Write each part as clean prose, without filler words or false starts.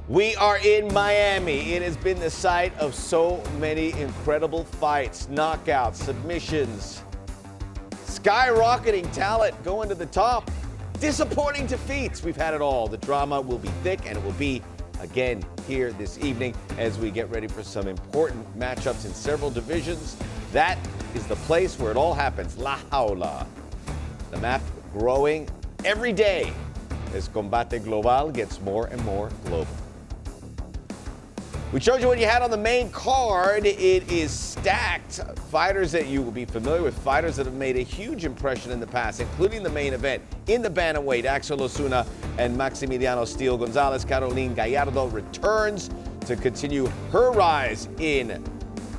We are in Miami. It has been the site of so many incredible fights, knockouts, submissions, skyrocketing talent going to the top, disappointing defeats. We've had it all. The drama will be thick, and it will be again here this evening as we get ready for some important matchups in several divisions. That is the place where it all happens, La Jaula. The map growing every day as Combate Global gets more and more global. We showed you what you had on the main card. It is stacked. Fighters that you will be familiar with, fighters that have made a huge impression in the past, including the main event in the bantamweight. Axel Osuna and Maximiliano Steel Gonzalez. Caroline Gallardo returns to continue her rise in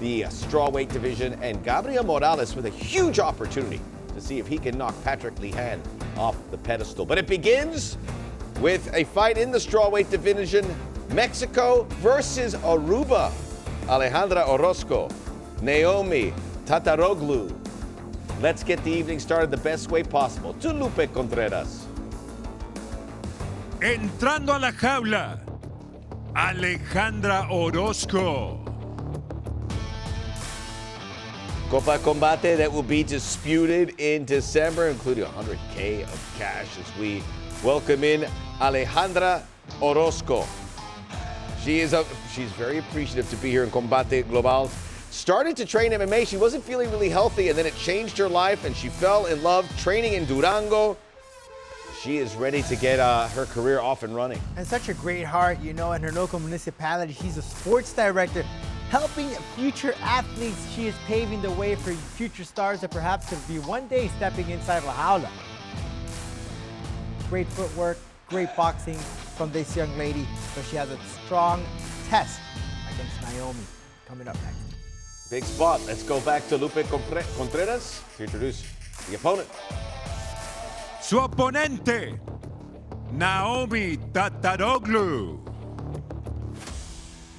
the strawweight division. And Gabriel Morales with a huge opportunity to see if he can knock Patrick Lehane off the pedestal. But it begins with a fight in the strawweight division. Mexico versus Aruba. Alejandra Orozco, Naomi, Tataroglu. Let's get the evening started the best way possible. To Lupe Contreras. Entrando a la jaula, Alejandra Orozco. Copa Combate that will be disputed in December, including $100K of cash as we welcome in Alejandra Orozco. She's very appreciative to be here in Combate Global. Started to train MMA. She wasn't feeling really healthy, and then it changed her life, and she fell in love training in Durango. She is ready to get her career off and running. And such a great heart, you know, in her local municipality. She's a sports director, helping future athletes. She is paving the way for future stars that perhaps could be one day stepping inside La Jaula. Great footwork, great boxing from this young lady, so she has a strong test against Naomi coming up next. Big spot. Let's go back to Lupe Contreras to introduce the opponent. Su oponente, Naomi Tataroglu.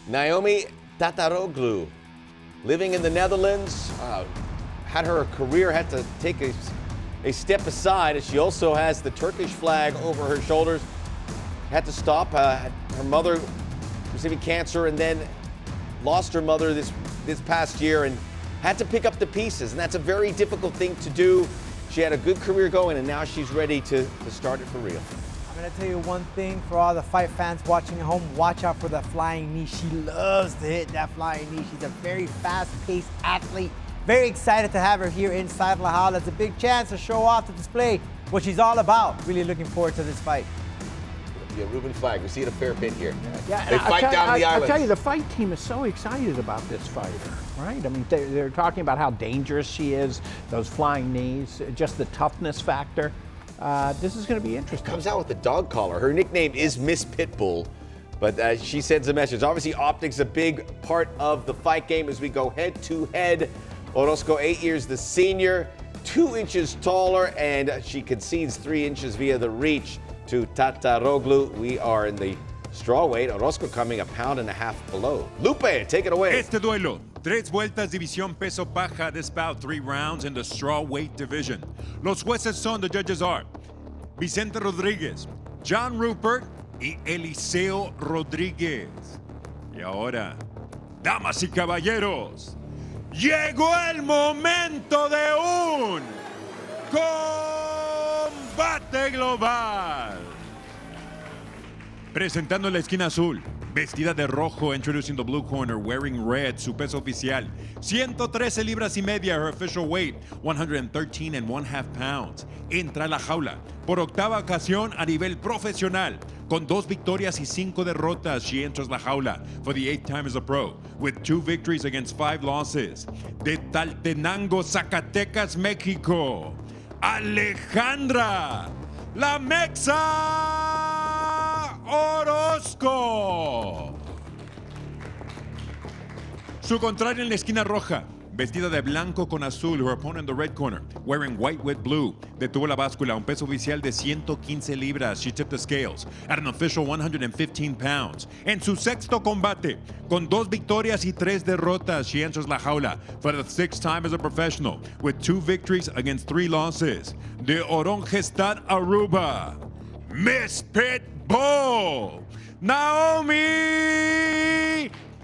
Naomi Tataroglu, living in the Netherlands, had her career had to take a step aside, as she also has the Turkish flag over her shoulders. Had to stop. Her mother receiving cancer and then lost her mother this past year and had to pick up the pieces. And that's a very difficult thing to do. She had a good career going, and now she's ready to start it for real. I'm going to tell you one thing for all the fight fans watching at home. Watch out for that flying knee. She loves to hit that flying knee. She's a very fast-paced athlete. Very excited to have her here inside La Jaula. It's a big chance to show off, to display what she's all about. Really looking forward to this fight. Yeah, Ruben flag. We see it a fair bit here. Yeah, they fight down the island. I tell you, the fight team is so excited about this fighter, right? I mean, they're talking about how dangerous she is, those flying knees, just the toughness factor. This is going to be interesting. Comes out with the dog collar. Her nickname is Miss Pitbull, but she sends a message. Obviously, optics a big part of the fight game as we go head-to-head. Orozco, 8 years the senior, 2 inches taller, and she concedes 3 inches via the reach to Tataroglu. We are in the strawweight. Orozco coming a pound and a half below. Lupe, take it away. Este duelo, 3 vueltas división peso paja. This bout 3 rounds in the strawweight division. Los jueces son, the judges are Vicente Rodríguez, John Rupert y Eliseo Rodríguez. Y ahora, damas y caballeros, llegó el momento de un combate global. Presentando en la esquina azul, vestida de rojo, introducing the blue corner, wearing red, su peso oficial, 113 libras y media, her official weight, 113.5 pounds. Entra a la jaula por octava ocasión a nivel profesional, con 2 victorias y 5 derrotas. She enters la jaula for the 8th time as a pro, with 2 victories against 5 losses. De Taltenango, Zacatecas, México, Alejandra, la Mexa Orozco. Su contraria en la esquina roja, vestida de blanco con azul, her opponent in the red corner, wearing white with blue. Detuvo la báscula, un peso oficial de 115 libras. She tipped the scales at an official 115 pounds. En su sexto combate, con 2 victorias y 3 derrotas, she enters la jaula for the 6th time as a professional, with 2 victories against 3 losses. De Orongestad, Aruba, Miss Pitbull, Naomi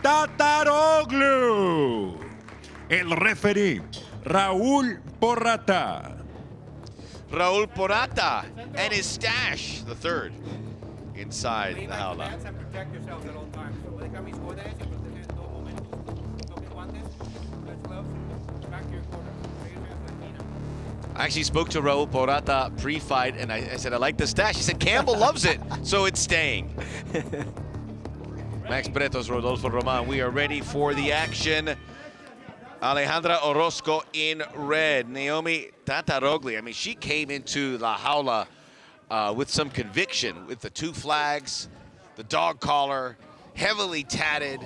Tataroglu. El referee, Raúl Porrata. Raúl Porrata and his stash, the third, inside the jaula. I actually spoke to Raúl Porrata pre-fight, and I said, I like the stash. He said, Campbell loves it, so it's staying. Max Bretos, Rodolfo Roman, we are ready for the action. Alejandra Orozco in red. Naomi Tataroglu, I mean, she came into La Jaula with some conviction, with the 2 flags, the dog collar, heavily tatted.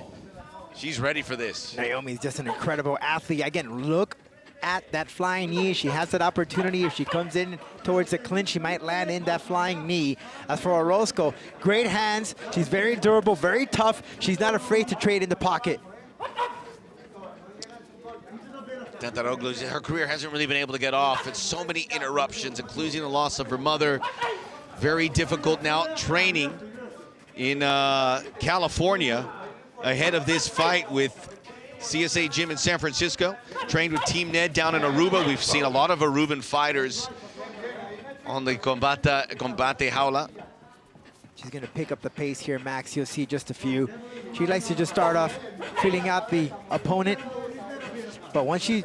She's ready for this. Naomi's just an incredible athlete. Again, look at that flying knee. She has that opportunity. If she comes in towards the clinch, she might land in that flying knee. As for Orozco, great hands. She's very durable, very tough. She's not afraid to trade in the pocket. Tataroglu, her career hasn't really been able to get off. It's so many interruptions, including the loss of her mother. Very difficult now training in California ahead of this fight with CSA Gym in San Francisco. Trained with Team Ned down in Aruba. We've seen a lot of Aruban fighters on the Combate Jaula. She's going to pick up the pace here, Max. You'll see just a few. She likes to just start off feeling out the opponent. But once she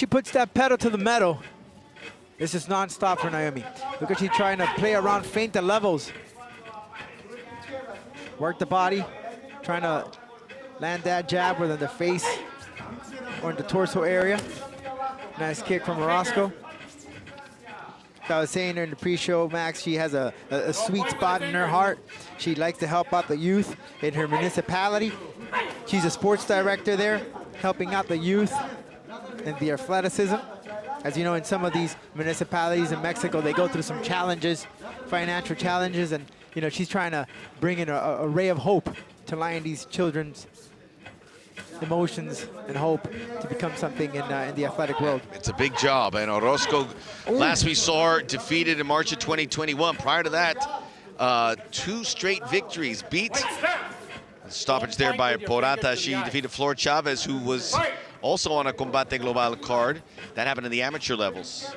puts that pedal to the metal, this is non-stop for Naomi. Look at she trying to play around, feint the levels. Work the body, trying to land that jab whether in the face or in the torso area. Nice kick from Orozco. I was saying in the pre-show, Max, she has a sweet spot in her heart. She likes to help out the youth in her municipality. She's a sports director there, helping out the youth and the athleticism. As you know, in some of these municipalities in Mexico, they go through some challenges, financial challenges, and you know, she's trying to bring in a ray of hope to line these children's emotions and hope to become something in the athletic world. It's a big job, and Orozco, last we saw her defeated in March of 2021. Prior to that, 2 straight victories. Beat stoppage there by Porrata. She defeated Flor Chavez, who was also on a Combate Global card. That happened in the amateur levels.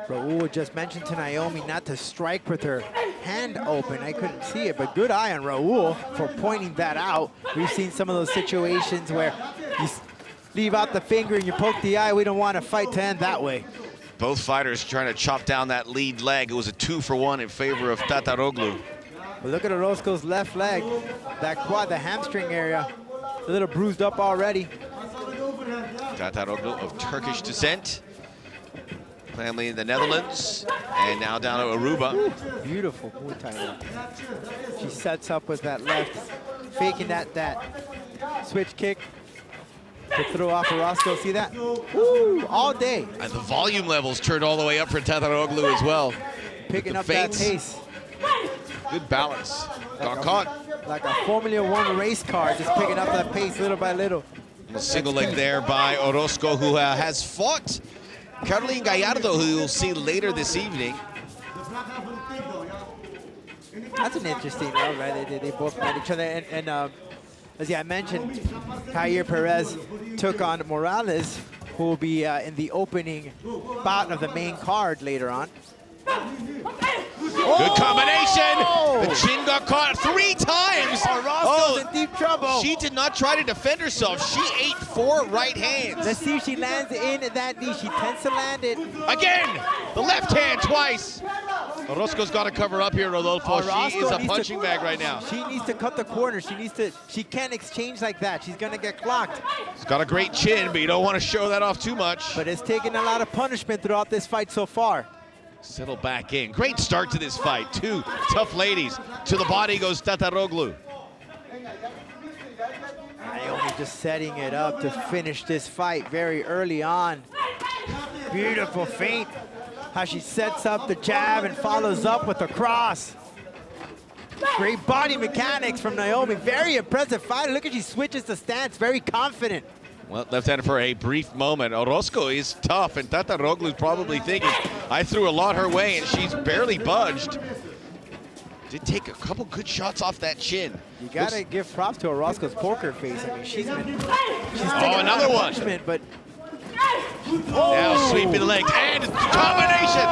Raul just mentioned to Naomi not to strike with her hand open. I couldn't see it, but good eye on Raul for pointing that out. We've seen some of those situations where you leave out the finger and you poke the eye. We don't want a fight to end that way. Both fighters trying to chop down that lead leg. It was a 2-for-1 in favor of Tataroglu. But look at Orozco's left leg, that quad, the hamstring area, a little bruised up already. Tataroglu of Turkish descent. Family in the Netherlands, and now down to Aruba. Ooh, beautiful Muay Thai. She sets up with that left, faking that switch kick to throw off Orozco. See that? Ooh, all day. And the volume levels turned all the way up for Tataroglu as well. Picking up that pace. Good balance. Got caught. Like a Formula One race car, just picking up that pace little by little. A single leg there by Orozco, who has fought Caroline Gallardo, who you'll see later this evening. That's an interesting round, right? They both met each other. And as I mentioned, Javier Perez took on Morales, who will be in the opening bout of the main card later on. Good combination. The chin got caught 3 times. Orozco's in deep trouble. She did not try to defend herself. She ate 4 right hands. Let's see if she lands in that knee. She tends to land it. Again, the left hand twice. Orozco's got to cover up here, Rodolfo. She is a punching bag right now. She needs to cut the corner. She can't exchange like that. She's gonna get clocked. She's got a great chin, but you don't want to show that off too much. But it's taken a lot of punishment throughout this fight so far. Settle back in. Great start to this fight. 2 tough ladies. To the body goes Tataroglu. Naomi just setting it up to finish this fight very early on. Beautiful feint. How she sets up the jab and follows up with a cross. Great body mechanics from Naomi. Very impressive fighter. Look at she switches the stance. Very confident. Well, left-handed for a brief moment. Orozco is tough, and Tataroglu is probably thinking, I threw a lot her way, and she's barely budged. Did take a couple good shots off that chin. You gotta give props to Orozco's poker face. I mean, she's taking another one. But Now sweeping the leg and combination.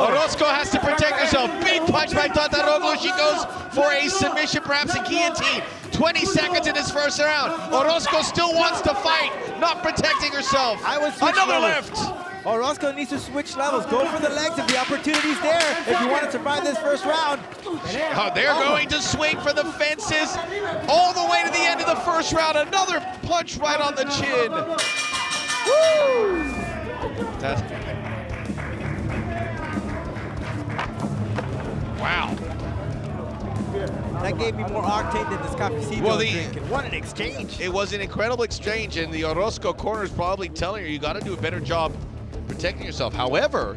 Orozco has to protect herself. Big punch by Tataroglu. She goes for a submission, perhaps a guillotine. 20 seconds in this first round. Orozco still wants to fight, not protecting herself. Another lift. Orozco needs to switch levels. Go for the legs if the opportunity's there. If you want to survive this first round. They're going to swing for the fences all the way to the end of the first round. Another punch right on the chin. Woo! Wow. That gave me more octane than this cafecito drink. What an exchange. It was an incredible exchange, and the Orozco corner is probably telling her you got to do a better job protecting yourself. However,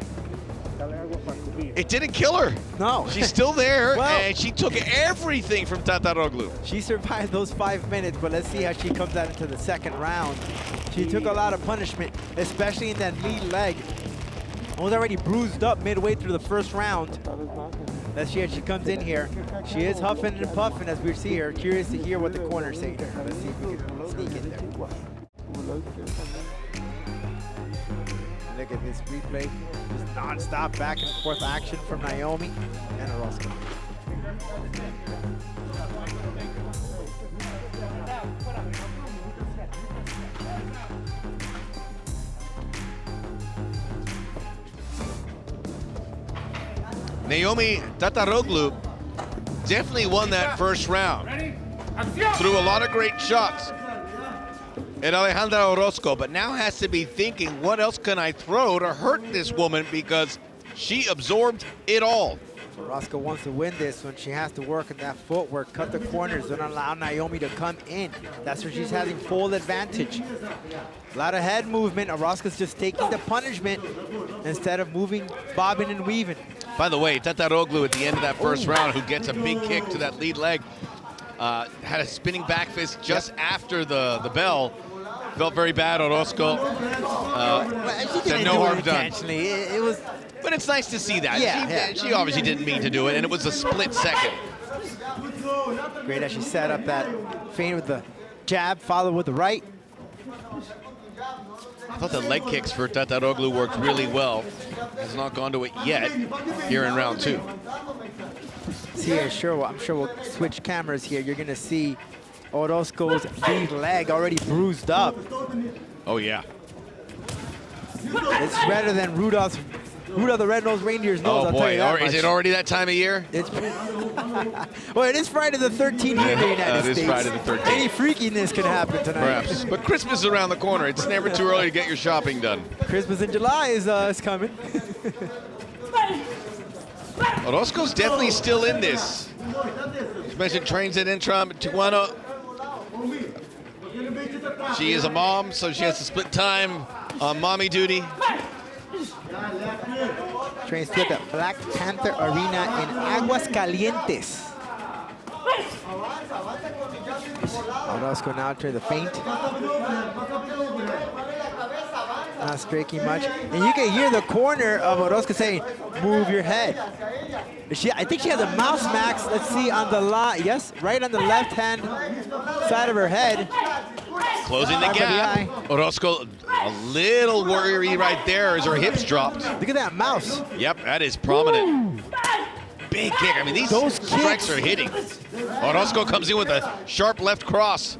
it didn't kill her. No. She's still there, and she took everything from Tataroglu. She survived those 5 minutes, but let's see how she comes out into the second round. She took a lot of punishment, especially in that lead leg. I was already bruised up midway through the first round. Let's see how she comes in here. She is huffing and puffing as we see her. Curious to hear what the corner's saying to her. Let's see if we can sneak in there. Look at this replay. Just non-stop back and forth action from Naomi and Orozco. Naomi Tataroglu definitely won that first round. Threw a lot of great shots at Alejandra Orozco, but now has to be thinking, what else can I throw to hurt this woman, because she absorbed it all. Orozco wants to win this when she has to work on that footwork, cut the corners, don't allow Naomi to come in. That's where she's having full advantage. A lot of head movement. Orozco's just taking the punishment instead of moving, bobbing and weaving. By the way, Tataroglu at the end of that first round, who gets a big kick to that lead leg, had a spinning back fist just after the bell. Felt very bad, Orozco. Said no harm done. It was. But it's nice to see that. Yeah, she obviously didn't mean to do it, and it was a split second. Great as she set up that feint with the jab, followed with the right. I thought the leg kicks for Tataroglu worked really well. Has not gone to it yet here in round 2. See here, I'm sure we'll switch cameras here. You're going to see Orozco's lead leg already bruised up. Oh, yeah. It's redder than Rudolph the Red-Nosed Reindeer's nose, Oh, boy. Is it already that time of year? It's well, it is Friday the 13th here in the United States. It is Friday the 13th. Any freakiness can happen tonight. Perhaps. But Christmas is around the corner. It's never too early to get your shopping done. Christmas in July is coming. Orozco's definitely still in this. You mentioned trains at Intram, Tijuana. She is a mom, so she has to split time on mommy duty. Trains to the Black Panther Arena in Aguascalientes. Orozco now to the feint. Not striking much. And you can hear the corner of Orozco saying, move your head. I think she has a mouse max, let's see, on the yes, right on the left-hand side of her head. Closing the gap. Orozco, a little worry right there as her hips dropped. Look at that mouse. Yep, that is prominent. Big kick. I mean, these strikes are hitting. Orozco comes in with a sharp left cross.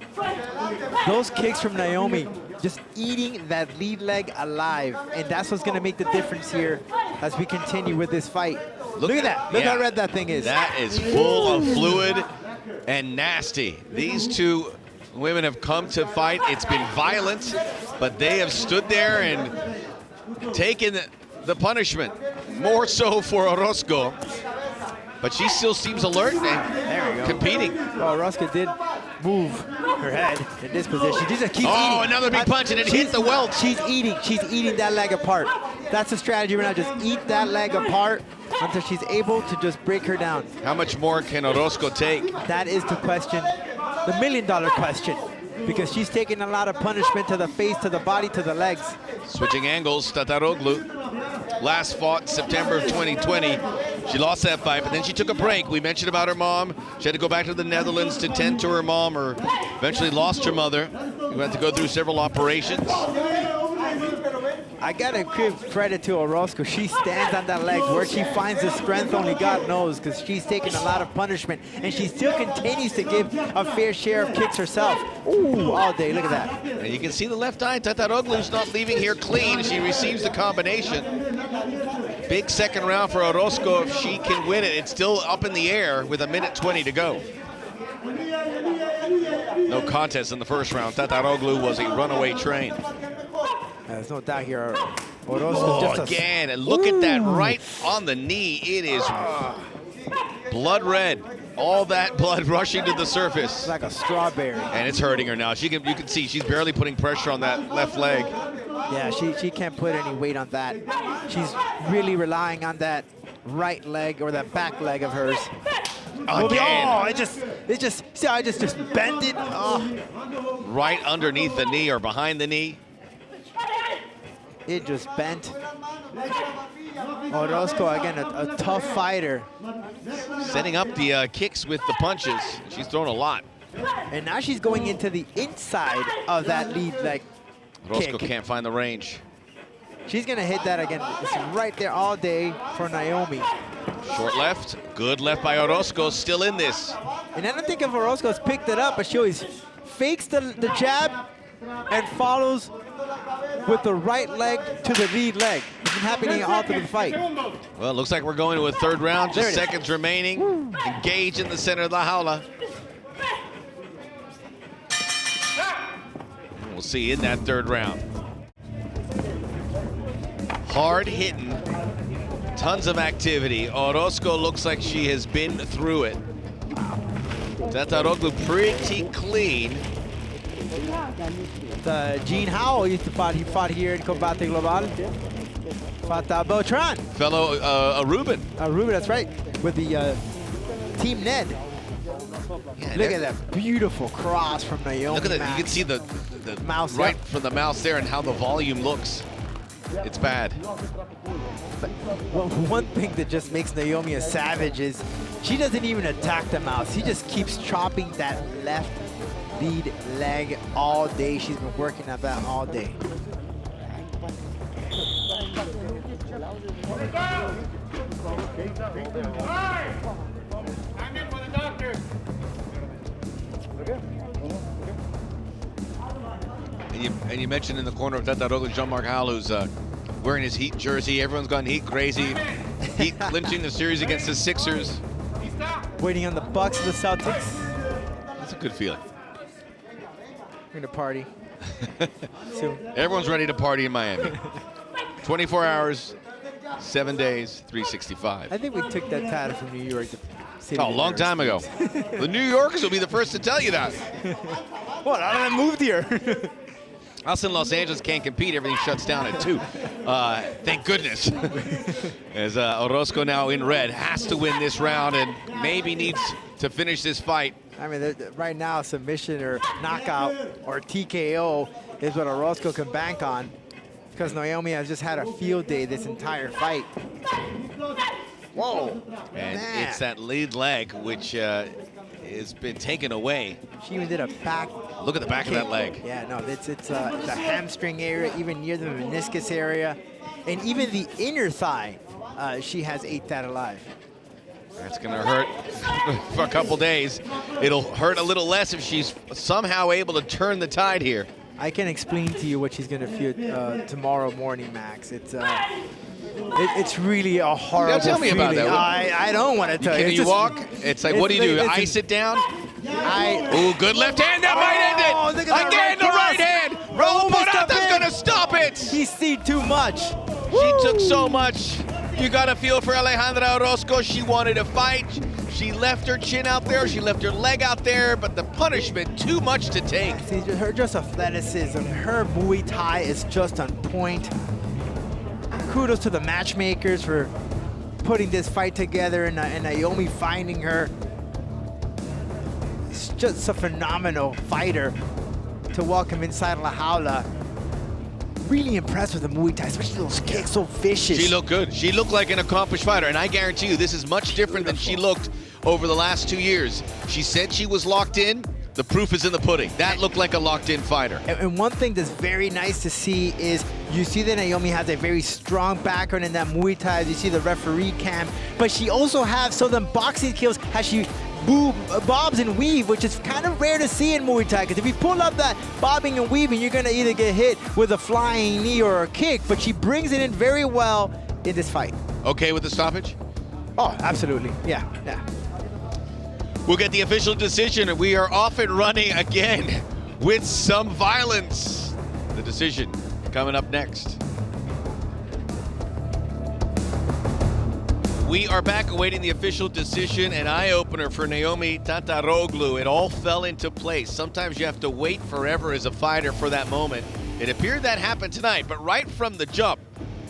Those kicks from Naomi, just eating that lead leg alive. And that's what's going to make the difference here as we continue with this fight. Look at that. Look how red that thing is. That is full of fluid and nasty. These two women have come to fight. It's been violent, but they have stood there and taken the punishment. More so for Orozco. But she still seems alert and competing. Well, Orozco did move her head in this position. She just keeps eating. Another big punch, and it hit the welt. She's eating that leg apart. That's the strategy right now. Just eat that leg apart until she's able to just break her down. How much more can Orozco take? That is the question, the $1 million question. Because she's taking a lot of punishment to the face, to the body, to the legs. Switching angles, Tataroglu. last fought September of 2020. She lost that fight, but then she took a break. We mentioned about her mom. She had to go back to the Netherlands to tend to her mom, or eventually lost her mother. We had to go through several operations. I gotta give credit to Orozco. She stands on that leg. Where she finds the strength, only God knows, because she's taken a lot of punishment, and she still continues to give a fair share of kicks herself. Ooh, all day, look at that. And you can see the left eye. Tataroglu's not leaving here clean. She receives the combination. Big second round for Orozco if she can win it. It's still up in the air with 1:20 to go. No contest in the first round. Tataroglu was a runaway train. There's no doubt here. Orozco's just again, and look at that right on the knee. It is blood red. All that blood rushing to the surface. It's like a strawberry. And it's hurting her now. You can see she's barely putting pressure on that left leg. Yeah, she can't put any weight on that. She's really relying on that right leg or that back leg of hers. Again. Oh, it just, see how I just bent it? Oh. Right underneath the knee or behind the knee. It just bent. Orozco, again, a tough fighter. Setting up the kicks with the punches. She's thrown a lot. And now she's going into the inside of that lead leg Orozco kick. can't find the range. She's gonna hit that again. It's right there all day for Naomi. Short left, good left by Orozco, still in this. And I don't think if Orozco's picked it up, but she always fakes the jab and follows with the right leg to the lead leg. It's been happening all through the fight. Well, it looks like we're going to a third round, There just it is. seconds remaining. Engage in the center of the jaula. We'll see in that third round. Hard hitting, tons of activity. Orozco looks like she has been through it. Tataroglu pretty clean. Gene Howell used to fight. He fought here in Combate Global. Fought Beltran. Fellow Aruban. Ruben, that's right, with the Team Ned. Yeah, Look at that beautiful cross from Naomi. Look at that. Max. You can see the Mouse, right yep. from the mouse there and how the volume looks. It's bad. Well, one thing that just makes Naomi a savage is she doesn't even attack the mouse. She just keeps chopping that left lead leg all day. She's been working at that all day. And you mentioned in the corner of Tataroglu, Jean-Marc Howell, who's wearing his Heat jersey. Everyone's gone Heat crazy. Heat clinching the series against the Sixers. Waiting on the Bucks and the Celtics. That's a good feeling. We're gonna party soon. Everyone's ready to party in Miami. 24 hours, 7 days, 365. I think we took that title from New York. City Oh, a long time ago. The New Yorkers will be the first to tell you that. What? I moved here. Us in Los Angeles can't compete. Everything shuts down at 2. Thank goodness. As Orozco now in red has to win this round and maybe needs to finish this fight. I mean, right now, submission or knockout or TKO is what Orozco can bank on, because Naomi has just had a field day this entire fight. Whoa! And Man. it's that lead leg which has been taken away. She even did a back. Look at the back of that leg. Yeah, no, it's the hamstring area, even near the meniscus area, and even the inner thigh. She has ate that alive. That's gonna hurt for a couple days. It'll hurt a little less if she's somehow able to turn the tide here. I can explain to you what she's gonna feel tomorrow morning, Max. It's really a horrible Tell me about feeling. that. I don't want to tell you. Can It's you just- walk? It's like, what do you do? it's- Ice it down? I Ooh, good left hand. That might end it. look at that Again, the cross. right hand. Raul Almost up Morata's in. gonna stop it. He's seen too much. She took so much. You got to feel for Alejandra Orozco. She wanted to fight. She left her chin out there. She left her leg out there. But the punishment, too much to take. See, her just athleticism. Her Muay Thai is just on point. Kudos to the matchmakers for putting this fight together and Naomi finding her. It's just a phenomenal fighter to welcome inside La Jaula. really impressed with the Muay Thai, especially those kicks, so vicious. She looked good. She looked like an accomplished fighter, and I guarantee you this is much different than she looked over the last 2 years. She said she was locked in. The proof is in the pudding. That looked like a locked-in fighter. And one thing that's very nice to see is you see that Naomi has a very strong background in that Muay Thai. You see the referee cam, but she also has some of them boxing skills. Has she bobs and weave, which is kind of rare to see in Muay Thai, because if you pull up that bobbing and weaving, you're gonna either get hit with a flying knee or a kick, but she brings it in very well in this fight. Okay with the stoppage? Oh, absolutely, yeah. We'll get the official decision, and we are off and running again with some violence. The decision coming up next. We are back awaiting the official decision, an eye-opener for Naomi Tataroglu. It all fell into place. Sometimes you have to wait forever as a fighter for that moment. It appeared that happened tonight, but right from the jump,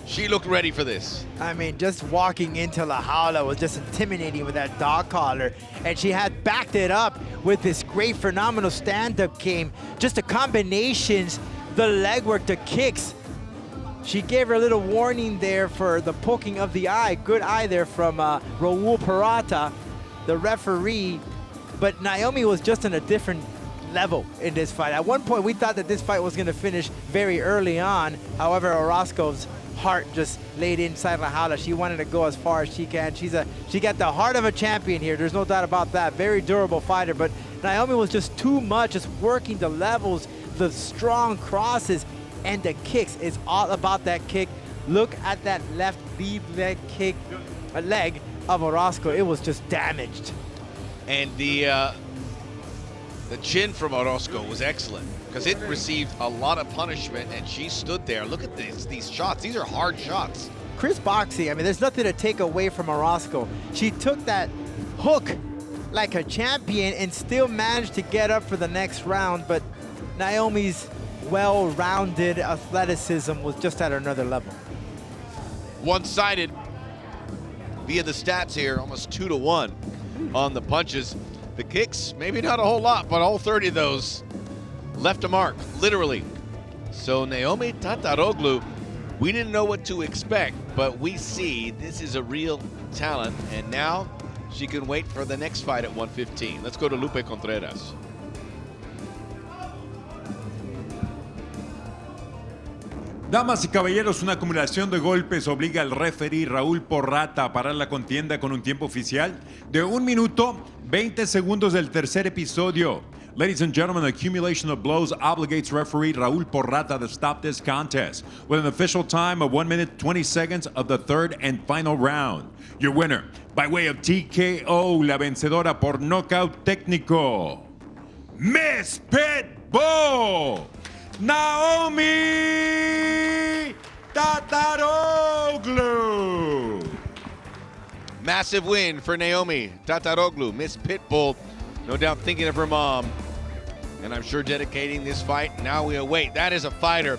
she looked ready for this. I mean, just walking into La Jaula was just intimidating with that dog collar. And she had backed it up with this great, phenomenal stand-up game. Just the combinations, the legwork, the kicks. She gave her a little warning there for the poking of the eye. Good eye there from Raul Parata, the referee. But Naomi was just on a different level in this fight. At one point, we thought that this fight was going to finish very early on. However, Orozco's heart just laid inside La Jaula. She wanted to go as far as she can. She got the heart of a champion here. There's no doubt about that. Very durable fighter, but Naomi was just too much, just working the levels, the strong crosses, and the kicks. It's all about that kick. Look at that left lead leg kick, leg of Orozco. It was just damaged. And the chin from Orozco was excellent, because it received a lot of punishment, and she stood there. Look at these shots. These are hard shots. Chris boxing, I mean, there's nothing to take away from Orozco. She took that hook like a champion and still managed to get up for the next round, but Naomi's well-rounded athleticism was just at another level. One-sided via the stats here, almost 2-1 on the punches. The kicks, maybe not a whole lot, but all 30 of those left a mark, literally. So Naomi Tataroglu, we didn't know what to expect, but we see this is a real talent, and now she can wait for the next fight at 115. Let's go to Lupe Contreras. Damas y caballeros, una acumulación de golpes obliga al referee Raúl Porrata a parar la contienda con un tiempo oficial de 1 minuto 20 segundos del tercer episodio. Ladies and gentlemen, the accumulation of blows obligates referee Raúl Porrata to stop this contest with an official time of 1 minute 20 seconds of the third and final round. Your winner, by way of TKO, la vencedora por nocaut técnico, Miss Pitbull, Naomi Tataroglu. Massive win for Naomi Tataroglu, Miss Pitbull, no doubt thinking of her mom, and I'm sure dedicating this fight. Now we await. That is a fighter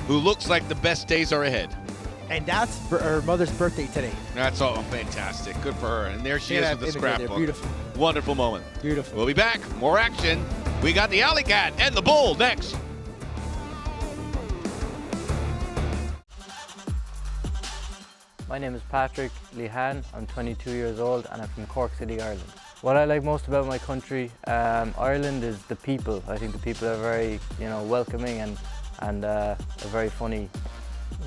who looks like the best days are ahead. And that's her mother's birthday today. That's all fantastic. Good for her. And there she is with the scrapbook. Beautiful. Wonderful moment. Beautiful. We'll be back. More action. We got the Alley Cat and the Bull next. My name is Patrick Lehane. I'm 22 years old and I'm from Cork City, Ireland. What I like most about my country, Ireland, is the people. I think the people are very, welcoming and very funny.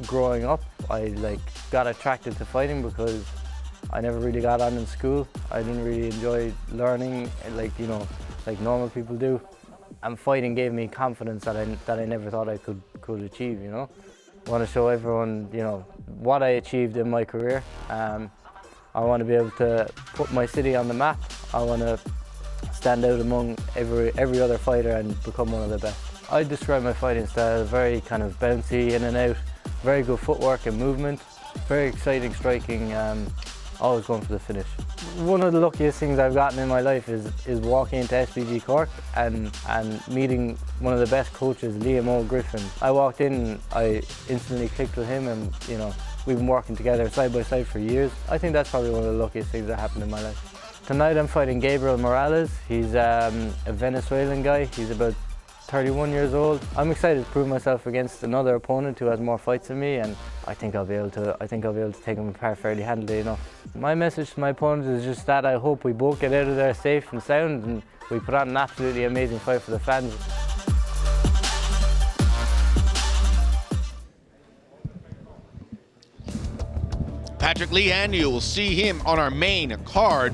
Growing up, I got attracted to fighting because I never really got on in school. I didn't really enjoy learning like normal people do. And fighting gave me confidence that I never thought I could achieve, I want to show everyone, what I achieved in my career. I want to be able to put my city on the map. I want to stand out among every other fighter and become one of the best. I describe my fighting style as very kind of bouncy, in and out, very good footwork and movement, very exciting striking, always going for the finish. One of the luckiest things I've gotten in my life is walking into SBG Cork and meeting one of the best coaches, Liam Griffin. I walked in and I instantly clicked with him, and we've been working together side by side for years. I think that's probably one of the luckiest things that happened in my life. Tonight I'm fighting Gabriel Morales. He's a Venezuelan guy. He's about 31 years old. I'm excited to prove myself against another opponent who has more fights than me, and I think I'll be able to take him apart fairly handily enough. My message to my opponent is just that I hope we both get out of there safe and sound, and we put on an absolutely amazing fight for the fans. Patrick Lehane, you will see him on our main card.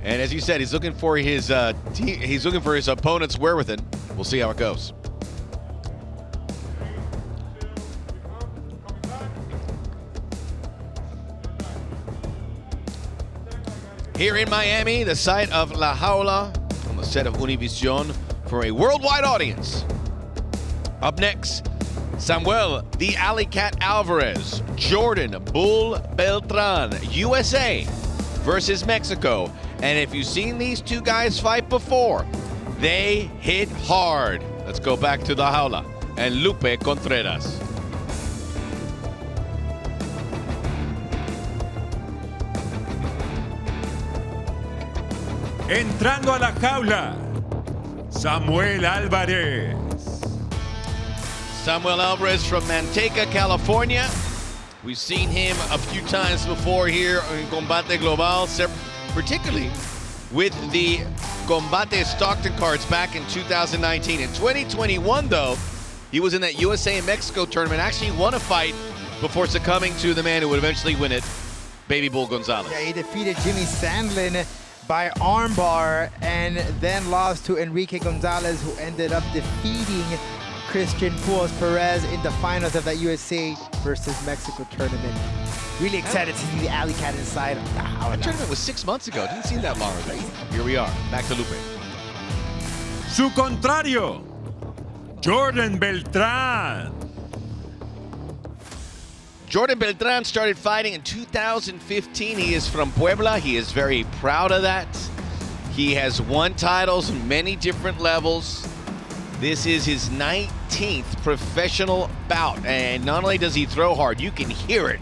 And as you said, he's looking for his opponent's wherewithal. We'll see how it goes. Here in Miami, the site of La Jaula, on the set of Univision, for a worldwide audience. Up next, Samuel the Alley Cat Alvarez, Jordan Bull Beltran, USA versus Mexico. And if you've seen these two guys fight before, they hit hard. Let's go back to the jaula and Lupe Contreras. Entrando a la jaula, Samuel Alvarez. Samuel Alvarez from Manteca, California. We've seen him a few times before here in Combate Global, particularly with the Combate Stockton cards back in 2019. In 2021, though, he was in that USA and Mexico tournament, actually won a fight before succumbing to the man who would eventually win it, Baby Bull Gonzalez. Yeah, he defeated Jimmy Sandlin by armbar and then lost to Enrique Gonzalez, who ended up defeating Christian Puos Perez in the finals of that USA versus Mexico tournament. Really excited to see the Alley Cat inside of the jaula. That tournament was 6 months ago. Didn't seem that long ago. Here we are, back to Lupe. Su contrario, Jordan Beltran. Jordan Beltran started fighting in 2015. He is from Puebla. He is very proud of that. He has won titles in many different levels. This is his 19th professional bout. And not only does he throw hard, you can hear it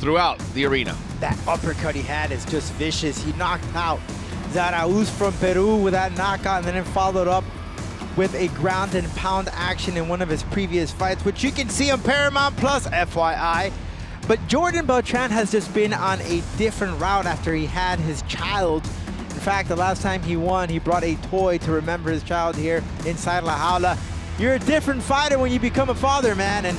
throughout the arena. That uppercut he had is just vicious. He knocked out Zarauz from Peru with that knockout, and then followed up with a ground and pound action in one of his previous fights, which you can see on Paramount Plus, FYI. But Jordan Beltran has just been on a different route after he had his child. In fact, the last time he won, he brought a toy to remember his child here inside La Jaula. You're a different fighter when you become a father, man, and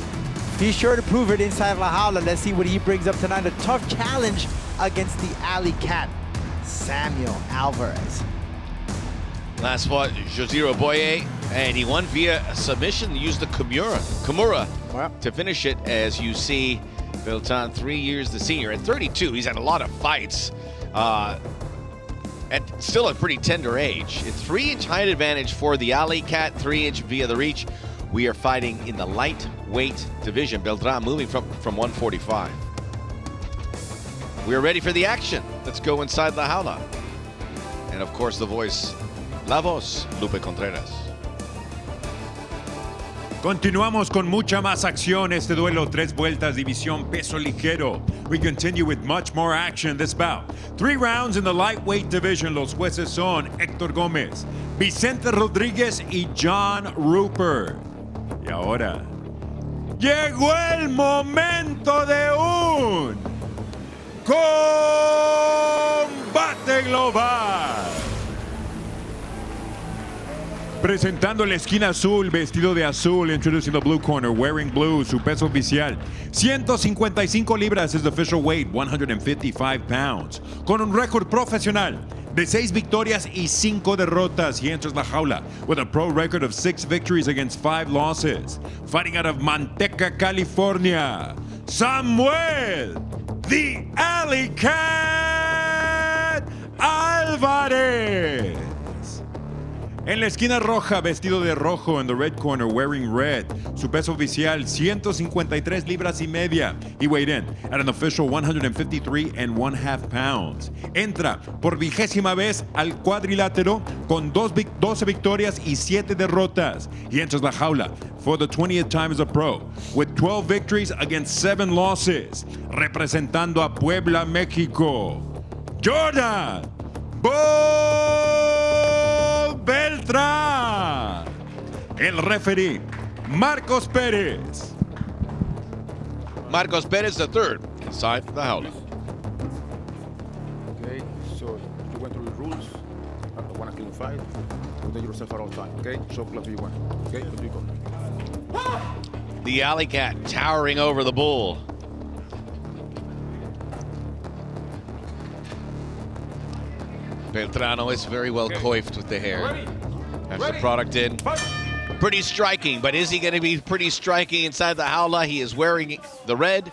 he's sure to prove it inside La Jaula. Let's see what he brings up tonight. A tough challenge against the Alley Cat, Samuel Alvarez. Last fought Josiro Boye, and he won via submission. He used the Kimura to finish it. As you see, Beltran, 3 years the senior. At 32, he's had a lot of fights. At still a pretty tender age. It's 3-inch height advantage for the Alley Cat, 3-inch via the reach. We are fighting in the lightweight division. Beltran moving from 145. We are ready for the action. Let's go inside the jaula. And of course, the voice, La Voz, Lupe Contreras. Continuamos con mucha más acción. Este duelo, 3 vueltas, división peso ligero. We continue with much more action this bout. 3 rounds in the lightweight division. Los jueces son Héctor Gómez, Vicente Rodríguez y John Rupert. Y ahora, llegó el momento de un combate global. Presentando la esquina azul, vestido de azul, introducing the blue corner, wearing blue, su peso oficial, 155 libras, his official weight, 155 pounds. Con un récord profesional de 6 victorias y 5 derrotas, he enters la jaula with a pro record of 6 victories against 5 losses. Fighting out of Manteca, California, Samuel the Alley Cat Alvarez. En la esquina roja, vestido de rojo, in the red corner, wearing red. Su peso oficial, 153 libras y media. He weighed in at an official 153.5 pounds. Entra por 20ª vez al cuadrilátero con 12 victorias y 7 derrotas. He enters la jaula for the 20th time as a pro, with 12 victories against 7 losses. Representando a Puebla, México, Jordan Bull Beltran. El referee, Marcos Perez. Marcos Perez, the third, inside the jaula. Okay, so you went through the rules. I want to kill in fight. Protect yourself at all time. Okay, so close you want. Okay, what do you go? The alley cat towering over the bull. Beltran is very well coiffed with the hair. That's the product in. Pretty striking, but is he going to be pretty striking inside the jaula? He is wearing the red.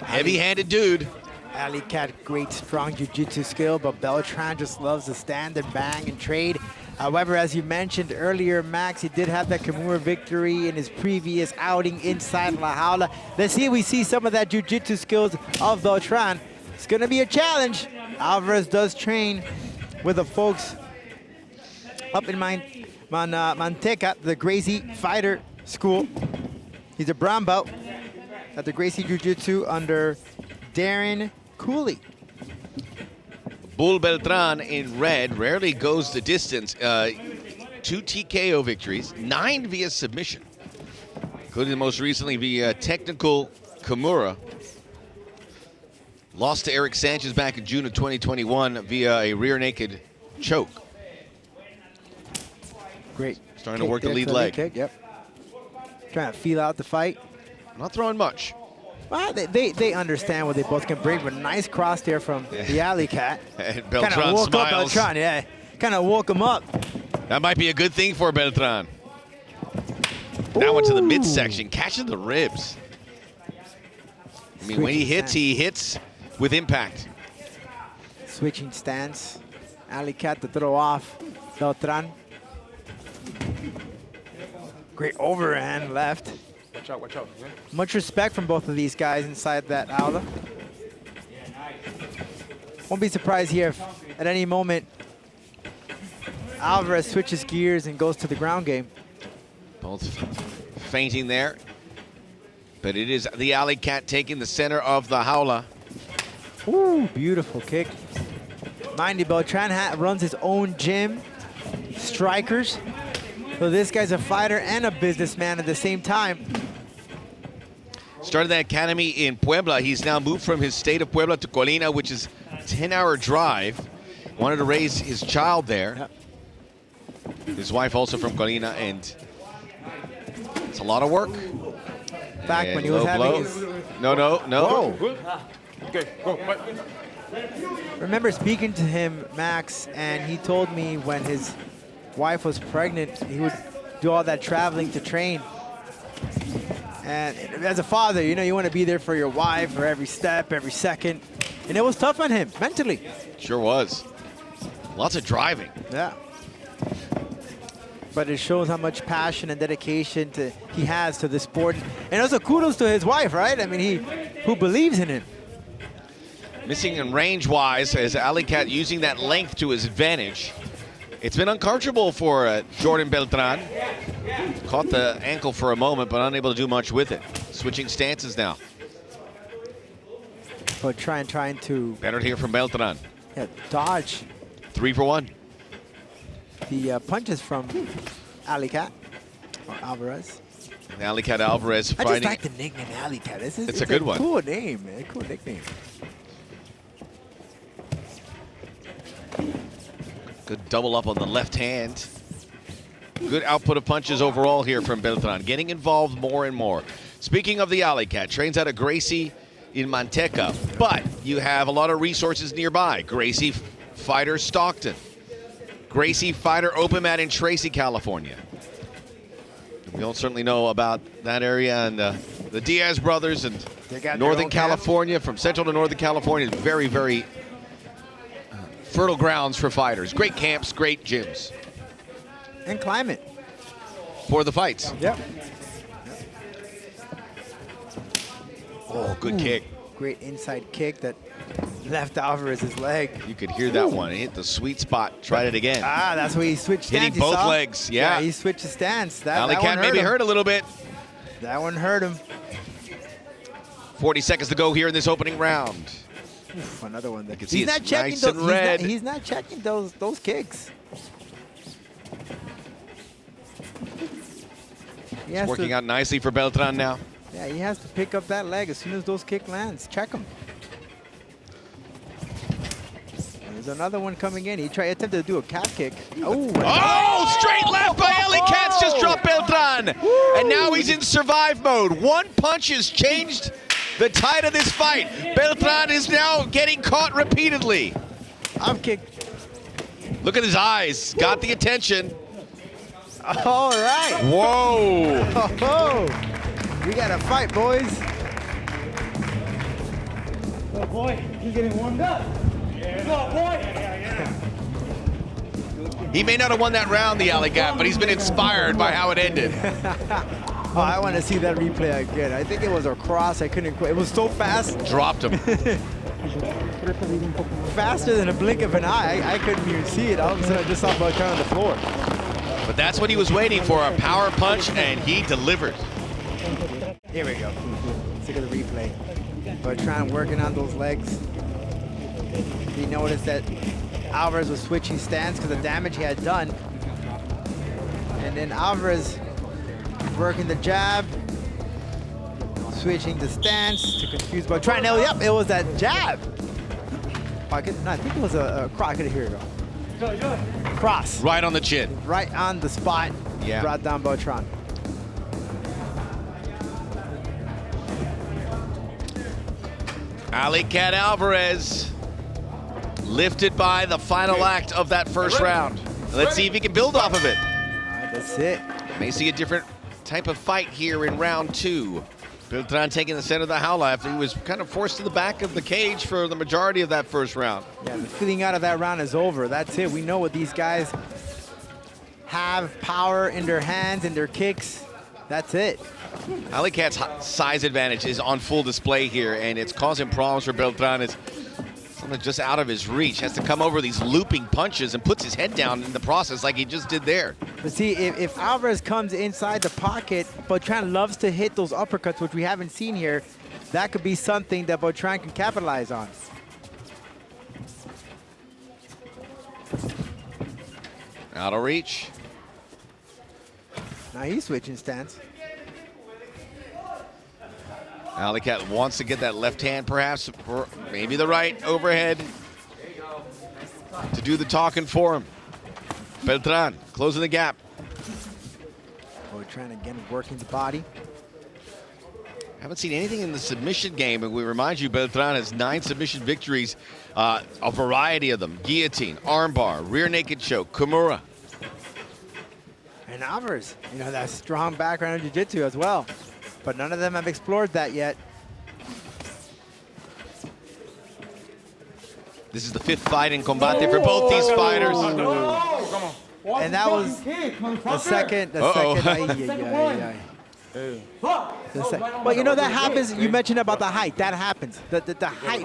Heavy-handed dude. Alley cat, great strong jiu-jitsu skill, but Beltran just loves to stand and bang and trade. However, as you mentioned earlier, Max, he did have that Kimura victory in his previous outing inside La Jaula. Let's see if we see some of that jiu-jitsu skills of Beltran. It's going to be a challenge. Alvarez does train with the folks up in Manteca, the Gracie Fighter School. He's a brown belt at the Gracie Jiu-Jitsu under Darren Cooley. Bull Beltran in red rarely goes the distance. 2 TKO victories, 9 via submission, including most recently via technical Kimura. Lost to Eric Sanchez back in June of 2021 via a rear naked choke. Great. Starting to work the lead leg. Kick, yep. Trying to feel out the fight. Not throwing much. Well, they understand what they both can bring, but nice cross there from the alley cat. And Kind of Beltran woke up smiles. Beltran, yeah. Kind of woke him up. That might be a good thing for Beltran. That one to the midsection, catching the ribs. I mean, when he hits with impact. Switching stance. Alley cat to throw off Beltran. Great overhand left. Watch out, watch out. Okay? Much respect from both of these guys inside that aula. Won't be surprised here if at any moment Alvarez switches gears and goes to the ground game. Both fainting there. But it is the alley cat taking the center of the jaula. Ooh, beautiful kick. Mind you, Beltran runs his own gym, Strikers. So this guy's a fighter and a businessman at the same time. Started the academy in Puebla. He's now moved from his state of Puebla to Colina, which is a 10-hour drive. Wanted to raise his child there. Yep. His wife also from Colina, and it's a lot of work. Back And when he was having his... No. Good. Okay, go. Remember speaking to him, Max, and he told me when his wife was pregnant, he would do all that traveling to train. And as a father, you know, you want to be there for your wife for every step, every second. And it was tough on him, mentally. Sure was. Lots of driving. Yeah. But it shows how much passion and dedication he has to the sport. And also kudos to his wife, right? I mean, who believes in him. Missing in range-wise, as Alley Cat using that length to his advantage. It's been uncomfortable for Jordan Beltran. Caught the ankle for a moment, but unable to do much with it. Switching stances now. But trying to... Better here from Beltran. Yeah, dodge 3 for 1. the punches from Alley Cat, or Alvarez. Alley Cat Alvarez I fighting. just like the nickname Alley Cat. It's a good one. Cool name, man. Cool nickname. Good double up on the left hand. Good output of punches overall here from Beltran. Getting involved more and more. Speaking of the Alley Cat, trains out of Gracie in Manteca, but you have a lot of resources nearby. Gracie Fighter Stockton. Gracie Fighter Open Mat in Tracy, California. We all certainly know about that area, and the Diaz brothers and Northern California, from Central to Northern California, very, very fertile grounds for fighters. Great camps, great gyms. And climate. For the fights. Yep. Oh, good kick. Great inside kick that left Alvarez's leg. You could hear that one. It hit the sweet spot. Tried it again. Ah, that's where he switched stance. Hitting both legs, yeah. He switched his stance. Alley Cat maybe hurt a little bit. That one hurt him. 40 seconds to go here in this opening round. Oof, another one. You can see it's nice and red. He's not checking those kicks. He It's has working to, out nicely for Beltran now. Yeah, he has to pick up that leg as soon as those kick lands. Check him. There's another one coming in. He attempted to do a calf kick. Oh, straight left by Alley Cats just dropped Beltran. And now he's in survive mode. One punch has changed the tide of this fight. Beltran is now getting caught repeatedly. Up kick. Look at his eyes. Got the attention. All right. Whoa. Oh, we got to fight, boys. Oh boy, he's getting warmed up. Oh boy. He may not have won that round, the Alley Cat, but he's been inspired by how it ended. Oh, I want to see that replay again. I think it was a cross. I couldn't quite. It was so fast. Dropped him. Faster than a blink of an eye. I couldn't even see it. All of a sudden, I just saw Beltran on the floor. But that's what he was waiting for, a power punch, and he delivered. Here we go. Let's look at the replay. Beltran working on those legs. He noticed that Alvarez was switching stance because of the damage he had done. And then Alvarez working the jab, switching the stance to confuse Beltran. No, yep, it was that jab. I think it was a cross. Here we go. Cross. Right on the chin. Right on the spot. Yeah. Brought down Beltran. Alley Cat Alvarez lifted by the final act of that first round. Let's see if he can build off of it. All right, that's it. May see a different type of fight here in round 2. Beltran taking the center of the howler after he was kind of forced to the back of the cage for the majority of that first round. Yeah, the feeling out of that round is over. That's it. We know what these guys have power in their hands and their kicks. That's it. Alley Cat's size advantage is on full display here, and it's causing problems for Beltran. It's something just out of his reach. Has to come over these looping punches and puts his head down in the process like he just did there. But see, if Alvarez comes inside the pocket, Beltran loves to hit those uppercuts, which we haven't seen here. That could be something that Beltran can capitalize on. Out of reach. Now he's switching stance. Alley Cat wants to get that left hand perhaps, or maybe the right overhead to do the talking for him. Beltran closing the gap. Beltran again working the body. Haven't seen anything in the submission game, and we remind you Beltran has 9 submission victories, a variety of them. Guillotine, armbar, rear naked choke, Kimura. And Alvarez, you know, that strong background in jiu-jitsu as well. But none of them have explored that yet. This is the 5th fight in Combate for both these fighters. And that was the second. Well, you know, that happens. You mentioned about the height. That happens. The height.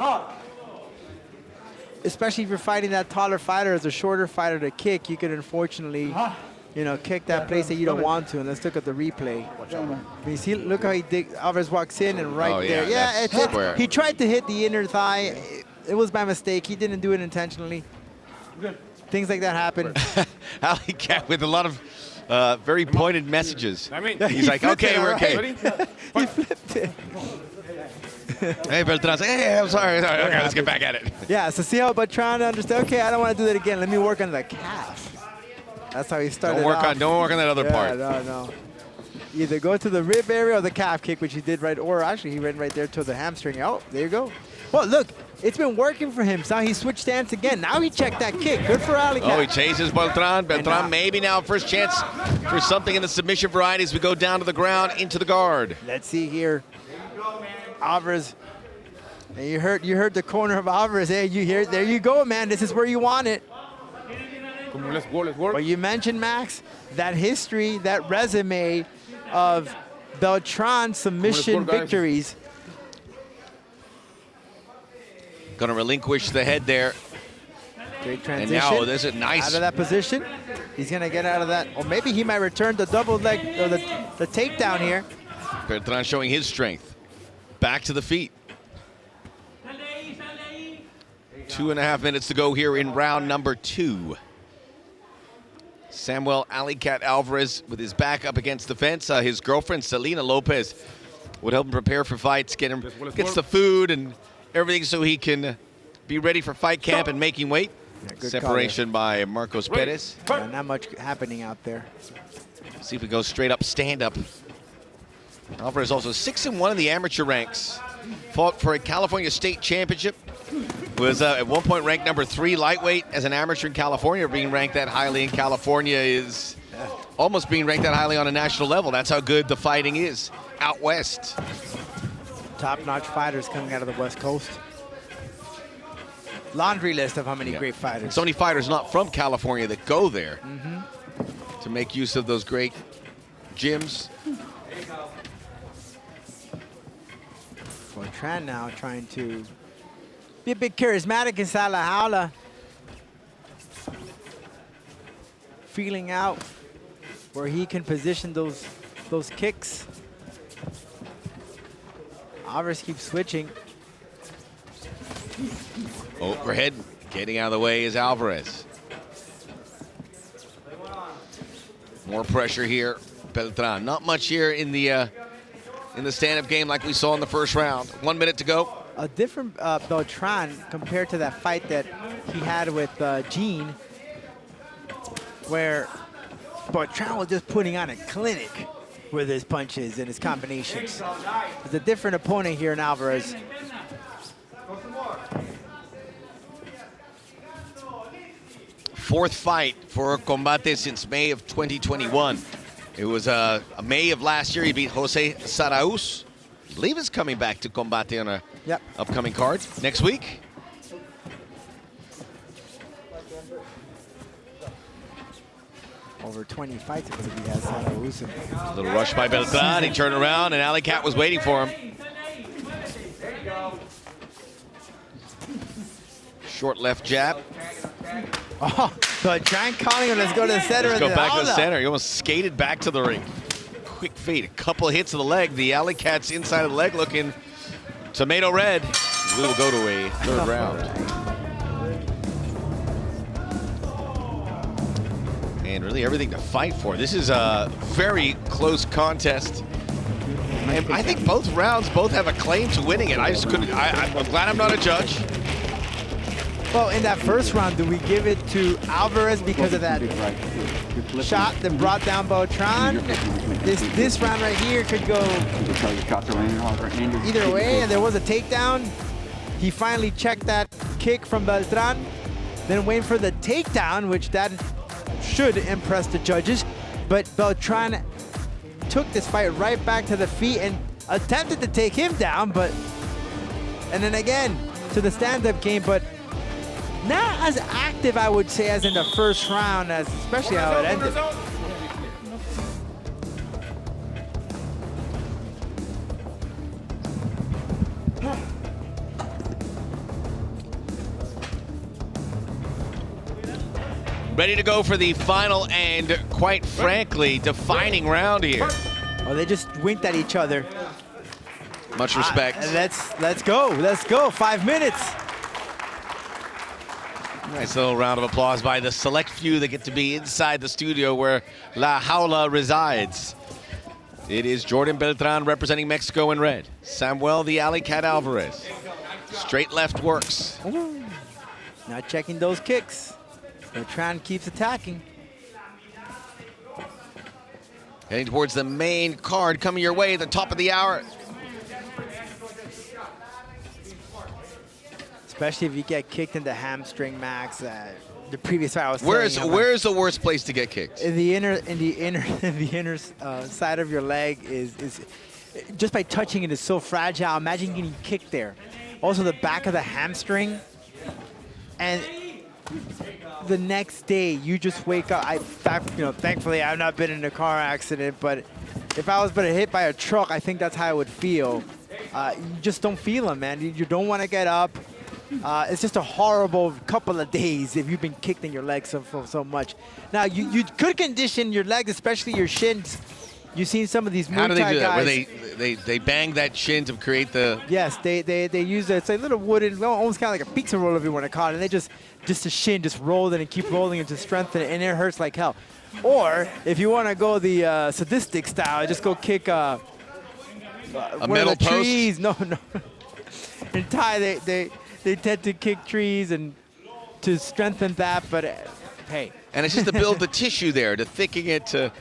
Especially if you're fighting that taller fighter as a shorter fighter to kick, you can unfortunately, you know, kick that place that you don't want to. And let's look at the replay. I mean, see, look how Alvarez walks in and right there. Yeah, it's he tried to hit the inner thigh. It was by mistake. He didn't do it intentionally. Things like that happen. Alley Cat with a lot of very pointed messages. He's like, okay, we're okay. He flipped it. Hey, Beltran's like, hey, I'm sorry. Okay, let's get back at it. Yeah, so see how Beltran understand, okay, I don't want to do that again. Let me work on the calf. That's how he started Don't work on that other part. No. Either go to the rib area or the calf kick, which he did right, or actually he went right there to the hamstring. Oh, there you go. Well, look, it's been working for him. So now he switched stance again. Now he checked that kick. Good for Alley Cat. Oh, he chases Beltran. Beltran maybe now first chance for something in the submission variety as we go down to the ground into the guard. Let's see here. Alvarez. And you heard the corner of Alvarez. Hey, you hear? There you go, man. This is where you want it. Let's work. But you mentioned, Max, that history, that resume of Beltran submission victories. Gonna relinquish the head there. Great transition. And now there's a nice. Out of that position. He's gonna get out of that. Or maybe he might return the double leg or the takedown here. Beltran showing his strength. Back to the feet. 2.5 minutes to go here in round number 2. Samuel Alicat Alvarez with his back up against the fence. His girlfriend, Selena Lopez, would help him prepare for fights, gets the food and everything so he can be ready for fight camp and making weight. Yeah, Separation by Marcos Perez. Yeah, not much happening out there. See if we go straight up, stand up. Alvarez also 6-1 in the amateur ranks. Fought for a California state championship. Was at one point ranked number 3 lightweight as an amateur in California. Being ranked that highly in California is almost being ranked that highly on a national level. That's how good the fighting is out west. Top-notch fighters coming out of the West Coast. Laundry list of how many great fighters. So many fighters not from California that go there to make use of those great gyms. Beltran now trying to be a bit charismatic inside La Jaula. Feeling out where he can position those kicks. Alvarez keeps switching. Overhead, getting out of the way is Alvarez. More pressure here, Beltran. Not much here in the stand-up game like we saw in the first round. 1 minute to go. A different Beltran compared to that fight that he had with Gene, where Beltran was just putting on a clinic with his punches and his combinations. There's a different opponent here in Alvarez. Fourth fight for Combate since May of 2021. It was May of last year. He beat Jose Saraus. I believe is coming back to Combate on a upcoming card next week. Over 20 fights, I believe he has Saraus. A little rush by Beltran. He turned around and Alicat was waiting for him. Short left jab. Oh, Beltran calling him, let's go to the center. Let's go back to the center. He almost skated back to the ring. Quick feed, a couple of hits to the leg. The Alicat's inside of the leg looking tomato red. We will go to a third round. And really everything to fight for. This is a very close contest. I think both rounds both have a claim to winning it. I just couldn't, I'm glad I'm not a judge. Well, in that first round, do we give it to Alvarez because of that shot that brought down Beltran? This round right here could go either way, and there was a takedown. He finally checked that kick from Beltran, then waiting for the takedown, which that should impress the judges. But Beltran took this fight right back to the feet and attempted to take him down, and then again to the stand-up game, but not as active, I would say, as in the first round, especially how it ended. Ready to go for the final and, quite frankly, defining round here. Oh, they just winked at each other. Much respect. Let's go. 5 minutes. Nice little round of applause by the select few that get to be inside the studio where La Jaula resides. It is Jordan Beltran representing Mexico in red. Samuel the Alicat Alvarez. Straight left works. Ooh. Not checking those kicks. Beltran keeps attacking. Heading towards the main card coming your way at the top of the hour. Especially if you get kicked in the hamstring, Max. The previous fight I was Where's the worst place to get kicked? In the inner side of your leg is just by touching it is so fragile. Imagine getting kicked there. Also the back of the hamstring, and the next day you just wake up. Thankfully I've not been in a car accident, but if I was hit by a truck, I think that's how I would feel. You just don't feel them, man. You don't want to get up. It's just a horrible couple of days if you've been kicked in your legs so much. Now, you could condition your legs, especially your shins, You've seen some of these Muay How do they Thai do that? guys. Where they bang that shin to create the... Yes, they use it's a little wooden, well, almost kind of like a pizza roll if you want to call it. And they just the shin, just roll it and keep rolling it to strengthen it, and it hurts like hell. Or if you want to go the sadistic style, just go kick a metal post? trees. No. In Thai, they tend to kick trees and to strengthen that, but hey. And it's just to build the tissue there, to thicken it to...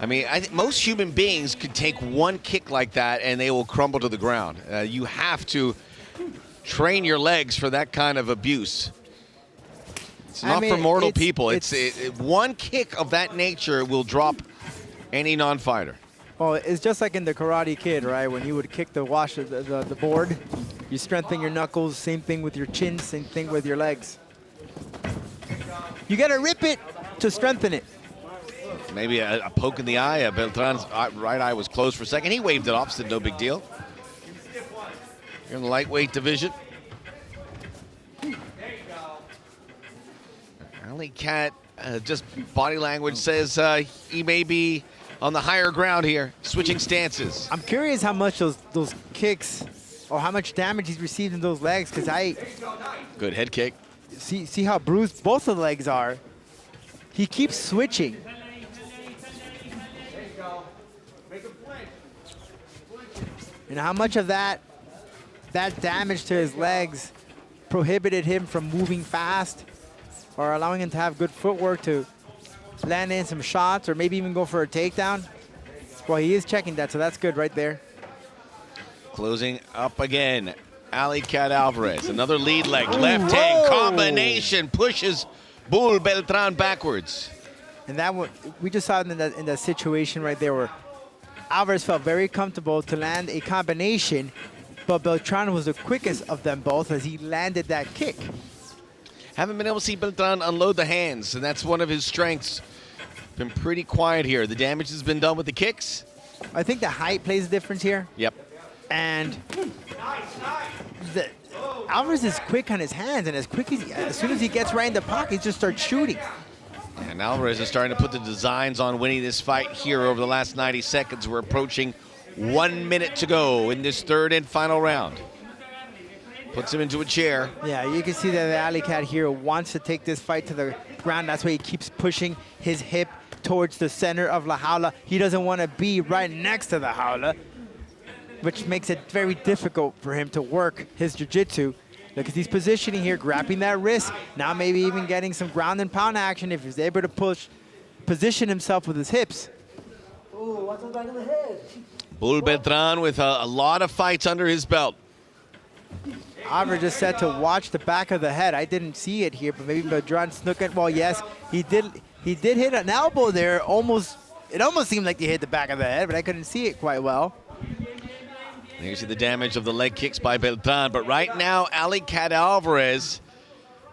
I mean, I think most human beings could take one kick like that and they will crumble to the ground. You have to train your legs for that kind of abuse. It's not for mortal people. One kick of that nature will drop any non-fighter. Well, it's just like in the Karate Kid, right? When you would kick the board, you strengthen your knuckles. Same thing with your chin. Same thing with your legs. You got to rip it to strengthen it. Maybe a poke in the eye. Beltran's right eye was closed for a second. He waved it off, said no big deal. You're in the lightweight division. Alley Cat, just body language says he may be on the higher ground here, switching stances. I'm curious how much those kicks, or how much damage he's received in those legs, because Good head kick. see how bruised both of the legs are. He keeps switching. And how much of that damage to his legs prohibited him from moving fast or allowing him to have good footwork to land in some shots or maybe even go for a takedown? Well, he is checking that, so that's good right there. Closing up again. Alley Cat Alvarez, another lead leg, left hand combination, pushes Bull Beltran backwards. And that one, we just saw it in that situation right there where Alvarez felt very comfortable to land a combination, but Beltran was the quickest of them both as he landed that kick. Haven't been able to see Beltran unload the hands, and that's one of his strengths. Been pretty quiet here. The damage has been done with the kicks. I think the height plays a difference here. Yep. And Alvarez is quick on his hands, and as soon as he gets right in the pocket, he just starts shooting. And Alvarez is starting to put the designs on winning this fight here over the last 90 seconds. We're approaching 1 minute to go in this third and final round. Puts him into a chair. Yeah, you can see that the Alley Cat here wants to take this fight to the ground. That's why he keeps pushing his hip towards the center of La Jaula. He doesn't want to be right next to the Jaula, which makes it very difficult for him to work his jiu-jitsu. Look at he's positioning here, grabbing that wrist. Now maybe even getting some ground and pound action if he's able to position himself with his hips. Ooh, watch the back of the head. Bull Beltran with a lot of fights under his belt. Alvarez just said to watch the back of the head. I didn't see it here, but maybe Beltran snook it. Well, yes, he did hit an elbow there. It almost seemed like he hit the back of the head, but I couldn't see it quite well. You can see the damage of the leg kicks by Beltran, but right now, Alley Cat Alvarez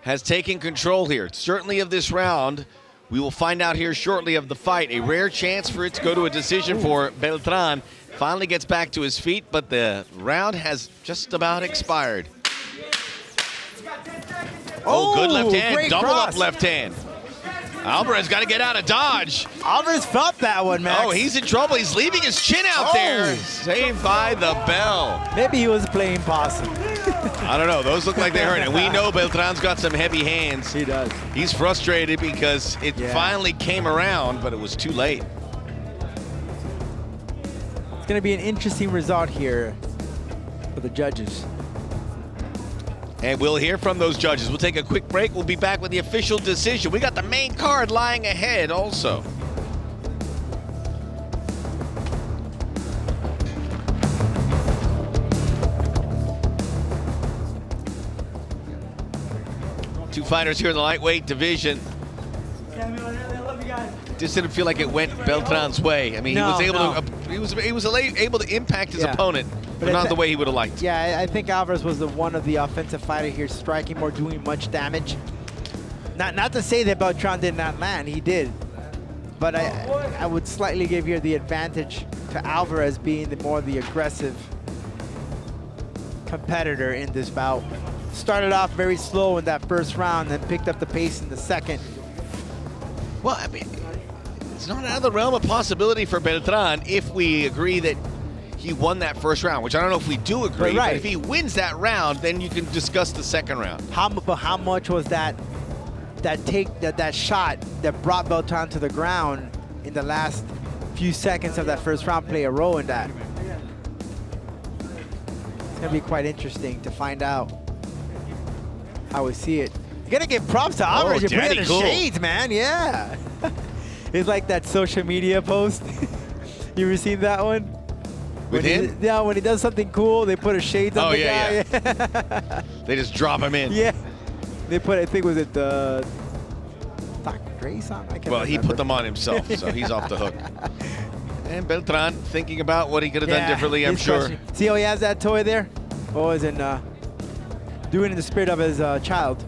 has taken control here, certainly of this round. We will find out here shortly of the fight. A rare chance for it to go to a decision for Beltran. Finally gets back to his feet, but the round has just about expired. Oh, good left hand, double up left hand. Alvarez got to get out of dodge. Alvarez felt that one, Max. Oh, he's in trouble. He's leaving his chin out there. Saved by the bell. Maybe he was playing possum. I don't know. Those look like they hurt. And we know Beltran's got some heavy hands. He does. He's frustrated because it finally came around, but it was too late. It's going to be an interesting result here for the judges. And we'll hear from those judges. We'll take a quick break. We'll be back with the official decision. We got the main card lying ahead also. Two fighters here in the lightweight division. Just didn't feel like it went Beltran's way. I mean, he was able to impact his opponent, but not the way he would have liked. Yeah, I think Alvarez was the one of the offensive fighter here, striking more, doing much damage. Not to say that Beltran did not land, he did. But I would slightly give here the advantage to Alvarez being the aggressive competitor in this bout. Started off very slow in that first round, then picked up the pace in the second. Well, I mean, it's not out of the realm of possibility for Beltran if we agree that he won that first round, which I don't know if we do agree, but if he wins that round, then you can discuss the second round. But how much was that shot that brought Beltran to the ground in the last few seconds of that first round play a role in that? It's gonna be quite interesting to find out how we see it. You gotta give props to Alvarez. You're putting in the shades, man. Yeah. It's like that social media post. You ever seen that one? With him? Yeah, when he does something cool, they put a shades on the guy. Yeah. They just drop him in. Yeah. They put, I think, was it the Dr. Dre song? I can't remember. He put them on himself, so he's off the hook. And Beltran thinking about what he could have done differently, I'm sure. See how he has that toy there? Always in doing it in the spirit of his child.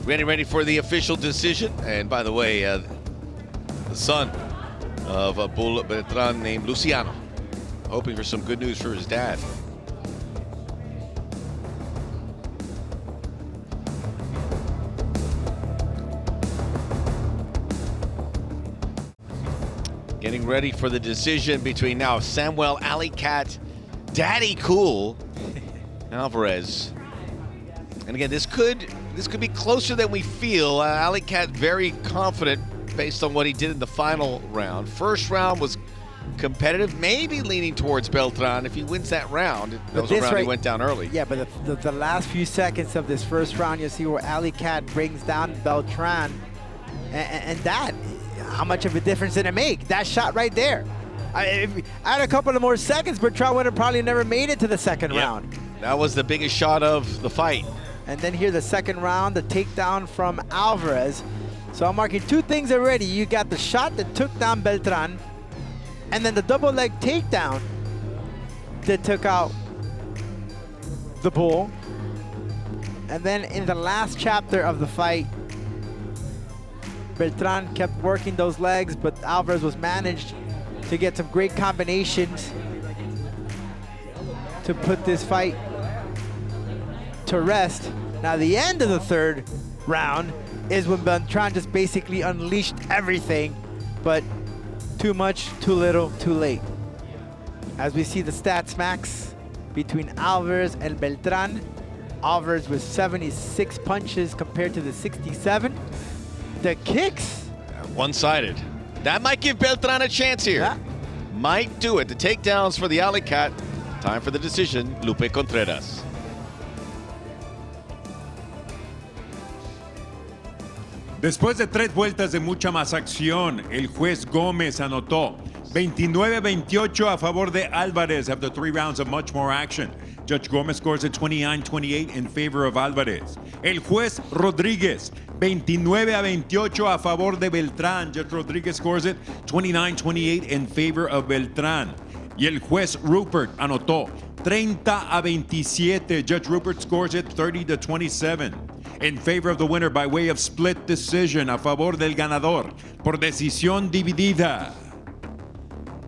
Ready for the official decision. And by the way, the son of a bull Beltran named Luciano, hoping for some good news for his dad. Getting ready for the decision between now Samuel Alicat, Daddy Cool, Alvarez. And again, this could be closer than we feel. Alicat very confident based on what he did in the final round. First round was competitive, maybe leaning towards Beltran. If he wins that round, that was a round he went down early. Yeah, but the last few seconds of this first round, you see where Alicat brings down Beltran. And that, how much of a difference did it make? That shot right there. If I had a couple of more seconds, Beltran would have probably never made it to the second round. That was the biggest shot of the fight. And then here the second round, the takedown from Alvarez. So I'm marking two things already. You got the shot that took down Beltran, and then the double leg takedown that took out the bull. And then in the last chapter of the fight, Beltran kept working those legs, but Alvarez was managed to get some great combinations to put this fight to rest. Now the end of the third round is when Beltran just basically unleashed everything, but too much, too little, too late. As we see the stats max between Alvarez and Beltran, Alvarez with 76 punches compared to the 67. The kicks. One-sided. That might give Beltran a chance here. Yeah. Might do it. The takedowns for the Alicat. Time for the decision. Lupe Contreras. Después de 3 vueltas de mucha más acción, el juez Gómez anotó 29-28 a favor de Alvarez after 3 rounds of much more action. Judge Gómez scores at 29-28 in favor of Alvarez. El juez Rodríguez, 29-28 a favor de Beltran. Judge Rodríguez scores it 29-28 in favor of Beltran. Y el juez Rupert anotó 30-27. Judge Rupert scores it 30-27. In favor of the winner by way of split decision, a favor del ganador por decisión dividida,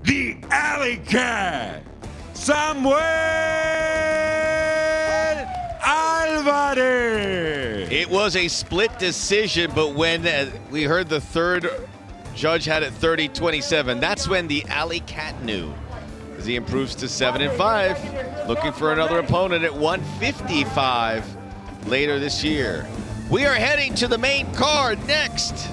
the Alley Cat, Samuel Alvarez. It was a split decision, but when we heard the third judge had it 30-27, that's when the Alley Cat knew, as he improves to 7-5, looking for another opponent at 155. Later this year. We are heading to the main card next.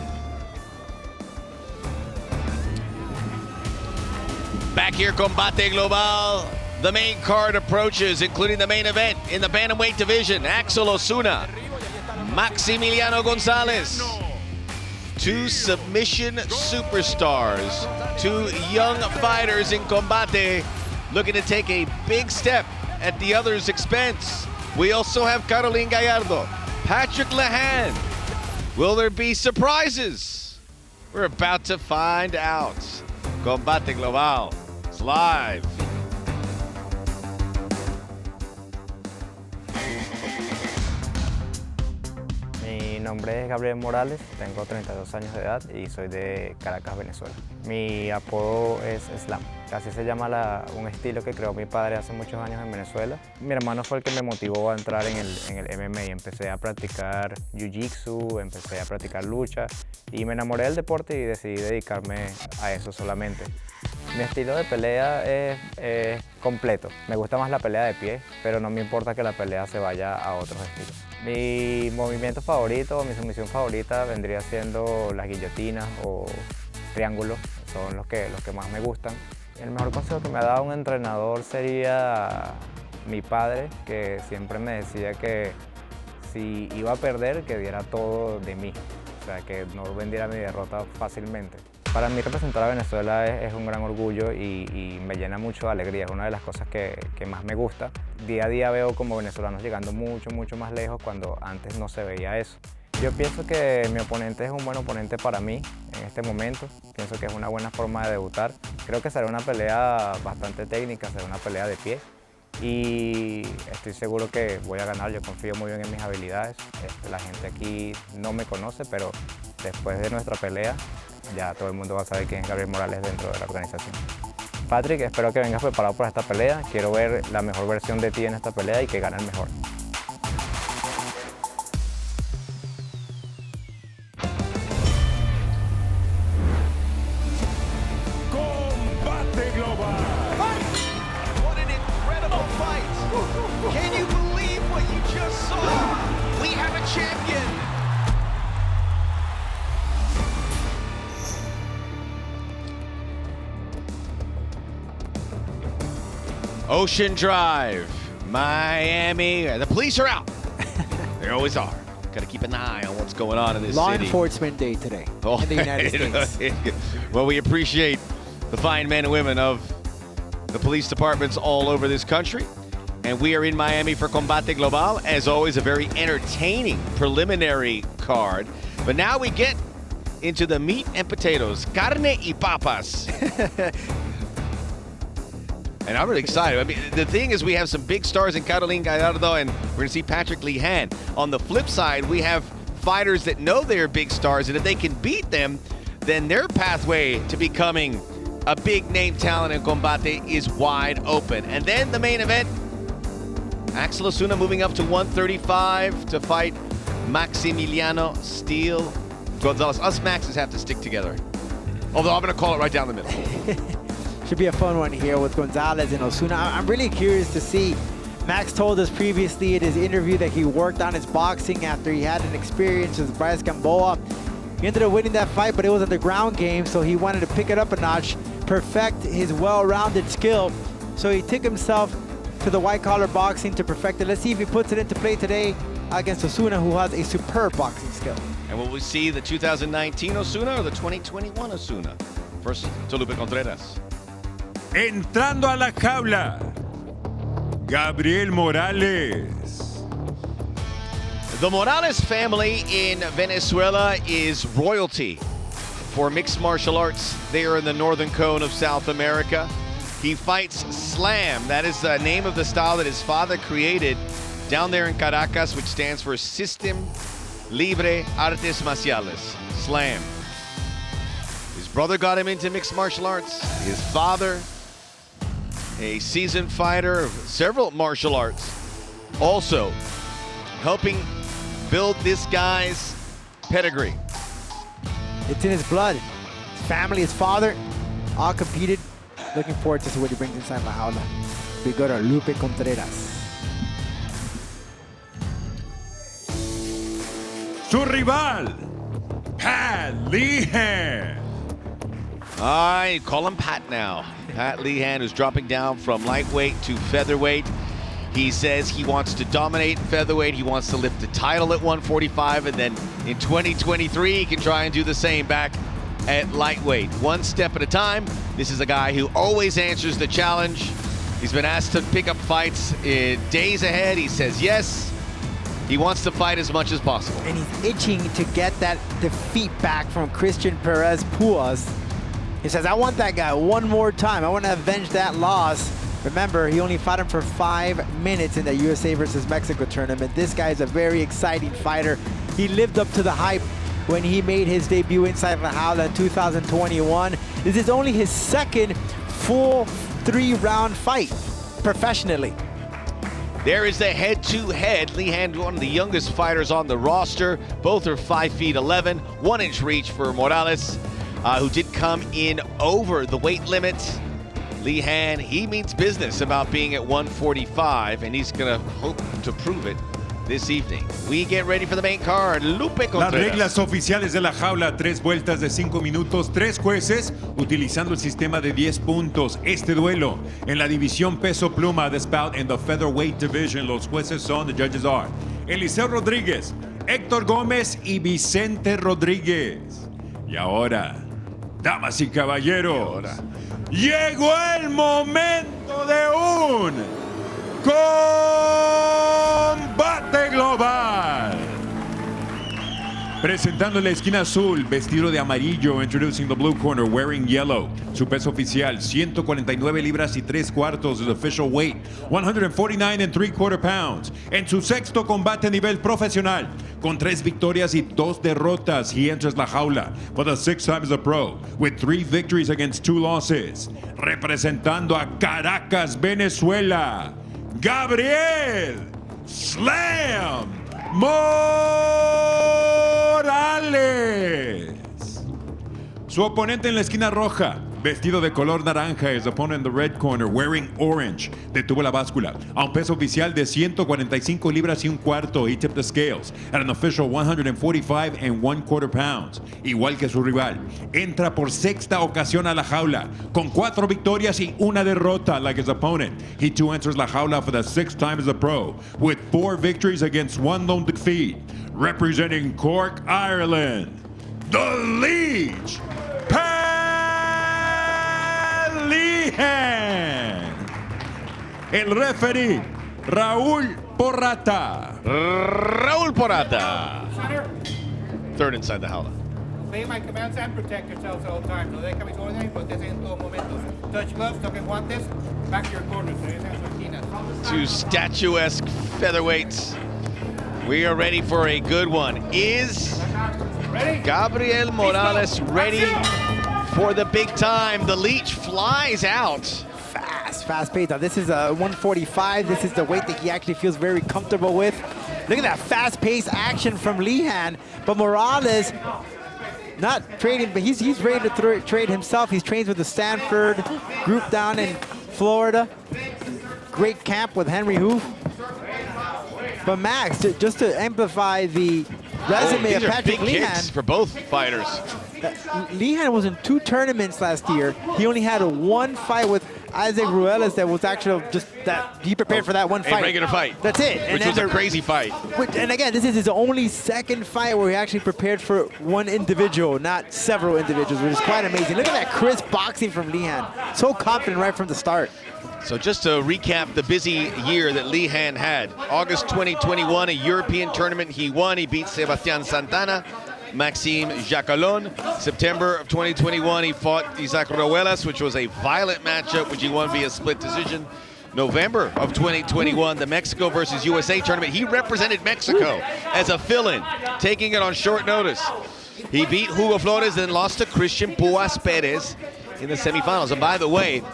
Back here, Combate Global. The main card approaches, including the main event in the bantamweight division. Axel Osuna, Maximiliano Gonzalez. 2 submission superstars, 2 young fighters in Combate, looking to take a big step at the other's expense. We also have Gallardo, Patrick Lehane. Will there be surprises? We're about to find out. Combate Global is live. Mi nombre es Gabriel Morales, tengo 32 años de edad y soy de Caracas, Venezuela. Mi apodo es Slam. Así se llama un estilo que creó mi padre hace muchos años en Venezuela. Mi hermano fue el que me motivó a entrar en el MMA. Empecé a practicar jiu-jitsu, empecé a practicar lucha y me enamoré del deporte y decidí dedicarme a eso solamente. Mi estilo de pelea es completo. Me gusta más la pelea de pie, pero no me importa que la pelea se vaya a otros estilos. Mi movimiento favorito, mi sumisión favorita vendría siendo las guillotinas o triángulos. Son los que más me gustan. El mejor consejo que me ha dado un entrenador sería mi padre, que siempre me decía que si iba a perder, que diera todo de mí, o sea, que no vendiera mi derrota fácilmente. Para mí representar a Venezuela es un gran orgullo y me llena mucho de alegría, es una de las cosas que más me gusta. Día a día veo como venezolanos llegando mucho más lejos cuando antes no se veía eso. Yo pienso que mi oponente es un buen oponente para mí en este momento. Pienso que es una buena forma de debutar. Creo que será una pelea bastante técnica, será una pelea de pie. Y estoy seguro que voy a ganar, yo confío muy bien en mis habilidades. La gente aquí no me conoce, pero después de nuestra pelea ya todo el mundo va a saber quién es Gabriel Morales dentro de la organización. Patrick, espero que vengas preparado para esta pelea. Quiero ver la mejor versión de ti en esta pelea y que gane el mejor. Combate global. What an incredible fight! Can you believe what you just saw? We have a champion! Ocean Drive, Miami. The police are out. They always are. Got to keep an eye on what's going on in this Law city. Enforcement Day today in the United States. Well, we appreciate the fine men and women of the police departments all over this country. And we are in Miami for Combate Global. As always, a very entertaining preliminary card. But now we get into the meat and potatoes. Carne y papas. And I'm really excited. I mean, the thing is, we have some big stars in Gallardo, and we're going to see Patrick Lehane. On the flip side, we have fighters that know they're big stars, and if they can beat them, then their pathway to becoming a big-name talent in Combate is wide open. And then the main event, Axel Osuna moving up to 135 to fight Maximiliano Steel Gonzalez. Us Maxes have to stick together. Although I'm going to call it right down the middle. Should be a fun one here with Gonzalez and Osuna. I'm really curious to see. Max told us previously in his interview that he worked on his boxing after he had an experience with Bryce Gamboa. He ended up winning that fight, but it was in the ground game, so he wanted to pick it up a notch, perfect his well-rounded skill. So he took himself to the white-collar boxing to perfect it. Let's see if he puts it into play today against Osuna, who has a superb boxing skill. And will we see the 2019 Osuna or the 2021 Osuna? First, Tolupe Contreras. Entrando a la jaula, Gabriel Morales. The Morales family in Venezuela is royalty for mixed martial arts there in the northern cone of South America. He fights Slam. That is the name of the style that his father created down there in Caracas, which stands for System Libre Artes Marciales. Slam. His brother got him into mixed martial arts. His father, a seasoned fighter of several martial arts, also helping build this guy's pedigree. It's in his blood. His family, his father, all competed. Looking forward to see what he brings inside La Jaula. We go to Lupe Contreras. Su rival, Pat Lehane. I call him Pat now. Pat Lehane, who's dropping down from lightweight to featherweight. He says he wants to dominate featherweight. He wants to lift the title at 145, and then in 2023, he can try and do the same back at lightweight. One step at a time. This is a guy who always answers the challenge. He's been asked to pick up fights in days ahead. He says yes. He wants to fight as much as possible. And he's itching to get that defeat back from Christian Perez Puas. He says, I want that guy one more time. I want to avenge that loss. Remember, he only fought him for 5 minutes in the USA versus Mexico tournament. This guy is a very exciting fighter. He lived up to the hype when he made his debut inside La Jaula in 2021. This is only his second full 3-round fight professionally. There is the head-to-head. Lehane, one of the youngest fighters on the roster. Both are 5'11", 1-inch reach for Morales, who did come in over the weight limit. Lehane, he means business about being at 145, and he's gonna hope to prove it this evening. We get ready for the main card. Lupe Las Contreras. reglas oficiales de la jaula, 3 vueltas de 5 minutos, 3 jueces utilizando el sistema de 10 puntos. Este duelo en la división peso pluma de Spout en the featherweight division. Los jueces son, the judges are, Eliseo Rodríguez, Héctor Gómez y Vicente Rodríguez. Y ahora, damas y caballeros, llegó el momento de un combate global. Presentando en la esquina azul, vestido de amarillo, introducing the blue corner, wearing yellow. Su peso oficial, 149 libras y 3 cuartos. His official weight, 149 3/4 pounds. En su sexto combate a nivel profesional, con 3 victorias y 2 derrotas, he enters la jaula for the 6th time as a pro, with 3 victories against 2 losses. Representando a Caracas, Venezuela, Gabriel Slam Morales. Su oponente en la esquina roja, vestido de color naranja, his opponent in the red corner, wearing orange, detuvo la báscula a un peso oficial de 145 libras y un cuarto. He tipped the scales at an official 145 1/4 pounds. Igual que su rival, entra por sexta ocasión a la jaula con 4 victorias y 1 derrota. Like his opponent, he too enters la jaula for the 6th time as a pro, with 4 victories against 1 lone defeat. Representing Cork, Ireland, the Leech, Lehane. El referee, Raúl Porrata. Raúl Porrata. Third inside the jaula. Obey my commands and protect yourselves at all times. No dejen mis órdenes, protegen en todo momento. Touch gloves, toquen guantes, back to your corners. Two statuesque featherweights. We are ready for a good one. Is Gabriel Morales ready for the big time? The Leech flies out. Fast pace. Now this is a 145. This is the weight that he actually feels very comfortable with. Look at that fast-paced action from Lehane. But Morales, not trading, but he's ready to trade himself. He's trained with the Stanford group down in Florida. Great camp with Henry Hoof. But Max, just to amplify the resume of Patrick Lehane for both fighters. Lehane was in 2 tournaments last year. He only had 1 fight with Isaac Ruelas that was actually just that he prepared for that 1 fight. A regular fight. That's it. Which was a crazy fight. And again, this is his only 2nd fight where he actually prepared for 1 individual, not several individuals, which is quite amazing. Look at that crisp boxing from Lehane. So confident right from the start. So just to recap the busy year that Lehane had. August 2021, a European tournament he won. He beat Sebastián Santana, Maxime Jacquelin. September of 2021, he fought Isaac Ruelas, which was a violent matchup, which he won via split decision. November of 2021, the Mexico versus USA tournament. He represented Mexico as a fill-in, taking it on short notice. He beat Hugo Flores, then lost to Christian Puas Perez in the semifinals. And by the way,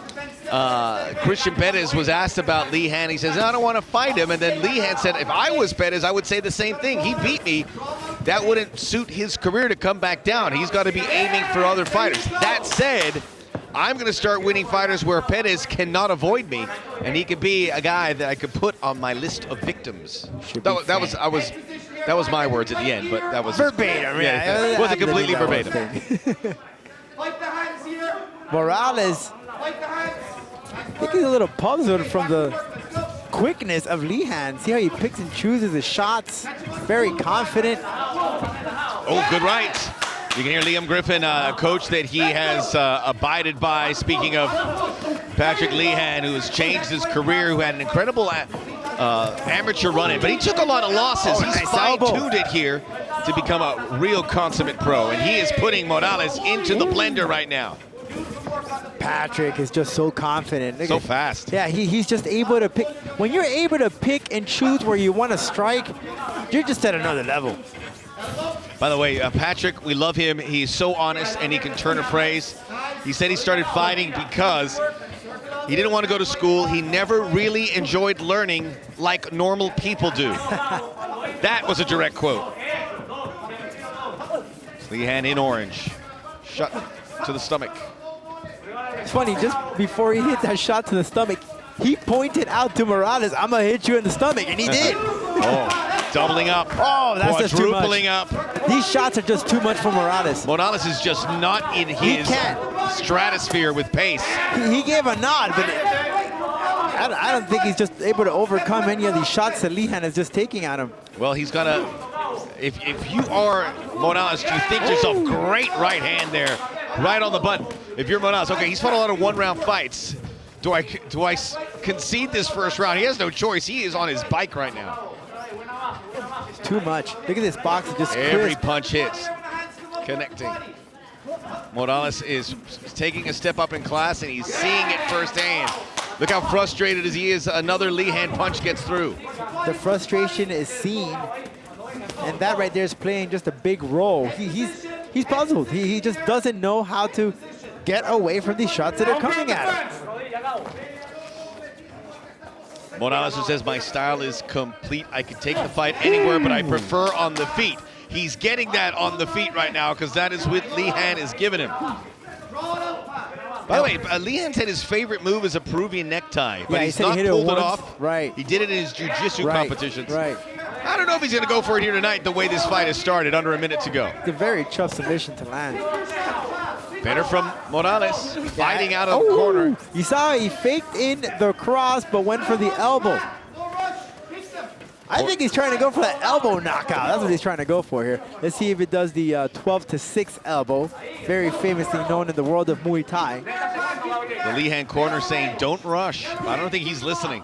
Christian Perez was asked about Lehane. He says, no, I don't want to fight him. And then Lehane said, if I was Perez, I would say the same thing. He beat me. That wouldn't suit his career to come back down. He's got to be aiming for other fighters. That said, I'm going to start winning fighters where Perez cannot avoid me, and he could be a guy that I could put on my list of victims. That was my words at the end, but that was verbatim. Yeah, it wasn't completely verbatim. Morales, I think he's a little puzzled from the quickness of Lehane. See how he picks and chooses his shots. Very confident. Oh, good right. You can hear Liam Griffin, a coach that he has abided by. Speaking of Patrick Lehane, who has changed his career, who had an incredible amateur run-in, but he took a lot of losses. He's fine-tuned it here to become a real consummate pro, and he is putting Morales into the blender right now. Patrick is just so confident. So fast. Yeah, he's just able to pick. When you're able to pick and choose where you want to strike, you're just at another level. By the way, Patrick, we love him. He's so honest, and he can turn a phrase. He said he started fighting because He didn't want to go to school. He never really enjoyed learning like normal people do. That was a direct quote. Lehane in orange. Shot to the stomach. It's funny, just before he hit that shot to the stomach, he pointed out to Morales, I'm gonna hit you in the stomach, and he did. Oh, doubling up. Oh, that's just too much. Quadrupling up. These shots are just too much for Morales. Morales is just not in his stratosphere with pace. He gave a nod, but I don't think he's just able to overcome any of these shots that Lehane is just taking at him. Well, he's gonna, if you are Morales, you think to yourself, great right hand there, right on the button. If you're Morales, okay, he's fought a lot of one-round fights. Do I concede this first round? He has no choice. He is on his bike right now. It's too much. Look at this box. It just every punch hits, connecting. Morales is taking a step up in class, and he's seeing it firsthand. Look how frustrated as he is. Another Lehane punch gets through. The frustration is seen, and that right there is playing just a big role. He's puzzled. He just doesn't know how to get away from these shots that are coming at him. Morales who says, my style is complete. I can take the fight anywhere, but I prefer on the feet. He's getting that on the feet right now because that is what Lehane is giving him. By the way, Lehane said his favorite move is a Peruvian necktie, but he's not pulled it off. Right. He did it in his jiu-jitsu competitions. Right. I don't know if he's going to go for it here tonight the way this fight has started, under a minute to go. It's a very tough submission to land. Better from Morales, fighting out of the corner. You saw he faked in the cross, but went for the elbow. I think he's trying to go for that elbow knockout. That's what he's trying to go for here. Let's see if it does the 12-6 elbow, very famously known in the world of Muay Thai. The Lehane corner saying, don't rush. I don't think he's listening.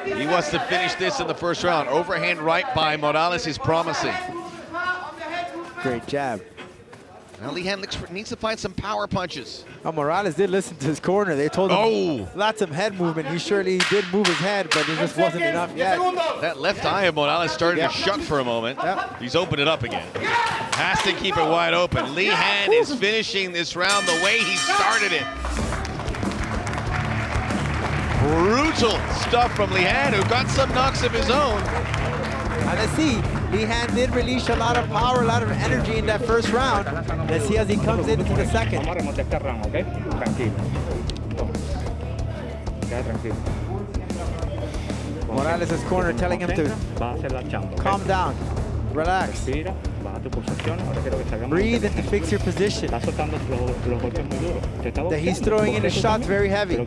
He wants to finish this in the first round. Overhand right by Morales is promising. Great jab. Now Lehane needs to find some power punches. Oh, Morales did listen to his corner. They told him lots of head movement. He surely did move his head, but it just wasn't enough yet. That left eye of Morales started to shut for a moment. He's opened it up again. Has to keep it wide open. Lehane is finishing this round the way he started it. Brutal stuff from Lehane, who got some knocks of his own. And let's see, Lehane did release a lot of power, a lot of energy in that first round. Let's see as he comes into the second. Morales' corner telling him to calm down, relax, breathe and to fix your position. That he's throwing in his shots very heavy.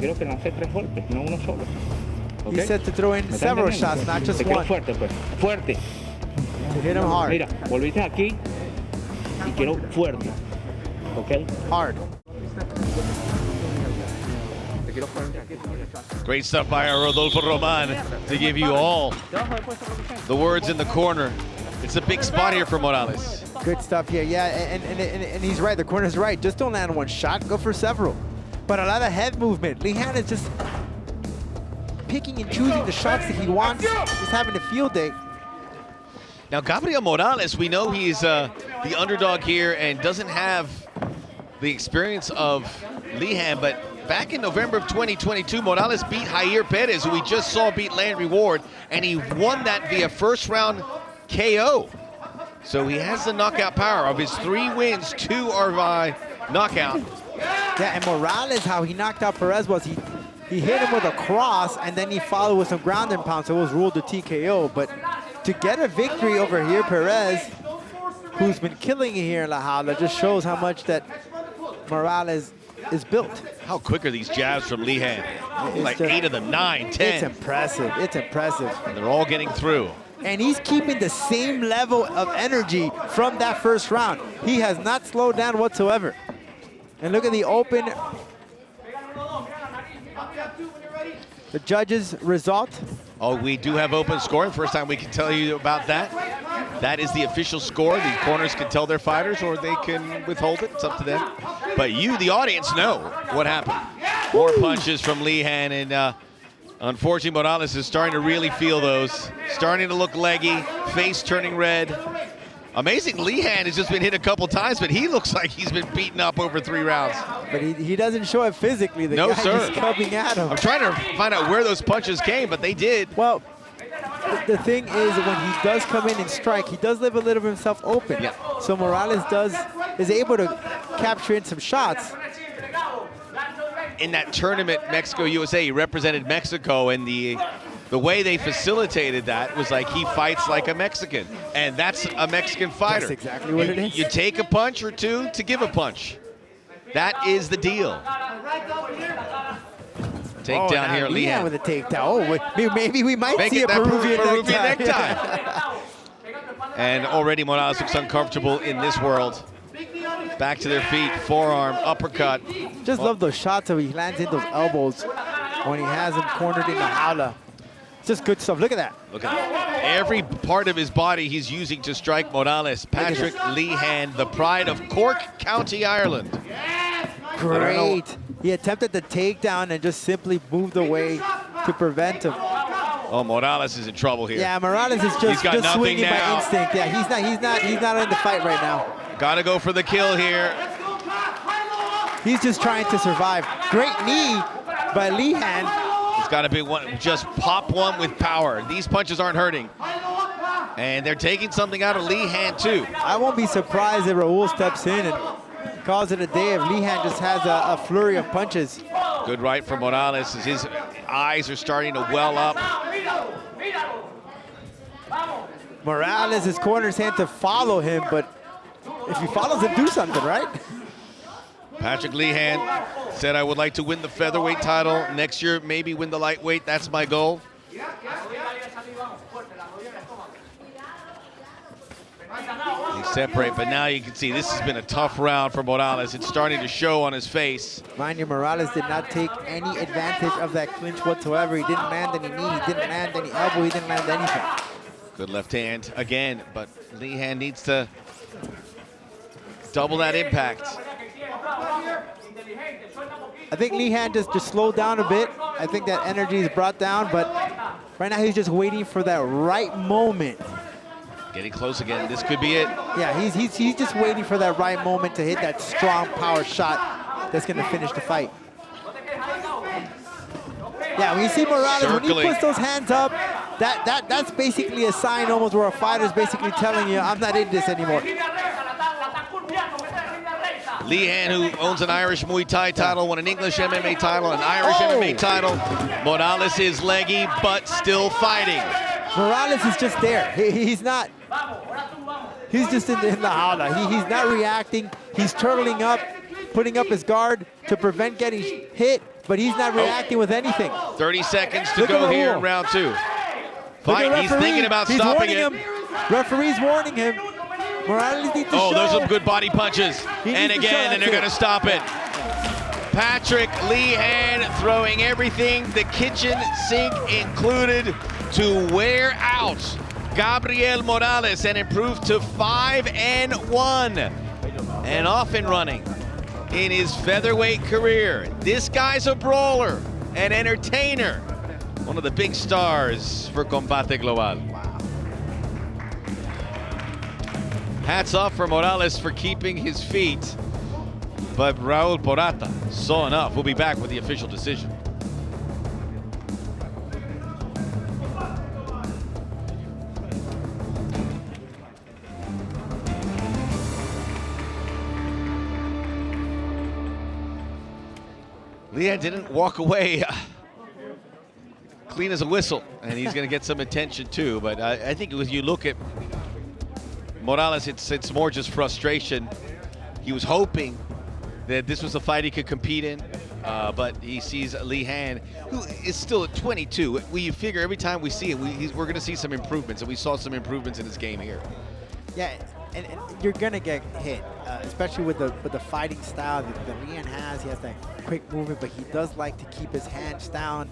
He said to throw in several shots, not just one. To hit him hard. Mira, volviste aquí y quiero fuerte. Okay? Hard. Great stuff by Rodolfo Roman to give you all the words in the corner. It's a big spot here for Morales. Good stuff here, yeah, and he's right. The corner's right. Just don't land one shot, go for several. But a lot of head movement. Lehane is just picking and choosing the shots that he wants, just having a field day. Now, Gabriel Morales, we know he's the underdog here and doesn't have the experience of Lehane, but back in November of 2022, Morales beat Yadier Perez, who we just saw beat Landry Ward, and he won that via first round KO. So he has the knockout power. Of his 3 wins, 2 are by knockout. Yeah, and Morales, how he knocked out Perez was he hit him with a cross, and then he followed with some ground and pound, so it was ruled a TKO. But to get a victory over here, Perez, who's been killing it here in La Jaula, just shows how much that Morales is built. How quick are these jabs from Lehane? Like just, 8 of them, 9, 10. It's impressive. It's impressive. And they're all getting through. And he's keeping the same level of energy from that first round. He has not slowed down whatsoever. And look at the open. The judges' result. Oh, we do have open scoring. First time we can tell you about that. That is the official score. The corners can tell their fighters or they can withhold it. It's up to them. But you, the audience, know what happened. More punches from Lehane, and unfortunately, Morales is starting to really feel those. Starting to look leggy, face turning red. Amazing, Lehane has just been hit a couple times, but he looks like he's been beaten up over 3 rounds. But he doesn't show it physically. The No, guy sir. is coming at him. I'm trying to find out where those punches came, but they did. Well, the thing is, when he does come in and strike, he does leave a little of himself open. Yeah. So Morales is able to capture in some shots. In that tournament, Mexico-USA, he represented Mexico, and the way they facilitated that was like he fights like a Mexican, and that's a Mexican fighter. That's exactly what it is. You take a punch or two to give a punch. That is the deal. Takedown here, Lehane with Lehane. a takedown. Oh, maybe we might Make see it a that Peruvian necktie. necktie. And already Morales looks uncomfortable in this world. Back to their feet, forearm, uppercut. Just love those shots that he lands in those elbows when he has him cornered in the jaula. Just good stuff. Look at that. Look at that. Every part of his body he's using to strike Morales. Patrick Lehane, the pride of Cork County, Ireland. Great. He attempted the takedown and just simply moved away to prevent him. Oh, Morales is in trouble here. Yeah, Morales is He's got just nothing swinging by now. instinct. Yeah, he's not in the fight right now. Gotta go for the kill here. He's just trying to survive. Great knee by Lehane. It's gotta be one, just pop one with power. These punches aren't hurting. And they're taking something out of Lehane too. I won't be surprised if Raul steps in and calls it a day if Lehane just has a flurry of punches. Good right from Morales as his eyes are starting to well up. Morales is corners hand to follow him, but if he follows him, do something, right? Patrick Lehane said, I would like to win the featherweight title. Next year, maybe win the lightweight. That's my goal. They separate, but now you can see this has been a tough round for Morales. It's starting to show on his face. Mind you, Morales did not take any advantage of that clinch whatsoever. He didn't land any knee, he didn't land any elbow, he didn't land anything. Good left hand again, but Lehane needs to double that impact. I think Lehane just slowed down a bit. I think that energy is brought down, but right now he's just waiting for that right moment. Getting close again. This could be it. Yeah, he's just waiting for that right moment to hit that strong power shot that's going to finish the fight. Yeah, when you see Morales, when he puts those hands up, that's basically a sign almost where a fighter's basically telling you, I'm not in this anymore. Lehane, who owns an Irish Muay Thai title, won an English MMA title, an Irish MMA title. Morales is leggy, but still fighting. Morales is just there. He's not. He's just in the jaula. He's not reacting. He's turtling up, putting up his guard to prevent getting hit, but he's not reacting with anything. 30 seconds to go here in round two. Fight, he's thinking about He's stopping warning it. him. Referee's warning him. Morales needs to show. Oh, those are some good body punches. And again, and they're going to stop it. Patrick Lehane throwing everything, the kitchen sink included, to wear out Gabriel Morales and improve to 5-1 and off and running in his featherweight career. This guy's a brawler, an entertainer, one of the big stars for Combate Global. Hats off for Morales for keeping his feet, but Raul Porata saw enough. We'll be back with the official decision. Lehane didn't walk away clean as a whistle, and he's going to get some attention too. But I think when you look at Morales, it's more just frustration. He was hoping that this was a fight he could compete in, but he sees Lehane, who is still at 22. We figure every time we see it, we're going to see some improvements, and we saw some improvements in his game here. Yeah, and you're gonna get hit, especially with the fighting style that Lehane has. He has that quick movement, but he does like to keep his hands down.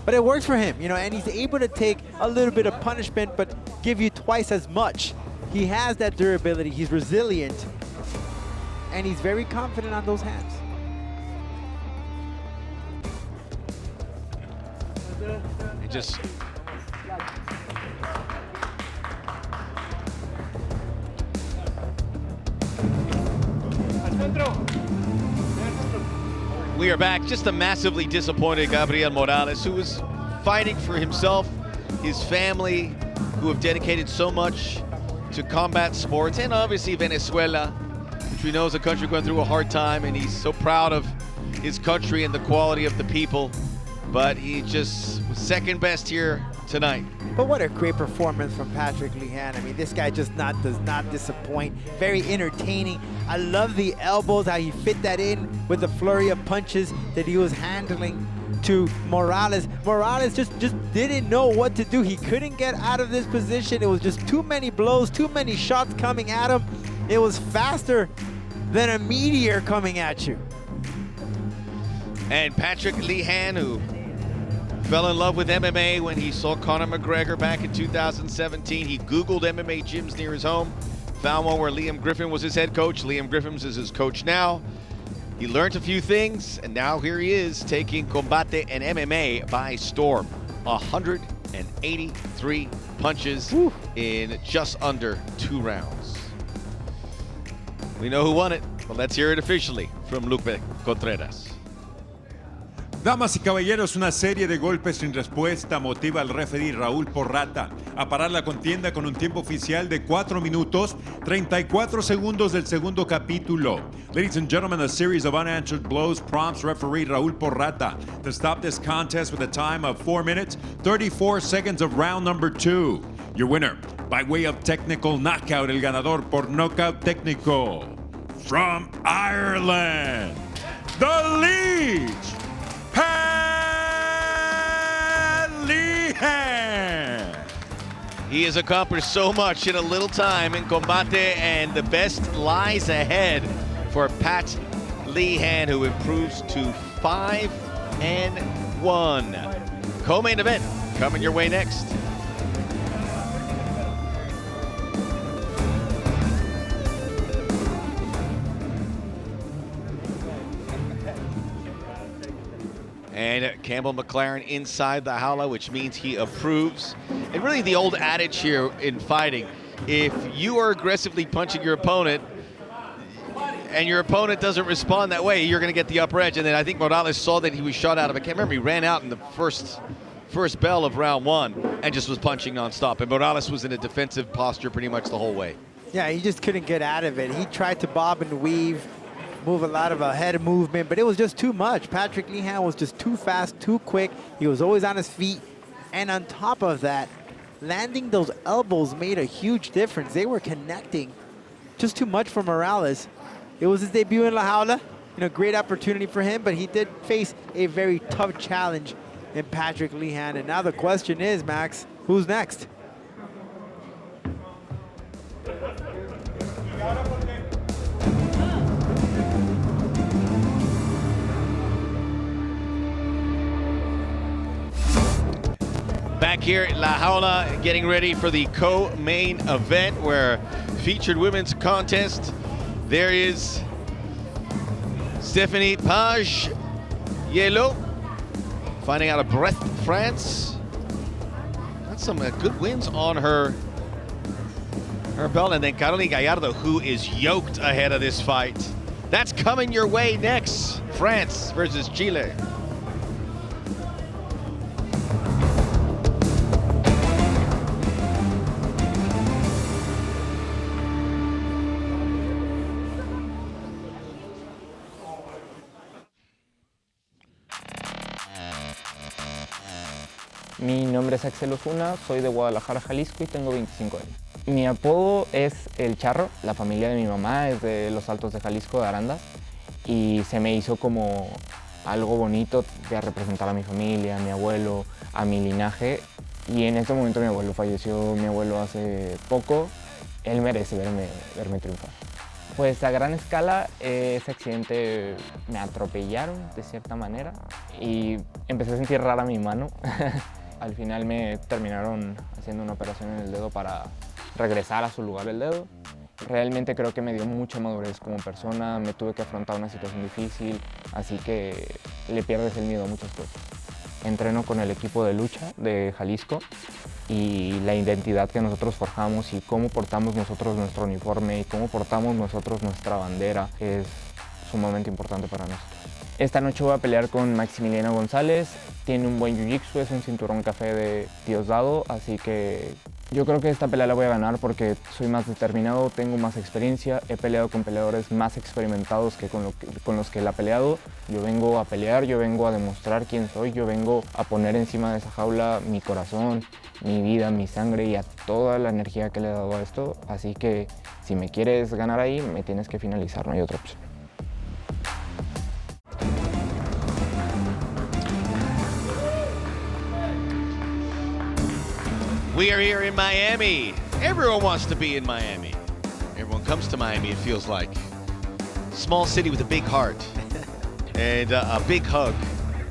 But it works for him, you know, and he's able to take a little bit of punishment, but give you twice as much. He has that durability. He's resilient, and he's very confident on those hands. It just We are back. Just a massively disappointed Gabriel Morales, who was fighting for himself, his family, who have dedicated so much to combat sports, and obviously Venezuela, which we know is a country going through a hard time, and he's so proud of his country and the quality of the people, but he just was second best here tonight. But what a great performance from Patrick Lehane. I mean, this guy just does not disappoint. Very entertaining. I love the elbows, how he fit that in with the flurry of punches that he was handling to Morales. Morales just didn't know what to do. He couldn't get out of this position. It was just too many blows, too many shots coming at him. It was faster than a meteor coming at you. And Patrick Lehane, who fell in love with MMA when he saw Conor McGregor back in 2017. He Googled MMA gyms near his home, found one where Liam Griffin was his head coach. Liam Griffin is his coach now. He learned a few things, and now here he is taking Combate and MMA by storm. 183 punches in just under 2 rounds. We know who won it, but let's hear it officially from Lupe Contreras. Damas y caballeros, una serie de golpes sin respuesta motiva al referee Raúl Porrata a parar la contienda con un tiempo oficial de 4 minutos, 34 segundos del segundo capítulo. Ladies and gentlemen, a series of unanswered blows prompts referee Raúl Porrata to stop this contest with a time of 4 minutes, 34 seconds of round number 2. Your winner, by way of technical knockout, el ganador por knockout técnico, from Ireland, the Leech, Lehane. He has accomplished so much in a little time in Combate, and the best lies ahead for Pat Lehane, who improves to 5-1. Co-main event coming your way next. And Campbell McLaren inside the jaula, which means he approves. And really the old adage here in fighting, if you are aggressively punching your opponent and your opponent doesn't respond that way, you're going to get the upper edge. And then I think Morales saw that he was shot out of a camera. Remember, he ran out in the first bell of round 1 and just was punching nonstop. And Morales was in a defensive posture pretty much the whole way. Yeah, he just couldn't get out of it. He tried to bob and weave, move a lot of head movement, but it was just too much. Patrick Lehane was just too fast, too quick. He was always on his feet. And on top of that, landing those elbows made a huge difference. They were connecting just too much for Morales. It was his debut in La Jaula. Great opportunity for him, but he did face a very tough challenge in Patrick Lehane. And now the question is, Max, who's next? Back here at La Jaula, getting ready for the co-main event where featured women's contest. There is Stephanie Page Yellow, finding out of Brest, France. Got some good wins on her belt. And then Caroline Gallardo, who is yoked ahead of this fight. That's coming your way next. France versus Chile. Mi nombre es Axel Osuna, soy de Guadalajara, Jalisco y tengo 25 años. Mi apodo es El Charro, la familia de mi mamá es de los Altos de Jalisco, de Arandas, y se me hizo como algo bonito de representar a mi familia, a mi abuelo, a mi linaje, y en este momento mi abuelo falleció, hace poco, él merece verme triunfar. Pues a gran escala, ese accidente me atropellaron de cierta manera y empecé a sentir rara mi mano. Al final me terminaron haciendo una operación en el dedo para regresar a su lugar el dedo. Realmente creo que me dio mucha madurez como persona, me tuve que afrontar una situación difícil, así que le pierdes el miedo a muchas cosas. Entreno con el equipo de lucha de Jalisco y la identidad que nosotros forjamos y cómo portamos nosotros nuestro uniforme y cómo portamos nosotros nuestra bandera es sumamente importante para nosotros. Esta noche voy a pelear con Maximiliano González, tiene un buen jiu-jitsu, es un cinturón café de Diosdado, así que yo creo que esta pelea la voy a ganar porque soy más determinado, tengo más experiencia, he peleado con peleadores más experimentados que con los que él ha peleado. Yo vengo a pelear, yo vengo a demostrar quién soy, yo vengo a poner encima de esa jaula mi corazón, mi vida, mi sangre y a toda la energía que le he dado a esto. Así que si me quieres ganar ahí, me tienes que finalizar, no hay otra opción. We are here in Miami. Everyone wants to be in Miami. Everyone comes to Miami, it feels like. Small city with a big heart. And a big hug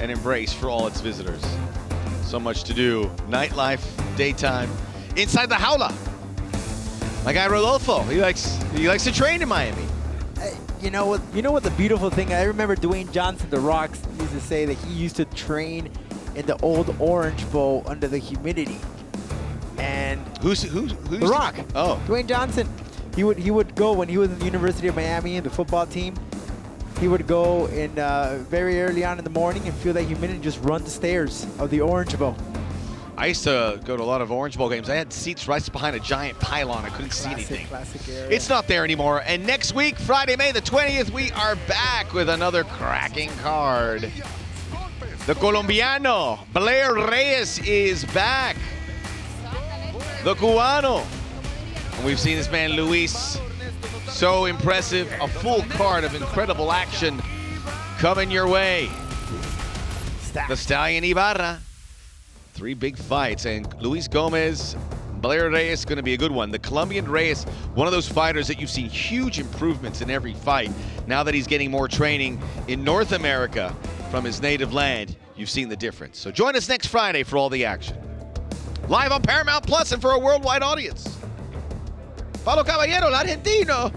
and embrace for all its visitors. So much to do. Nightlife, daytime, inside the jaula. My guy Rodolfo, he likes to train in Miami. You know what the beautiful thing, I remember Dwayne Johnson, The Rock, used to say that he used to train in the old Orange Bowl under the humidity. And who's The Rock? Oh, Dwayne Johnson. He would go when he was in the University of Miami in the football team. He would go in very early on in the morning and feel that humidity and just run the stairs of the Orange Bowl. I used to go to a lot of Orange Bowl games. I had seats right behind a giant pylon. I couldn't see anything. Classic area. It's not there anymore. And next week, Friday, May the 20th, we are back with another cracking card. The Colombiano, Blair Reyes, is back. The Cubano. And we've seen this man, Luis, so impressive. A full card of incredible action coming your way. The Stallion Ibarra. 3 big fights, and Luis Gomez, Blair Reyes, going to be a good one. The Colombian Reyes, one of those fighters that you've seen huge improvements in every fight. Now that he's getting more training in North America from his native land, you've seen the difference. So join us next Friday for all the action. Live on Paramount Plus and for a worldwide audience. Paulo Caballero, el argentino.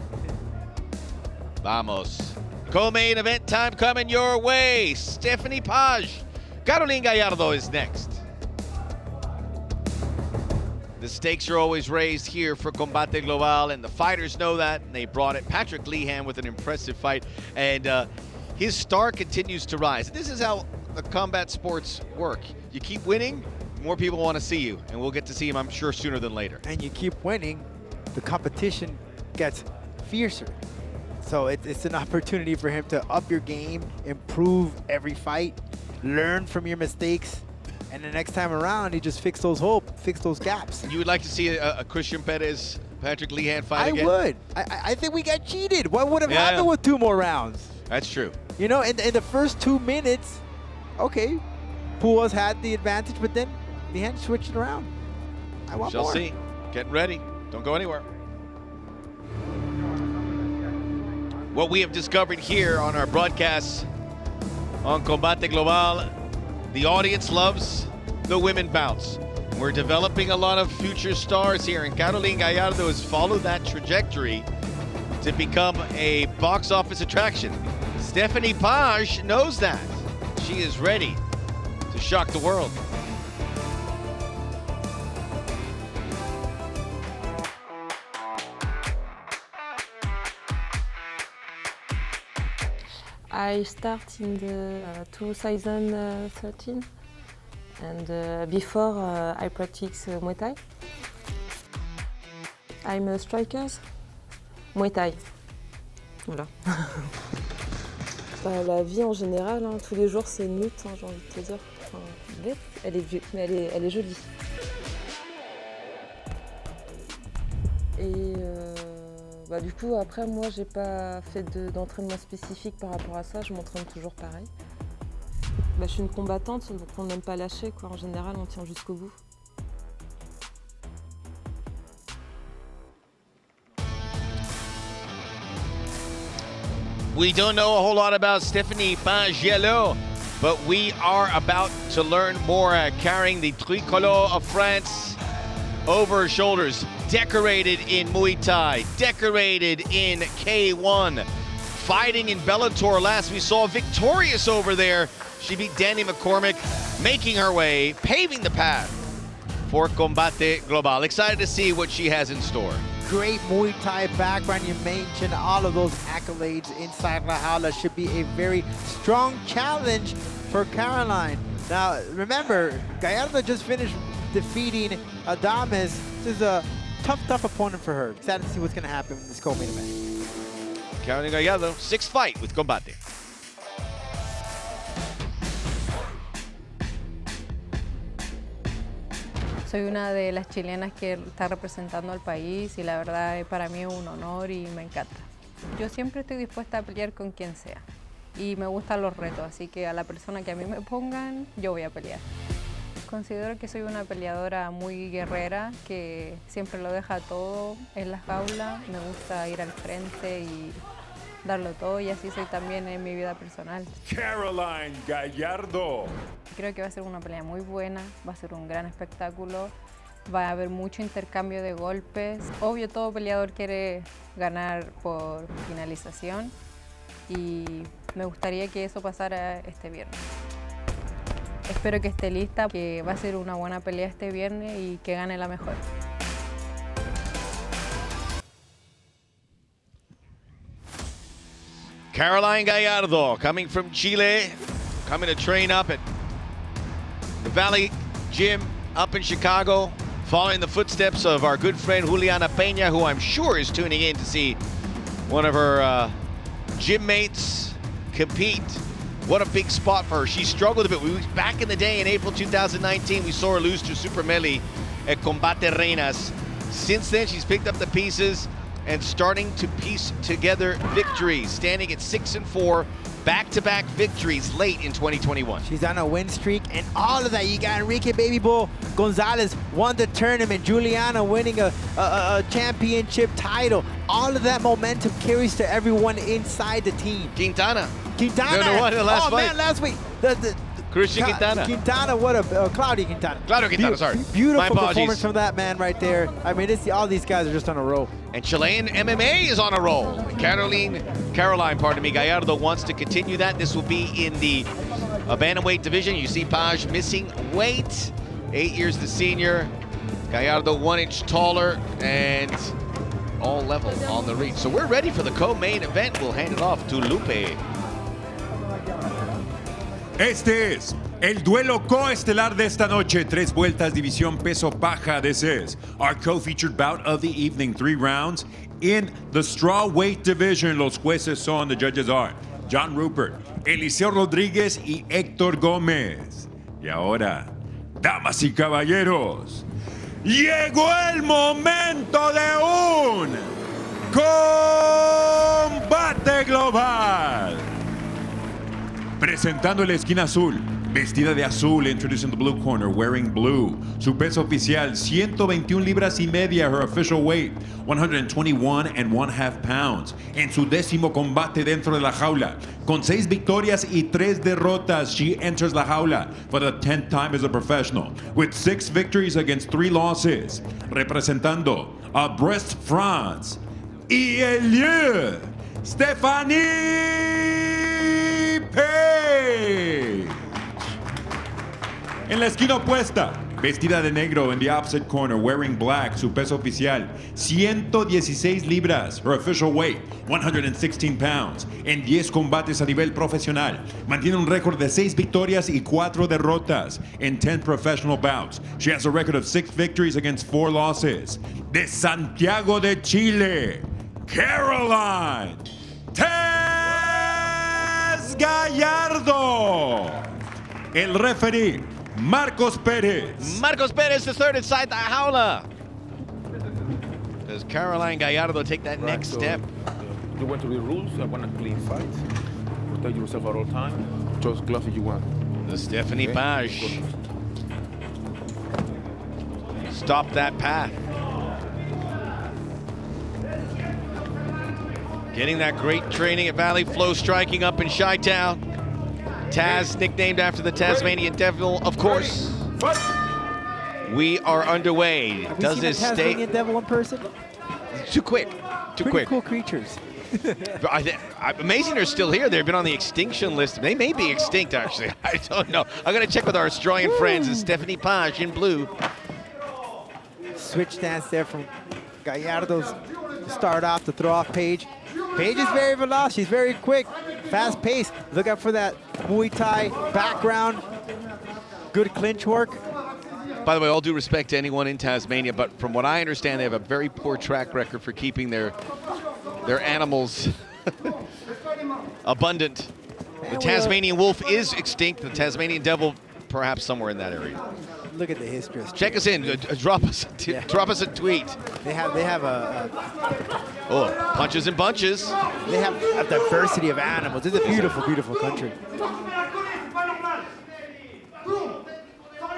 Vamos. Co-main event time coming your way. Stephanie Page. Caroline Gallardo is next. The stakes are always raised here for Combate Global, and the fighters know that, and they brought it. Patrick Lehane with an impressive fight, and his star continues to rise. This is how the combat sports work. You keep winning, more people want to see you, and we'll get to see him, I'm sure, sooner than later. And you keep winning, the competition gets fiercer. So it's an opportunity for him to up your game, improve every fight, learn from your mistakes, and the next time around, you just fix those holes, fix those gaps. You would like to see a Christian Perez, Patrick Lehane fight again? I would. I think we got cheated. What would have happened with 2 more rounds? That's true. You know, in the first 2 minutes, okay, Pujols had the advantage, but then Lehane switched it around. I want more. Shall see. Getting ready. Don't go anywhere. What we have discovered here on our broadcasts on Combate Global, the audience loves the women bouts. We're developing a lot of future stars here, and Caroline Gallardo has followed that trajectory to become a box office attraction. Stephanie Page knows that. She is ready to shock the world. I start in the 2013, and before I practice Muay Thai. I'm a striker, Muay Thai. Voilà. La vie en général, hein, tous les jours c'est une lutte, hein, j'ai envie de te dire. Enfin, bête, elle est vieux, mais elle est jolie. Et du coup, après, moi, j'ai pas fait d'entraînement spécifique par rapport à ça. Je m'entraîne toujours pareil. Je suis une combattante, donc on n'aime pas lâcher, quoi. En général, on tient jusqu'au bout. We don't know a whole lot about Stephanie Pagiello, but we are about to learn more. Carrying the tricolor of France over her shoulders, decorated in Muay Thai, decorated in K1, fighting in Bellator last. We saw victorious over there. She beat Danny McCormick, making her way, paving the path for Combate Global. Excited to see what she has in store. great Muay Thai background. You mentioned all of those accolades inside La Jaula. Should be a very strong challenge for Caroline. Now, remember, Gallardo just finished defeating Adames. This is a tough opponent for her. Excited to see what's going to happen in this co-main event. Caroline Gallardo, sixth fight with Combate. Soy una de las chilenas que está representando al país y la verdad para mí es un honor y me encanta. Yo siempre estoy dispuesta a pelear con quien sea y me gustan los retos, así que a la persona que a mí me pongan, yo voy a pelear. Considero que soy una peleadora muy guerrera, que siempre lo deja todo en la jaula. Me gusta ir al frente y darlo todo, y así soy también en mi vida personal. Caroline Gallardo. Creo que va a ser una pelea muy buena, va a ser un gran espectáculo, va a haber mucho intercambio de golpes. Obvio, todo peleador quiere ganar por finalización y me gustaría que eso pasara este viernes. Espero que esté lista, que va a ser una buena pelea este viernes y que gane la mejor. Caroline Gallardo, coming from Chile, coming to train up at the Valle gym up in Chicago, following the footsteps of our good friend Juliana Peña, who I'm sure is tuning in to see one of her gym mates compete. What a big spot for her. She struggled a bit. Back in the day in April 2019, we saw her lose to Super Meli at Combate Reinas. Since then, she's picked up the pieces and starting to piece together victories, standing at 6-4, back-to-back victories late in 2021. She's on a win streak, and all of that, you got Enrique Baby Bull Gonzalez won the tournament, Juliana winning a championship title. All of that momentum carries to everyone inside the team. Quintana. Quintana. Won the last fight. Man, last week. Christian Quintana. Quintana, what a Claudio Quintana. Claudio Quintana, sorry. Beautiful performance from that man right there. I mean, all these guys are just on a roll. And Chilean MMA is on a roll. Caroline, Gallardo wants to continue that. This will be in the bantamweight division. You see Paj missing weight. 8 years the senior. Gallardo 1 inch taller and all level on the reach. So we're ready for the co-main event. We'll hand it off to Lupe. Este es el duelo coestelar de esta noche. 3 vueltas, división peso paja. This is our co-featured bout of the evening. 3 rounds in the straw weight division. Los jueces son, the judges are John Rupert, Eliseo Rodríguez y Héctor Gómez. Y ahora, damas y caballeros, llegó el momento de un combate global. Presentando la esquina azul, vestida de azul, introducing the blue corner, wearing blue. Su peso oficial, 121 libras y media, her official weight, 121.5 pounds. En su 10º combate dentro de la jaula, con 6 victorias y 3 derrotas, she enters la jaula for the 10th time as a professional, with 6 victories against 3 losses. Representando a Brest, France, y el lieu, Stephanie Page. En la esquina opuesta, vestida de negro, in the opposite corner, wearing black, su peso oficial, 116 libras, her official weight, 116 pounds. En 10 combates a nivel profesional, mantiene un récord de 6 victorias y 4 derrotas in 10 professional bouts. She has a record of 6 victories against 4 losses. De Santiago de Chile, Caroline Gallardo. El referee, Marcos Pérez. Marcos Pérez the third inside the jaula. Does Caroline Gallardo take that next step? You went through the rules. I want a clean fight. Protect yourself at all times. Just glove if you want. The Stephanie Page. Stop that path. Getting that great training at Valley Flow striking up in Chi-Town. Taz, nicknamed after the Tasmanian Devil, of course. We are underway. Have Does you seen this the Tasmanian stay? Devil in person? Too quick. Too Pretty quick. cool creatures. Amazing they're still here. They've been on the extinction list. They may be extinct, actually. I don't know. I'm going to check with our Australian friends. It's Stephanie Page in blue. Switch stance there from Gallardo's start off to throw off Paige. Paige is very veloz. She's very quick, fast paced. Look out for that Muay Thai background. Good clinch work. By the way, all due respect to anyone in Tasmania, but from what I understand, they have a very poor track record for keeping their animals abundant. The Tasmanian wolf is extinct. The Tasmanian devil, perhaps somewhere in that area. Look at the history. Check us in. Drop us a tweet. They have punches and bunches. They have a diversity of animals. It's a beautiful, beautiful country.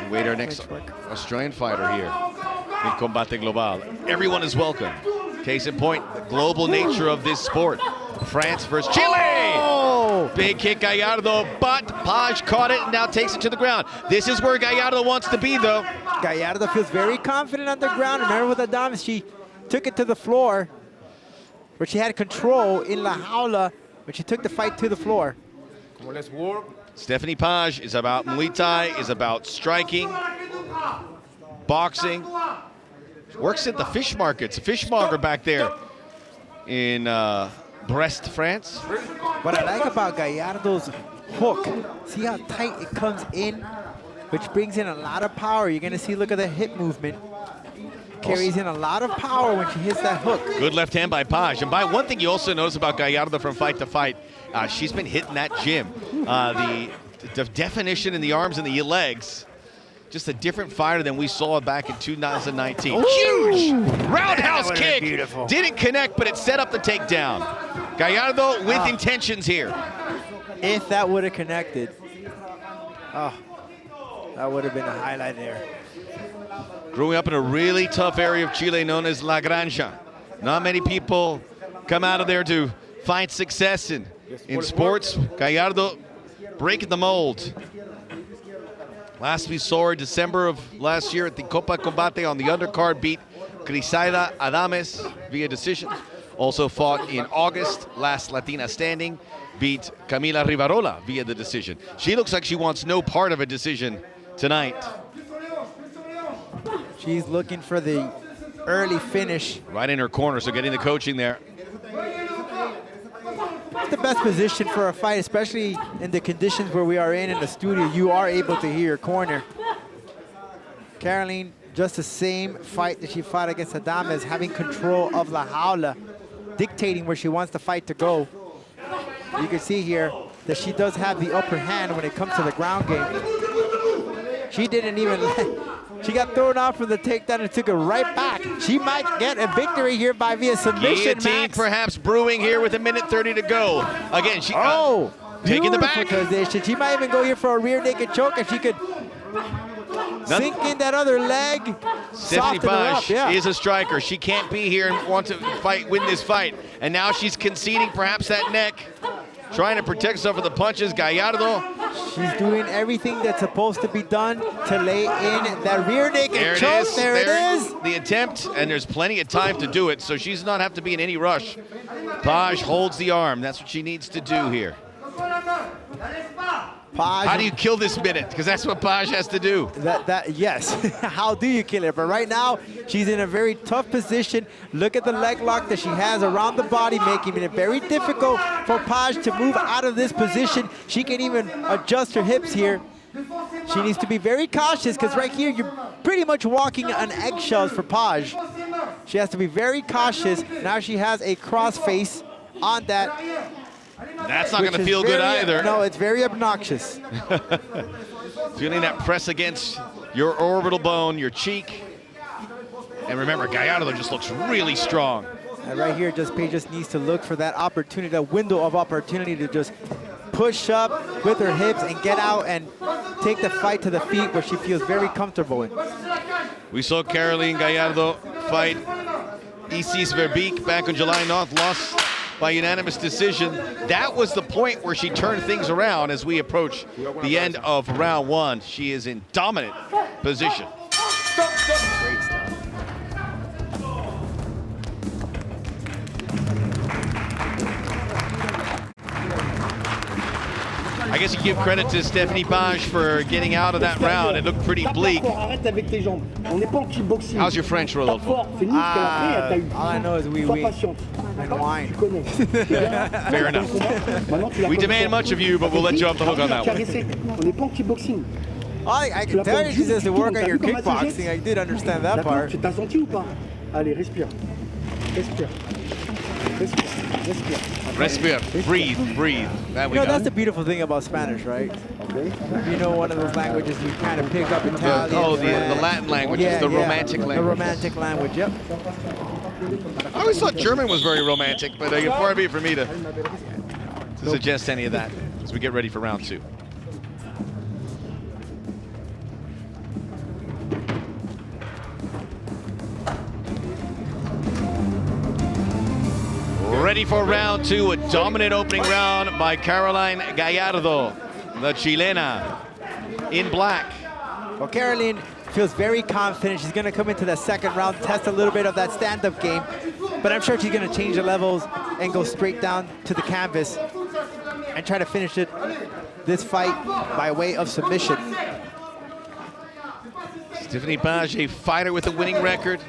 We wait our next Australian fighter here in Combate Global. Everyone is welcome. Case in point, the global nature of this sport. France versus Chile! Oh! Big kick, Gallardo, but Page caught it and now takes it to the ground. This is where Gallardo wants to be, though. Gallardo feels very confident on the ground. Remember with Adames, she took it to the floor, where she had control in La Jaula, but she took the fight to the floor. Let's work. Stephanie Page is about Muay Thai, is about striking, boxing. Works at the fish markets, a fishmonger back there in Brest, France. What I like about Gallardo's hook, see how tight it comes in, which brings in a lot of power. You're gonna see, look at the hip movement. Carries in a lot of power when she hits that hook. Good left hand by Page. And by one thing you also notice about Gallardo from fight to fight, she's been hitting that gym. The definition in the arms and the legs, just a different fighter than we saw back in 2019. Ooh. Huge roundhouse kick. Beautiful. Didn't connect, but it set up the takedown. Gallardo with intentions here. If that would have connected, oh, that would have been a highlight there. Growing up in a really tough area of Chile known as La Granja. Not many people come out of there to find success in sports. Gallardo breaking the mold. Last we saw her December of last year at the Copa Combate on the undercard, beat Crisaida Adames via decision. Also fought in August, last Latina standing, beat Camila Rivarola via the decision. She looks like she wants no part of a decision tonight. She's looking for the early finish. Right in her corner, so getting the coaching there. It's the best position for a fight, especially in the conditions where we are in the studio. You are able to hear your corner. Caroline, just the same fight that she fought against Adames, having control of La Jaula, dictating where she wants the fight to go. You can see here that she does have the upper hand when it comes to the ground game. She didn't even she got thrown off from the takedown and took it right back. She might get a victory here by via submission, Guillotine Max. perhaps brewing here with 1:30 to go. Again, she taking the back. Position. She might even go here for a rear naked choke if she could sink in that other leg. Stephanie Soften her up, Page is a striker. She can't be here and want to win this fight. And now she's conceding perhaps that neck, trying to protect herself with the punches. Gallardo. She's doing everything that's supposed to be done to lay in that rear naked choke. There it is. The attempt, and there's plenty of time to do it, so she's not have to be in any rush. Page holds the arm. That's what she needs to do here. Page. How do you kill this minute? Because that's what Page has to do. Yes. How do you kill it? But right now, she's in a very tough position. Look at the leg lock that she has around the body, making it very difficult for Page to move out of this position. She can even adjust her hips here. She needs to be very cautious because right here, you're pretty much walking on eggshells for Page. She has to be very cautious. Now she has a cross face on that. That's not going to feel good either. No, it's very obnoxious. Feeling that press against your orbital bone, your cheek. And remember, Gallardo just looks really strong. And right here, Paige just needs to look for that opportunity, that window of opportunity to just push up with her hips and get out and take the fight to the feet where she feels very comfortable in. We saw Caroline Gallardo fight Isis Verbeek back on July 9th, lost by unanimous decision. That was the point where she turned things around as we approach the end of round one. She is in dominant position. Great stuff. I guess you give credit to Stephanie Page for getting out of that round. It looked pretty bleak. How's your French, Rodolfo? All I know is we and wine. Fair enough. We demand much of you, but we'll let you off the hook on that one. I can tell you she says to work on your kickboxing. I did understand that part. Allez, respire. Respire. Respire. Breathe. That we got. That's the beautiful thing about Spanish, right? You know, one of those languages you kind of pick up Italian. The Latin language, the romantic language. The romantic language, yep. I always thought German was very romantic, but far be it for me to suggest any of that as we get ready for round 2. Ready for round 2, a dominant opening round by Caroline Gallardo, the Chilena, in black. Well, Caroline feels very confident. She's going to come into the second round, test a little bit of that stand-up game, but I'm sure she's going to change the levels and go straight down to the canvas and try to finish this fight by way of submission. Stephanie Page, a fighter with a winning record.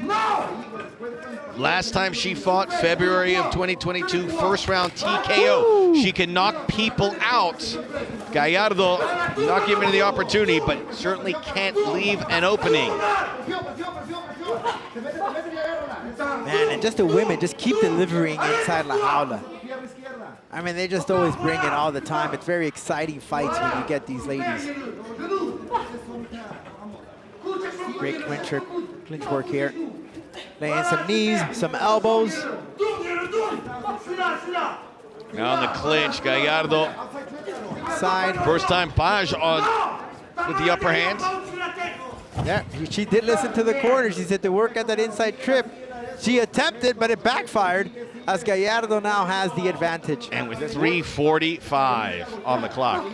Last time she fought, February of 2022, first round TKO. She can knock people out. Gallardo not giving her the opportunity, but certainly can't leave an opening. Man, and just the women just keep delivering inside La Jaula. I mean, they just always bring it all the time. It's very exciting fights when you get these ladies. Great clinch work here. Laying some knees, some elbows. Now on the clinch, Gallardo. Side. First time Page on with the upper hand. Yeah, she did listen to the corner. She said to work at that inside trip. She attempted, but it backfired as Gallardo now has the advantage. And with 3:45 on the clock.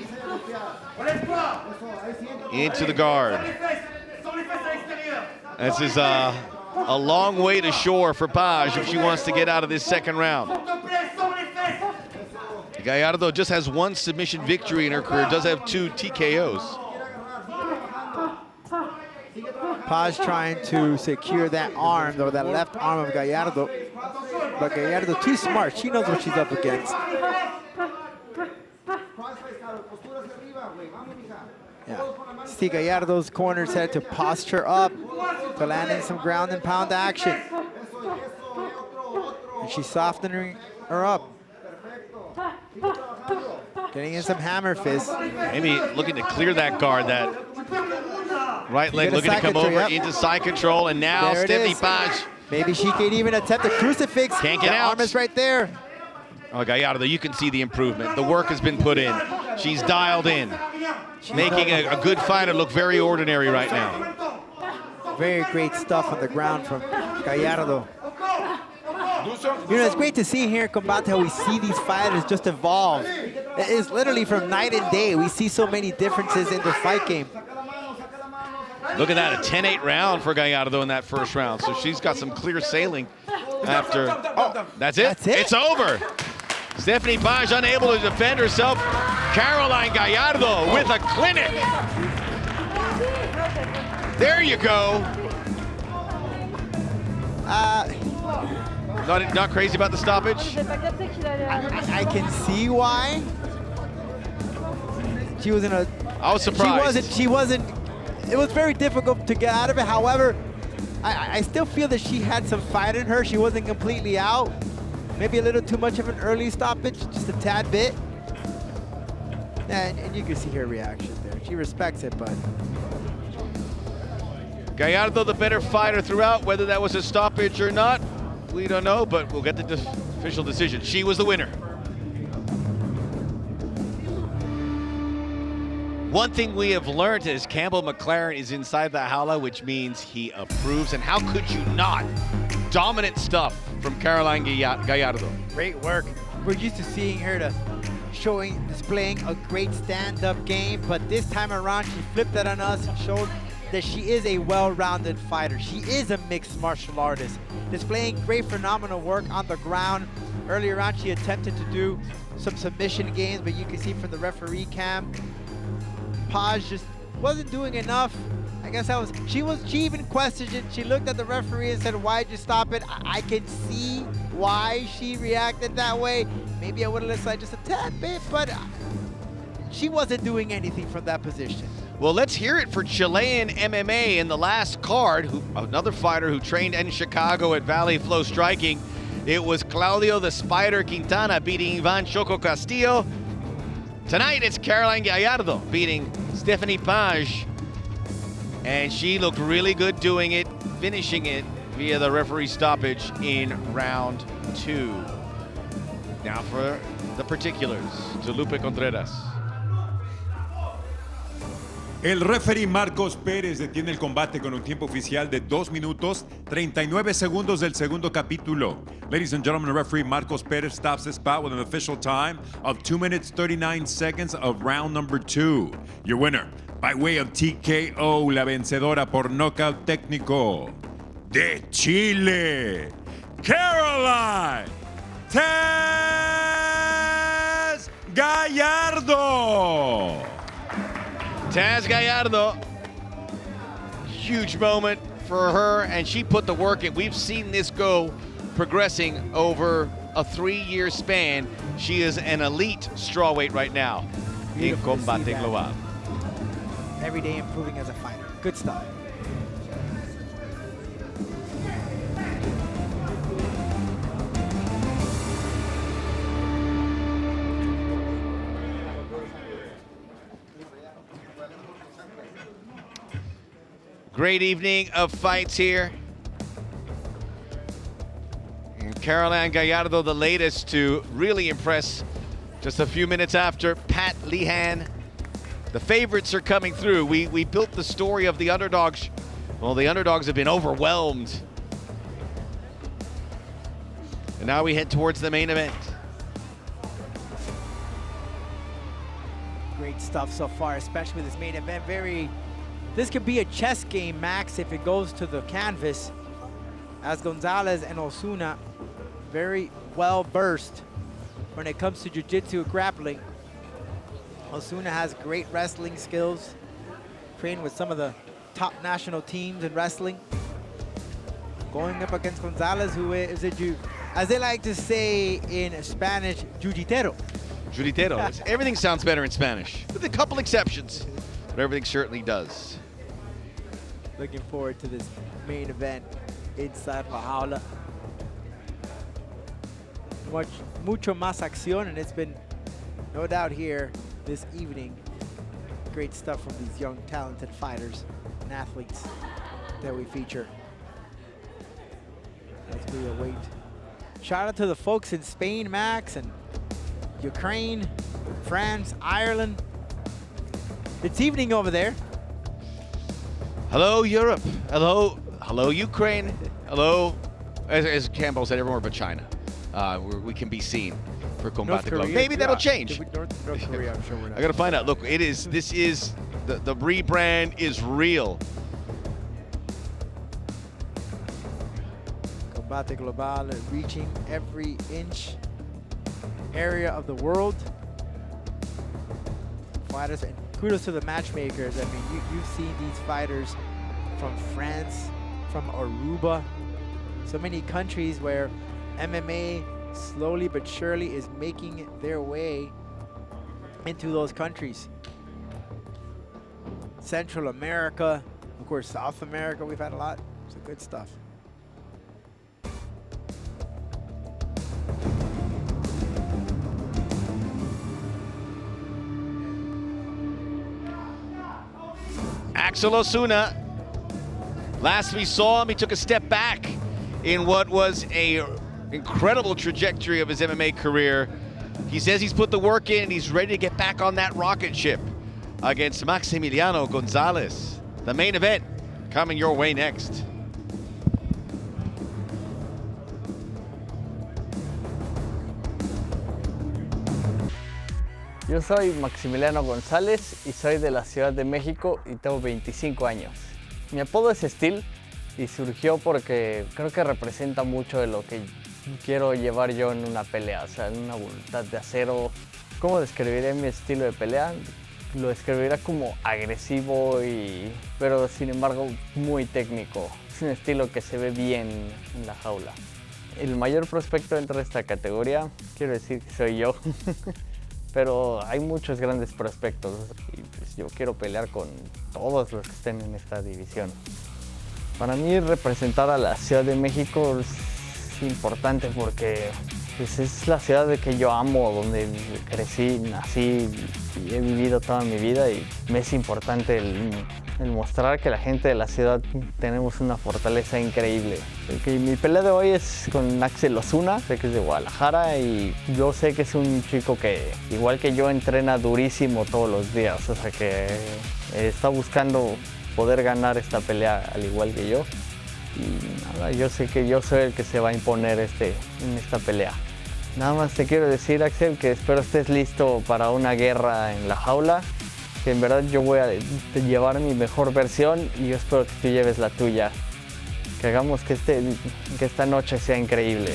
Into the guard. This is a long way to shore for Page if she wants to get out of this second round. Gallardo just has one submission victory in her career, does have 2 TKOs. Page trying to secure that arm, though, that left arm of Gallardo. But Gallardo too smart. She knows what she's up against. Yeah. See Gallardo's corner set to posture up to land in some ground and pound action. And she's softening her up. Getting in some hammer fists. Maybe looking to clear that guard, that right leg looking to come over into side control, and now Stephanie Page. Maybe she can even attempt a crucifix. Can't get the out. Arm is right there. Oh, Gallardo, you can see the improvement. The work has been put in. She's dialed in. Making a good fighter look very ordinary right now. Very great stuff on the ground from Gallardo. You know, it's great to see here in Combate how we see these fighters just evolve. It is literally from night and day. We see so many differences in the fight game. Look at that, a 10-8 round for Gallardo in that first round. So she's got some clear sailing after. Oh, that's it? It's over. Stephanie Page unable to defend herself. Caroline Gallardo with a clinic. There you go. Not crazy about the stoppage? I can see why. She was in a... I was surprised. She wasn't... It was very difficult to get out of it. However, I still feel that she had some fight in her. She wasn't completely out. Maybe a little too much of an early stoppage, just a tad bit. And you can see her reaction there. She respects it, but... Gallardo the better fighter throughout, whether that was a stoppage or not, we don't know, but we'll get the official decision. She was the winner. One thing we have learned is Campbell McLaren is inside the jaula, which means he approves. And how could you not? Dominant stuff from Caroline Gallardo. Great work. We're used to seeing her displaying a great stand-up game, but this time around she flipped that on us and showed that she is a well-rounded fighter. She is a mixed martial artist, displaying great phenomenal work on the ground. Earlier on she attempted to do some submission games, but you can see from the referee cam, Paz just wasn't doing enough. I guess she even questioned it. She looked at the referee and said, "Why'd you stop it?" I can see why she reacted that way. Maybe I would have listened just a tad bit, but she wasn't doing anything from that position. Well, let's hear it for Chilean MMA in the last card, another fighter who trained in Chicago at Valley Flow Striking. It was Claudio the Spider Quintana beating Ivan Choco Castillo. Tonight it's Caroline Gallardo beating Stephanie Page. And she looked really good doing it, finishing it via the referee stoppage in round 2. Now for the particulars, to Lupe Contreras. El referee Marcos Pérez detiene el combate con un tiempo oficial de 2 minutos 39 segundos del segundo capítulo. Ladies and gentlemen, referee Marcos Pérez stops this bout with an official time of 2 minutes 39 seconds of round number 2. Your winner, by way of TKO, la vencedora por nocaut técnico de Chile, Caroline Taz Gallardo. Taz Gallardo, huge moment for her, and she put the work in. We've seen this go progressing over a 3-year span. She is an elite strawweight right now in Combate Global. Every day improving as a fighter. Good stuff. Great evening of fights here. And Caroline Gallardo, the latest to really impress just a few minutes after Pat Lehane. The favorites are coming through. We built the story of the underdogs. Well, the underdogs have been overwhelmed. And now we head towards the main event. Great stuff so far, especially with this main event. This could be a chess game, Max, if it goes to the canvas, as Gonzalez and Osuna very well versed when it comes to jiu-jitsu grappling. Osuna has great wrestling skills, trained with some of the top national teams in wrestling. Going up against Gonzalez, who is as they like to say in Spanish, jiu-jitero. Jiu-jitero. Everything sounds better in Spanish, with a couple exceptions, but everything certainly does. Looking forward to this main event inside La Jaula. Mucho más acción, and it's been no doubt here this evening. Great stuff from these young, talented fighters and athletes that we feature. As we await. Shout out to the folks in Spain, Max, and Ukraine, France, Ireland. It's evening over there. Hello, Europe. Hello, Ukraine. Hello, as Campbell said, everywhere but China. We can be seen for Combate Global. Maybe that'll change. North Korea, I'm sure we're not. I gotta find out. Look, this is the rebrand is real. Combate Global reaching every inch area of the world. Fighters, and kudos to the matchmakers. I mean, you've seen these fighters from France, from Aruba, so many countries where MMA slowly but surely is making their way into those countries. Central America, of course, South America, we've had a lot. So good stuff. Axel Osuna. Last we saw him, he took a step back in what was a incredible trajectory of his MMA career. He says he's put the work in and he's ready to get back on that rocket ship against Maximiliano Gonzalez. The main event coming your way next. Yo soy Maximiliano González y soy de la Ciudad de México y tengo 25 años. Mi apodo es Steel y surgió porque creo que representa mucho de lo que quiero llevar yo en una pelea, o sea, una voluntad de acero. ¿Cómo describiré mi estilo de pelea? Lo describiría como agresivo, pero sin embargo muy técnico. Es un estilo que se ve bien en la jaula. El mayor prospecto dentro de esta categoría, quiero decir que soy yo, pero hay muchos grandes prospectos y pues yo quiero pelear con todos los que estén en esta división. Para mí representar a la Ciudad de México es importante porque pues, es la ciudad de que yo amo, donde crecí, nací y he vivido toda mi vida y me es importante el mostrar que la gente de la ciudad tenemos una fortaleza increíble. Mi pelea de hoy es con Axel Osuna, sé que es de Guadalajara y yo sé que es un chico que igual que yo entrena durísimo todos los días, o sea que está buscando poder ganar esta pelea al igual que yo. Y nada, yo sé que yo soy el que se va a imponer en esta pelea. Nada más te quiero decir, Axel, que espero estés listo para una guerra en la jaula, que en verdad yo voy a llevar mi mejor versión y yo espero que tú lleves la tuya. Que hagamos que esta noche sea increíble.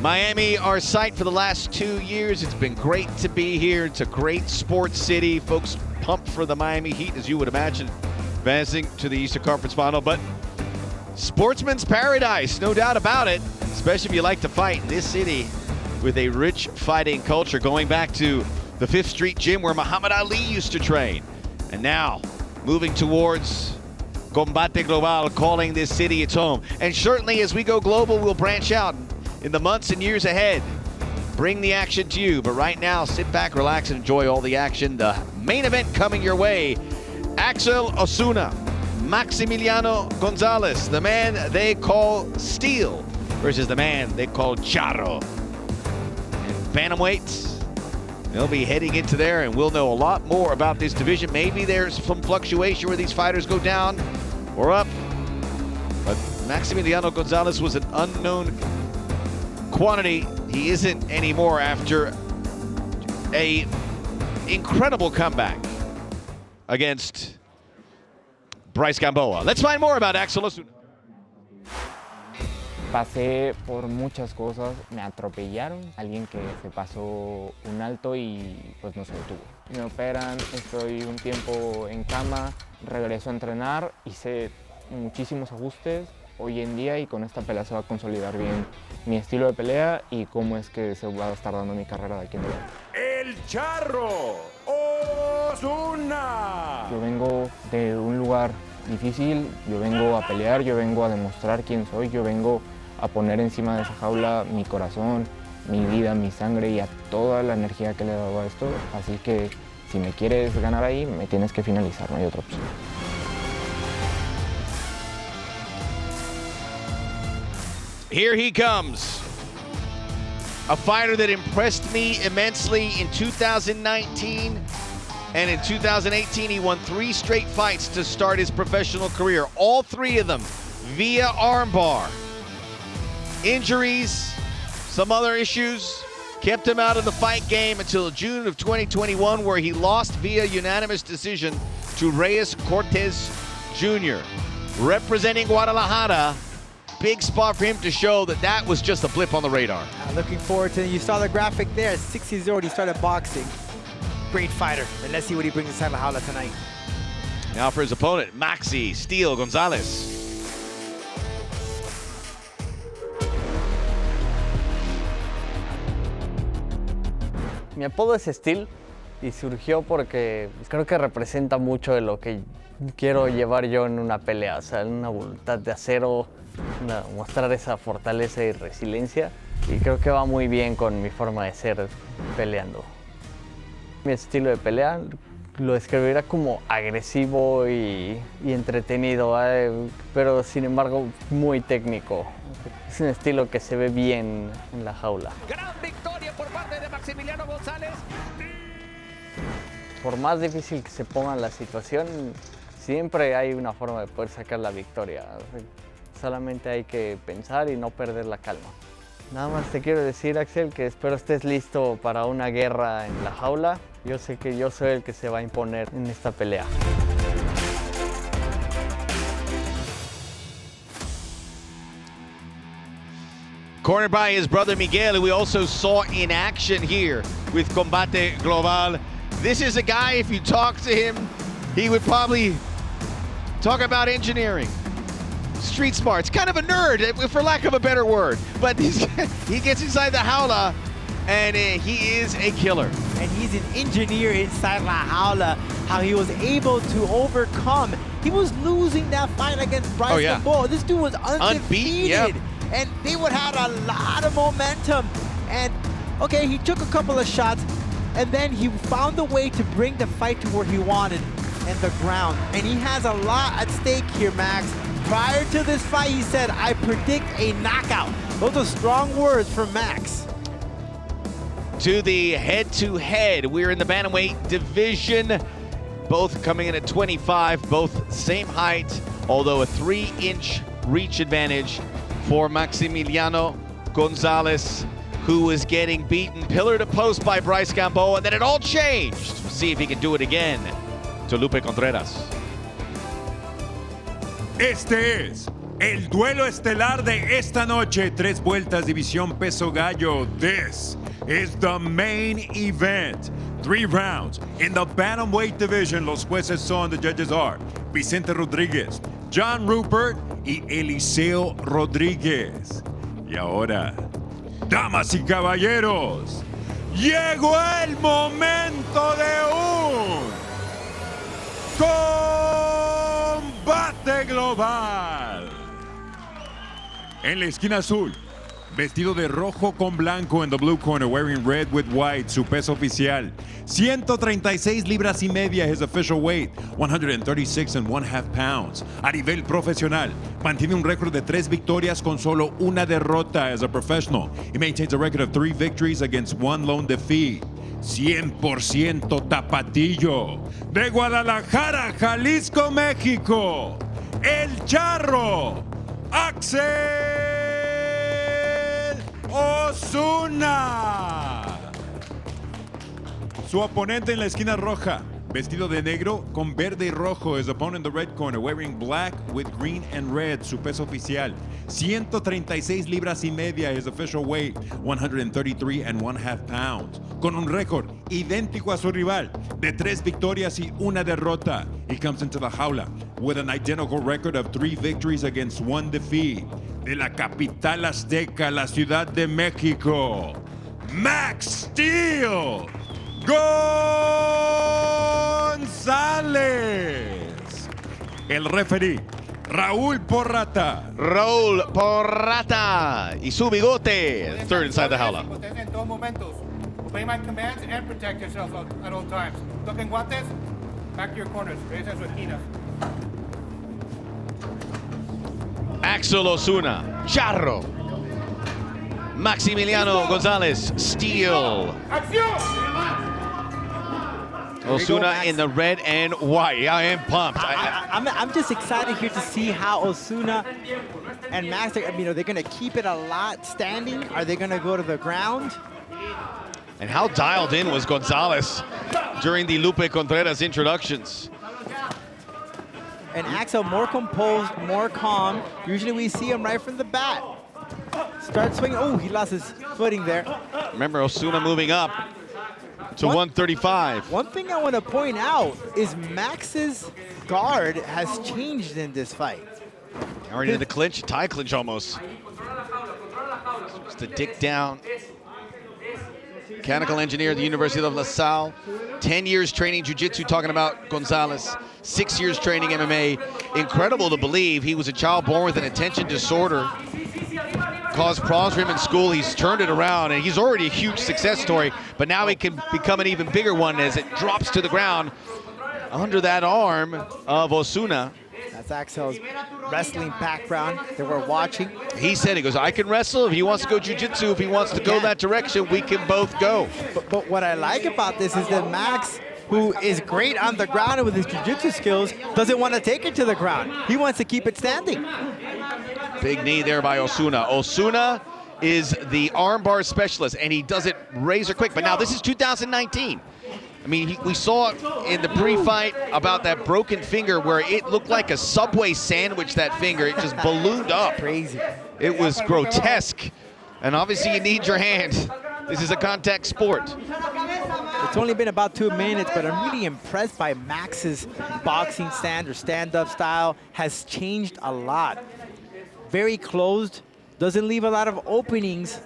Miami, our site for the last 2 years. It's been great to be here. It's a great sports city. Folks pumped for the Miami Heat, as you would imagine, advancing to the Eastern Conference Final. But sportsman's paradise, no doubt about it, especially if you like to fight in this city with a rich fighting culture, going back to the 5th Street Gym where Muhammad Ali used to train. And now, moving towards Combate Global, calling this city its home. And certainly as we go global, we'll branch out in the months and years ahead. Bring the action to you. But right now, sit back, relax, and enjoy all the action. The main event coming your way. Axel Osuna, Maximiliano Gonzalez, the man they call Steel, versus the man they call Charro. And bantamweights, they'll be heading into there, and we'll know a lot more about this division. Maybe there's some fluctuation where these fighters go down or up. But Maximiliano Gonzalez was an unknown quantity. He isn't anymore after a incredible comeback against Bryce Gamboa. Let's find more about Axel Osuna. Pasé por muchas cosas, me atropellaron, alguien que se pasó un alto y pues no se detuvo. Me operan, estoy un tiempo en cama, regreso a entrenar, hice muchísimos ajustes hoy en día y con esta pelea se va a consolidar bien mi estilo de pelea y cómo es que se va a estar dando mi carrera de aquí en adelante. ¡El Charro Osuna! Yo vengo de un lugar difícil, yo vengo a pelear, yo vengo a demostrar quién soy, yo vengo a poner encima de esa jaula mi corazón, mi vida, mi sangre y a toda la energía que le he dado a esto. Así que si me quieres ganar ahí, me tienes que finalizar, no hay otra opción. Here he comes. A fighter that impressed me immensely in 2019. And in 2018, he won 3 straight fights to start his professional career. All 3 of them via armbar. Injuries, some other issues, kept him out of the fight game until June of 2021, where he lost via unanimous decision to Reyes Cortez Jr. Representing Guadalajara, big spot for him to show that that was just a blip on the radar. Looking forward to it. You saw the graphic there. At 6 years old, he started boxing. Great fighter. And let's see what he brings inside La Jaula tonight. Now for his opponent, Maxi Steel Gonzalez. Mi apodo es Steel y surgió porque creo que representa mucho de lo que quiero llevar yo en una pelea, o sea, una voluntad de acero, mostrar esa fortaleza y resiliencia y creo que va muy bien con mi forma de ser peleando. Mi estilo de pelea lo describiría como agresivo y entretenido, pero sin embargo muy técnico. Es un estilo que se ve bien en la jaula. Gran victoria por parte de Maximiliano González. Por más difícil que se ponga la situación, siempre hay una forma de poder sacar la victoria. Solamente hay que pensar y no perder la calma. Nada más te quiero decir, Axel, que espero estés listo para una guerra en la jaula. Yo sé que yo soy el que se va a imponer en esta pelea. Cornered by his brother Miguel, who we also saw in action here with Combate Global. This is a guy, if you talk to him, he would probably talk about engineering, street smarts, kind of a nerd, for lack of a better word. But he gets inside the jaula, and he is a killer. And he's an engineer inside La Jaula, how he was able to overcome. He was losing that fight against Bryce Bull. This dude was undefeated. And they would have a lot of momentum. And okay, he took a couple of shots, and then he found a way to bring the fight to where he wanted, and the ground. And he has a lot at stake here, Max. Prior to this fight, he said, I predict a knockout. Those are strong words from Max. To the head-to-head, we're in the bantamweight division. Both coming in at 25, both same height, although a 3-inch reach advantage for Maximiliano Gonzalez, who was getting beaten pillar to post by Bryce Gamboa, and then it all changed. We'll see if he can do it again to Lupe Contreras. Este es el duelo estelar de esta noche. 3 vueltas, división peso gallo. This is the main event. 3 rounds in the bantamweight division. Los jueces son, the judges are Vicente Rodríguez, John Rupert y Eliseo Rodríguez. Y ahora, damas y caballeros, llegó el momento de un combate global. En la esquina azul, vestido de rojo con blanco, in the blue corner, wearing red with white, su peso oficial, 136 libras y media, his official weight, 136.5 pounds. A nivel profesional, mantiene un récord de 3 victorias con solo una derrota as a professional. He maintains a record of 3 victories against 1 lone defeat. 100% tapatillo. De Guadalajara, Jalisco, México, el charro, Axel Osuna. Su oponente en la esquina roja, vestido de negro con verde y rojo. His opponent in the red corner, wearing black with green and red. Su peso oficial, 136 libras y media. His official weight, 133.5 pounds. Con un récord idéntico a su rival, de 3 victorias y una derrota. He comes into the jaula with an identical record of 3 victories against 1 defeat. De la capital azteca, la Ciudad de México, Max Steel Gonzalez. El referee, Raúl Porrata. Raúl Porrata y su bigote. Third inside the jaula. En todos momentos. Obey my commands and protect yourself at all times. Toquen guantes, back to your corners. Regresa a su esquina. Axel Osuna, Charro. Maximiliano Gonzalez, Steel. Osuna in the red and white. I am pumped. I'm just excited here to see how Osuna and Max, are they going to keep it a lot standing? Are they going to go to the ground? And how dialed in was Gonzalez during the Lupe Contreras introductions. And Axel more composed, more calm. Usually we see him right from the bat. Start swinging. Oh, he lost his footing there. Remember, Osuna moving up to 135. One thing I want to point out is Max's guard has changed in this fight. Already in the clinch, tie clinch almost. Just a dick down. Mechanical engineer at the University of La Salle. 10 years training jiu-jitsu, talking about Gonzalez. 6 years training MMA. Incredible to believe he was a child born with an attention disorder. Caused problems for him in school. He's turned it around, and he's already a huge success story, but now he can become an even bigger one as it drops to the ground under that arm of Osuna. That's Axel's wrestling background that we're watching. He said, he goes, I can wrestle. If he wants to go jiu-jitsu, if he wants to go that direction, we can both go. But what I like about this is that Max, who is great on the ground with his jiu-jitsu skills, doesn't want to take it to the ground. He wants to keep it standing. Big knee there by Osuna. Osuna is the armbar specialist, and he does it razor quick. But now this is 2019. I mean, we saw in the pre-fight about that broken finger where it looked like a Subway sandwich, that finger. It just ballooned up. Crazy. It was grotesque. And obviously you need your hand. This is a contact sport. It's only been about 2 minutes, but I'm really impressed by Max's boxing stand or stand-up style. Has changed a lot. Very closed, doesn't leave a lot of openings.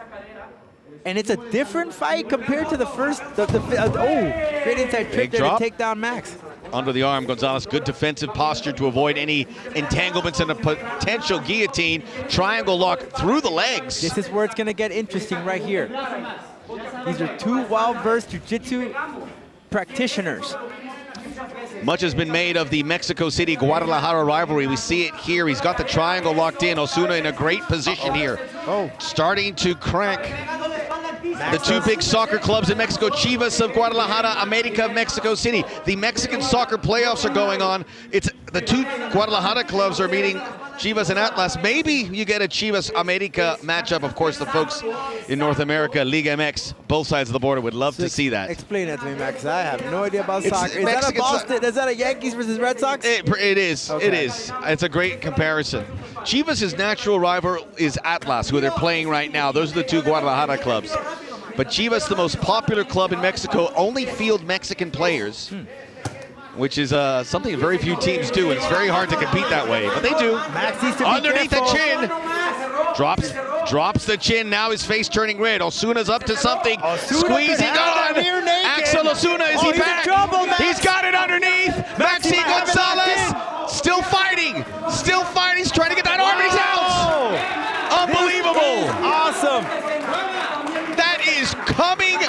And it's a different fight compared to the first, great inside trip there to take down Max. Under the arm, Gonzalez, good defensive posture to avoid any entanglements and a potential guillotine. Triangle lock through the legs. This is where it's gonna get interesting right here. These are two well-versed jiu-jitsu practitioners. Much has been made of the Mexico City Guadalajara rivalry. We see it here. He's got the triangle locked in. Osuna in a great position here. Starting to crank. The two big soccer clubs in Mexico, Chivas of Guadalajara, America of Mexico City. The Mexican soccer playoffs are going on. It's the two Guadalajara clubs are meeting Chivas and Atlas. Maybe you get a Chivas America matchup. Of course, the folks in North America, Liga MX, both sides of the border would love to see that. Explain that to me, Max. I have no idea about soccer. Is that a Boston? Is that a Yankees versus Red Sox? It is. Okay. It is. It's a great comparison. Chivas' natural rival is Atlas, who they're playing right now. Those are the two Guadalajara clubs. But Chivas, the most popular club in Mexico, only field Mexican players, which is something very few teams do, and it's very hard to compete that way. But they do. Max needs to be underneath careful. the chin. Drops the chin. Now his face turning red. Osuna's up to something. Squeezing on. Axel Osuna, is he back? He's got it underneath. Maxi Gonzalez still fighting. Still fighting. He's trying to get that arm. He's out. Unbelievable. Awesome. That is coming.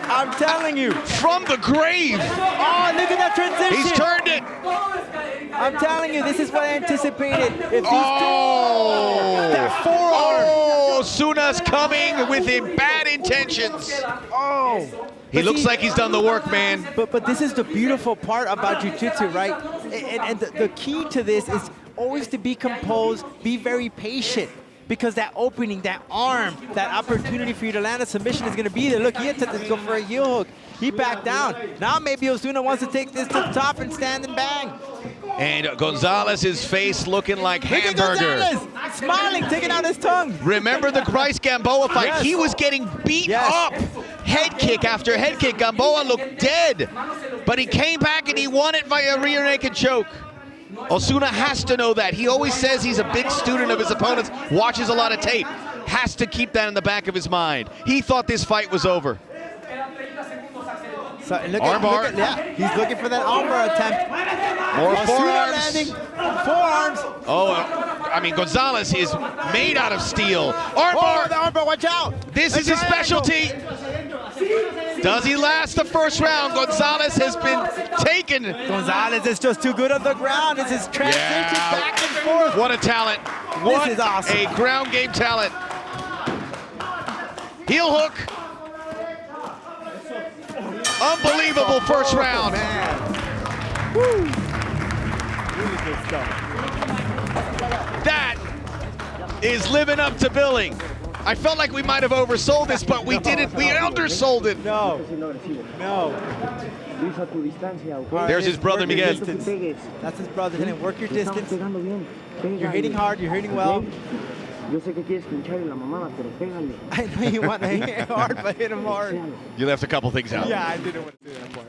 I'm telling you. From the grave. Oh, look at that transition. He's turned it. I'm telling you, this is what I anticipated. If these that forearm. Oh, Osuna's coming with bad intentions. Oh. He looks like he's done the work, man. But this is the beautiful part about jiu-jitsu, right? And the key to this is always to be composed, be very patient. Because that opening, that arm, that opportunity for you to land a submission is going to be there. Look, he attempted to go for a heel hook. He backed down. Now maybe Osuna wants to take this to the top and stand and bang. And Gonzalez's face looking like hamburger. Gonzalez, smiling, taking out his tongue. Remember the Christ Gamboa fight? Yes. He was getting beat up. Head kick after head kick. Gamboa looked dead. But he came back and he won it via rear naked choke. Osuna has to know that. He always says he's a big student of his opponents, watches a lot of tape. Has to keep that in the back of his mind. He thought this fight was over. So Armbar. Yeah, he's looking for that armbar attempt. More Osuna forearms. landing. Forearms. Oh, I mean, Gonzalez is made out of steel. Armbar. Oh, the armbar, watch out. This is his specialty. Does he last the first round? Gonzalez has been taken. Gonzalez is just too good on the ground. This is transition back and forth. What a talent. What is awesome. a ground game talent. Heel hook. Unbelievable first round. Woo. Really good stuff. That is living up to billing. I felt like we might have oversold this, but we didn't. We undersold it. No. There's his brother, Miguel. That's his brother. Hitting. Work your distance. You're hitting hard. You're hitting well. I know you want to hit hard, but hit him hard. You left a couple things out. Yeah, I didn't want to do that part.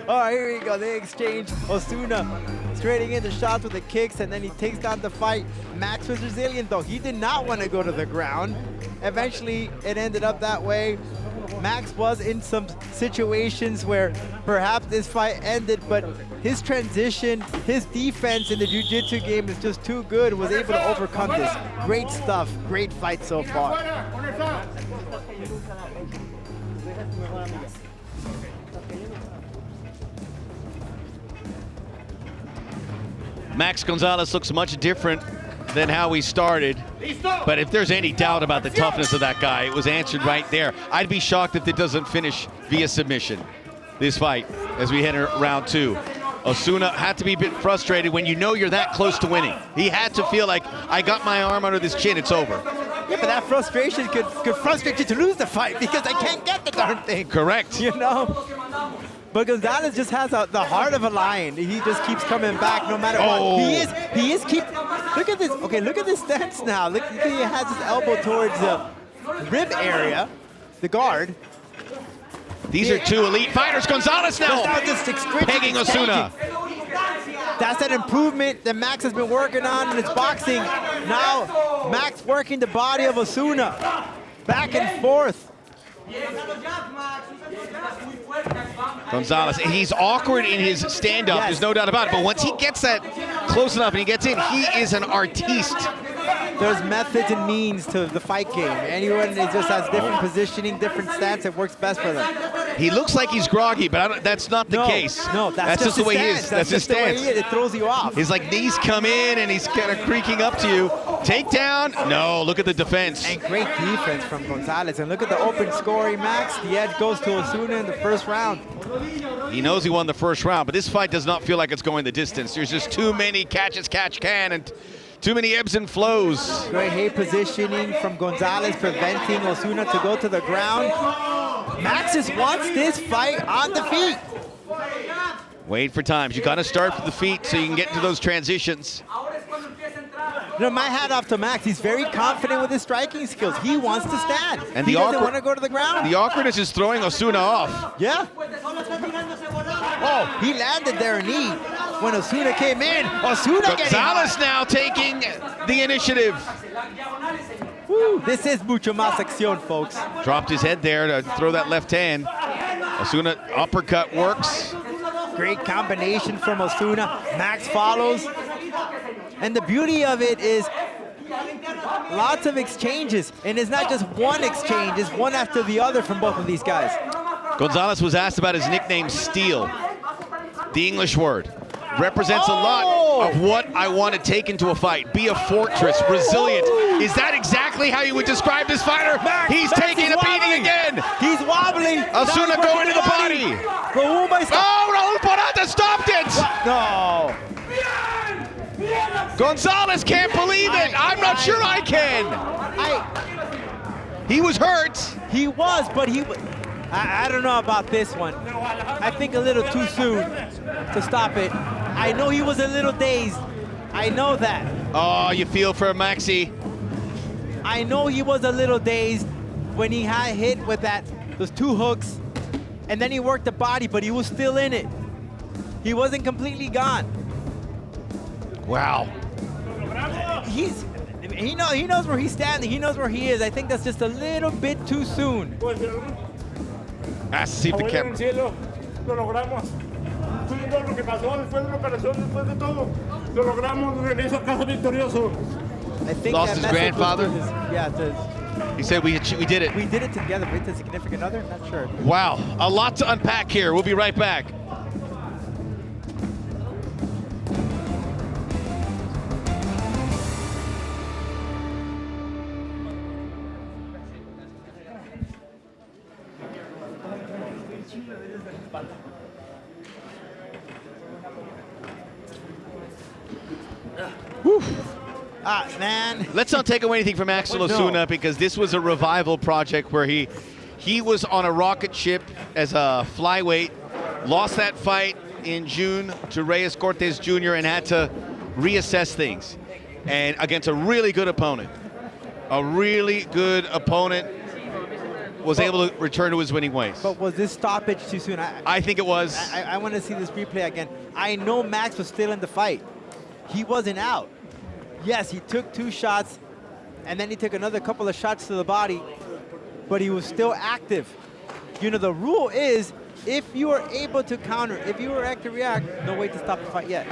All right, here we go. They exchange. Osuna trading in the shots with the kicks, and then he takes down the fight. Max was resilient, though. He did not want to go to the ground. Eventually, it ended up that way. Max was in some situations where perhaps this fight ended, but his transition, his defense in the jiu-jitsu game is just too good, was able to overcome this. Great stuff, great fight so far. Max Gonzalez looks much different than how he started. But if there's any doubt about the toughness of that guy, it was answered right there. I'd be shocked if it doesn't finish via submission, this fight, as we enter round two. Osuna had to be a bit frustrated when you know you're that close to winning. He had to feel like, I got my arm under this chin, it's over. Yeah, but that frustration could frustrate you to lose the fight because I can't get the darn thing. Correct. You know? But Gonzalez just has the heart of a lion. He just keeps coming back no matter what. He is keep. Look at this. Okay, look at this stance now. Look, he has his elbow towards rib area, the guard. These are two elite fighters. Gonzalez now pegging Osuna. That's that improvement that Max has been working on in his boxing. Now, Max working the body of Osuna. Back and forth. Gonzalez, he's awkward in his stand-up, there's no doubt about it. But once he gets that close enough and he gets in, he is an artiste. There's methods and means to the fight game. Anyone that just has different positioning, different stance, it works best for them. He looks like he's groggy, but that's not the case. No, that's just the way stance. he is. That's his just the way stance. he is. It throws you off. His like knees come in and he's kind of creaking up to you. Takedown? No, look at the defense. And great defense from Gonzalez. And look at the open scoring, Max. The edge goes to Osuna in the first round. He knows he won the first round, but this fight does not feel like it's going the distance. There's just too many catch-can and too many ebbs and flows. Great head positioning from Gonzalez, preventing Osuna to go to the ground. Max just wants this fight on the feet. Wait for times. You got to start with the feet so you can get into those transitions. You know, my hat off to Max. He's very confident with his striking skills. He wants to stand. And he the doesn't want to go to the ground. The awkwardness is throwing Osuna off. Yeah. Oh, he landed there a knee when Osuna came in. Osuna Gonzalez now taking the initiative. Woo, this is mucho más acción, folks. Dropped his head there to throw that left hand. Osuna uppercut works. Great combination from Osuna. Max follows. And the beauty of it is lots of exchanges. And it's not just one exchange, it's one after the other from both of these guys. Gonzalez was asked about his nickname, Steel. The English word. Represents a lot of what I want to take into a fight. Be a fortress, resilient. Is that exactly how you would describe this fighter? He's taking a beating again. He's wobbling. Osuna going to the body. Oh, Raul Porata stopped it. No. Gonzalez can't believe it. I'm not sure I can. He was hurt. He was, but I don't know about this one. I think a little too soon to stop it. I know he was a little dazed. I know that. Oh, you feel for Maxi. I know he was a little dazed when he had hit with those two hooks, and then he worked the body, but he was still in it. He wasn't completely gone. Wow. He knows where he's standing. He knows where he is. I think that's just a little bit too soon. Let's see if the camera. Lo logramos. Todo lo que pasó después de la operación, después de todo, lo logramos. Regreso a casa victorioso. I think lost his grandfather. He said we did it. We did it together with a significant other. Not sure. Wow, a lot to unpack here. We'll be right back. Man. Let's not take away anything from Axel Osuna because this was a revival project where he was on a rocket ship as a flyweight, lost that fight in June to Reyes Cortez Jr. and had to reassess things. And against a really good opponent. A really good opponent was able to return to his winning ways. But was this stoppage too soon? I think it was. I want to see this replay again. I know Max was still in the fight. He wasn't out. Yes, he took 2 shots, and then he took another couple of shots to the body, but he was still active. You know, the rule is, if you are able to counter, if you are able to react, no way to stop the fight yet.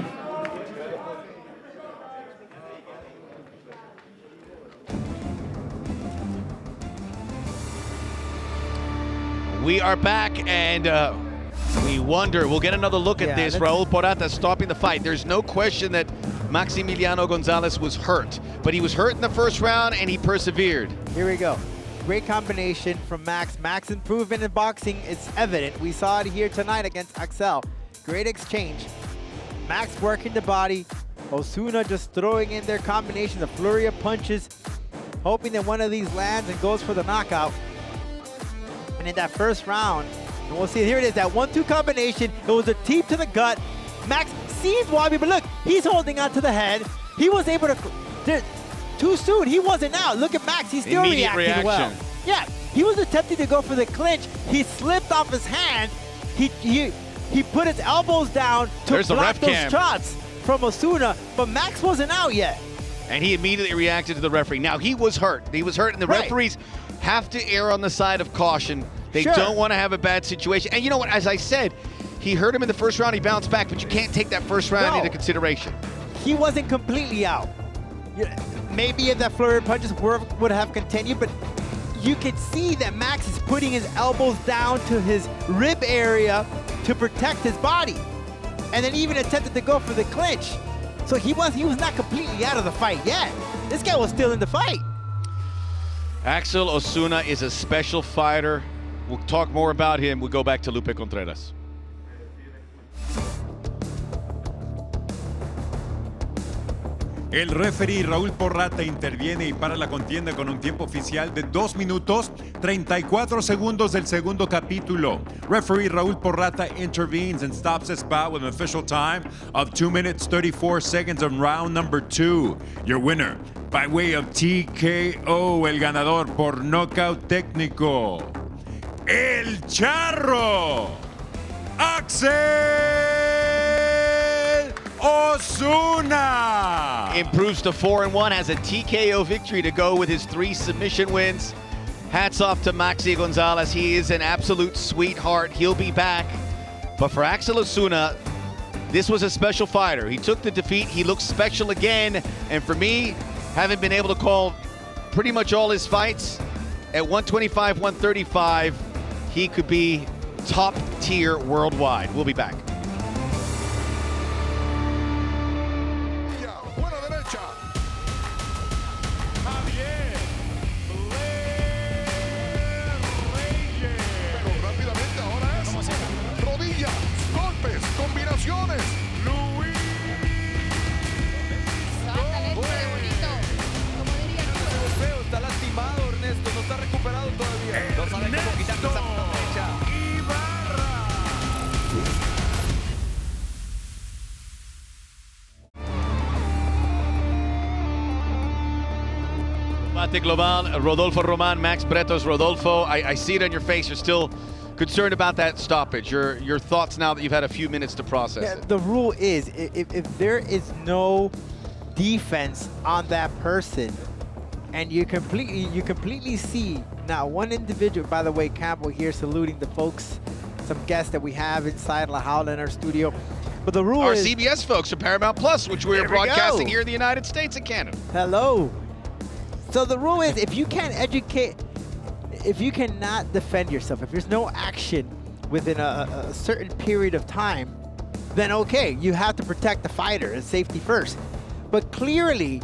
We are back, and we wonder, we'll get another look at this. Raul Porata stopping the fight. There's no question that Maximiliano Gonzalez was hurt, but he was hurt in the first round and he persevered. Here we go. Great combination from Max. Max improvement in boxing, it's evident. We saw it here tonight against Axel. Great exchange. Max working the body. Osuna just throwing in their combination, the flurry of punches, hoping that one of these lands and goes for the knockout. And in that first round, and we'll see, here it is, that 1-2 combination. It was a teep to the gut. Max seems wobbly, but look, he's holding on to the head. He was able to, too soon, he wasn't out. Look at Max, he's still reacting well. Yeah, he was attempting to go for the clinch. He slipped off his hand. He put his elbows down to block those shots from Osuna, but Max wasn't out yet. And he immediately reacted to the referee. Now, he was hurt. He was hurt, and the referees have to err on the side of caution. They don't want to have a bad situation. And you know what? As I said, he hurt him in the first round. He bounced back, but you can't take that first round into consideration. He wasn't completely out. Maybe if that flurry of punches would have continued, but you can see that Max is putting his elbows down to his rib area to protect his body. And then even attempted to go for the clinch. So he was not completely out of the fight yet. This guy was still in the fight. Axel Osuna is a special fighter. We'll talk more about him. We'll go back to Lupe Contreras. El referee Raúl Porrata interviene y para la contienda con un tiempo oficial de 2 minutos 34 segundos del segundo capítulo. Referee Raúl Porrata intervenes and stops this bout with an official time of 2 minutes 34 seconds on round number 2. Your winner, by way of TKO, el ganador por nocaut técnico, El Charro, Axel Osuna. Improves to 4-1, has a TKO victory to go with his 3 submission wins. Hats off to Maxi Gonzalez. He is an absolute sweetheart. He'll be back. But for Axel Osuna, this was a special fighter. He took the defeat. He looks special again. And for me, having been able to call pretty much all his fights at 125, 135, he could be top tier worldwide. We'll be back. Está lastimado, Ernesto, no está recuperado todavía. No sabe cómo quitarse esa mano derecha. Combate Global, Rodolfo Roman, Max Bretos. Rodolfo, I see it on your face. You're still concerned about that stoppage. Your thoughts now that you've had a few minutes to process it. The rule is, if there is no defense on that person, and you completely see now one individual, by the way, Campbell here saluting the folks, some guests that we have inside La Jaula in our studio. But the rule is... Our CBS folks from Paramount Plus, which we are broadcasting here in the United States and Canada. Hello. So the rule is, if you can't educate, if you cannot defend yourself, if there's no action within a certain period of time, then okay, you have to protect the fighter and safety first. But clearly,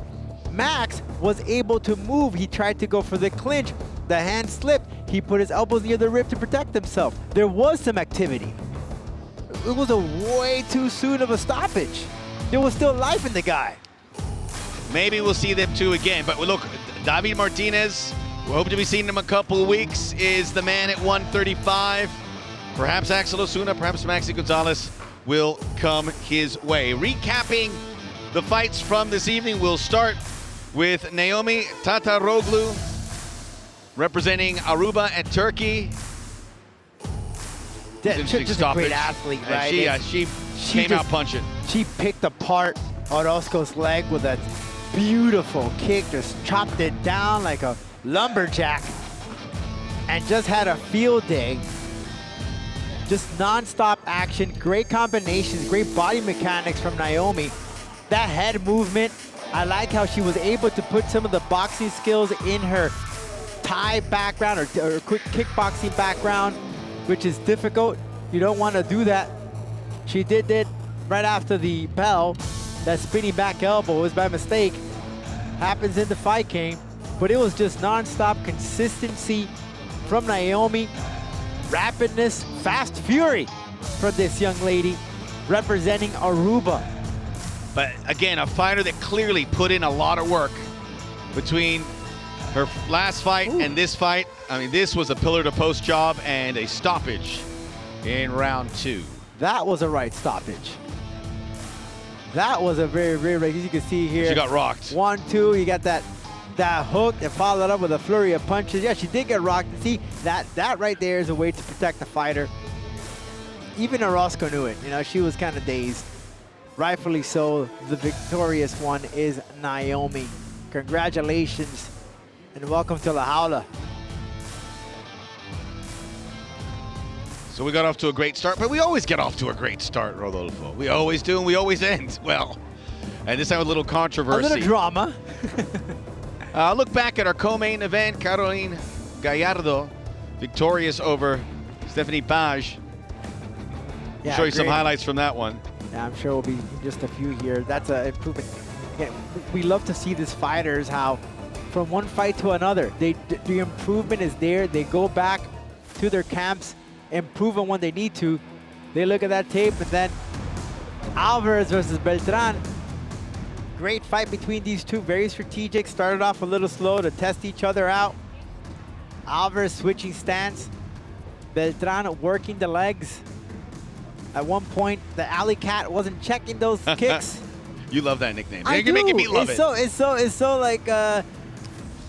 Max was able to move. He tried to go for the clinch. The hand slipped. He put his elbows near the rib to protect himself. There was some activity. It was a way too soon of a stoppage. There was still life in the guy. Maybe we'll see them two again. But look, David Martinez, we hope to be seeing him a couple of weeks, is the man at 135. Perhaps Axel Osuna, perhaps Maxi Gonzalez will come his way. Recapping the fights from this evening, we'll start with Naomi Tataroglu, representing Aruba and Turkey. Just a great athlete, right? She came out punching. She picked apart Orozco's leg with a beautiful kick, just chopped it down like a lumberjack, and just had a field day. Just non-stop action, great combinations, great body mechanics from Naomi. That head movement, I like how she was able to put some of the boxing skills in her Thai background or quick kickboxing background, which is difficult. You don't want to do that. She did it right after the bell. That spinning back elbow was by mistake. Happens in the fight game, but it was just non-stop consistency from Naomi. Rapidness, fast fury from this young lady representing Aruba. But again, a fighter that clearly put in a lot of work between her last fight and this fight. I mean, this was a pillar-to-post job and a stoppage in round 2. That was a right stoppage. That was a very, very right. As you can see here. She got rocked. 1, 2, you got that that hook and followed up with a flurry of punches. Yeah, she did get rocked. See, that right there is a way to protect the fighter. Even Orozco knew it. You know, she was kind of dazed. Rightfully so. The victorious one is Naomi. Congratulations and welcome to La Jaula. So we got off to a great start, but we always get off to a great start, Rodolfo. We always do, and we always end well. And this time with a little controversy. A little drama. Look back at our co-main event. Caroline Gallardo, victorious over Stephanie Page. Yeah, show you some great. highlights from that one. Yeah, I'm sure we'll be just a few here. That's an improvement. Again, we love to see these fighters how from one fight to another, the improvement is there. They go back to their camps, improve on when they need to. They look at that tape, and then Alvarez versus Beltran. Great fight between these two, very strategic. Started off a little slow to test each other out. Alvarez switching stance. Beltran working the legs. At one point, the alley cat wasn't checking those kicks. You love that nickname. I You're making me love it. It's so like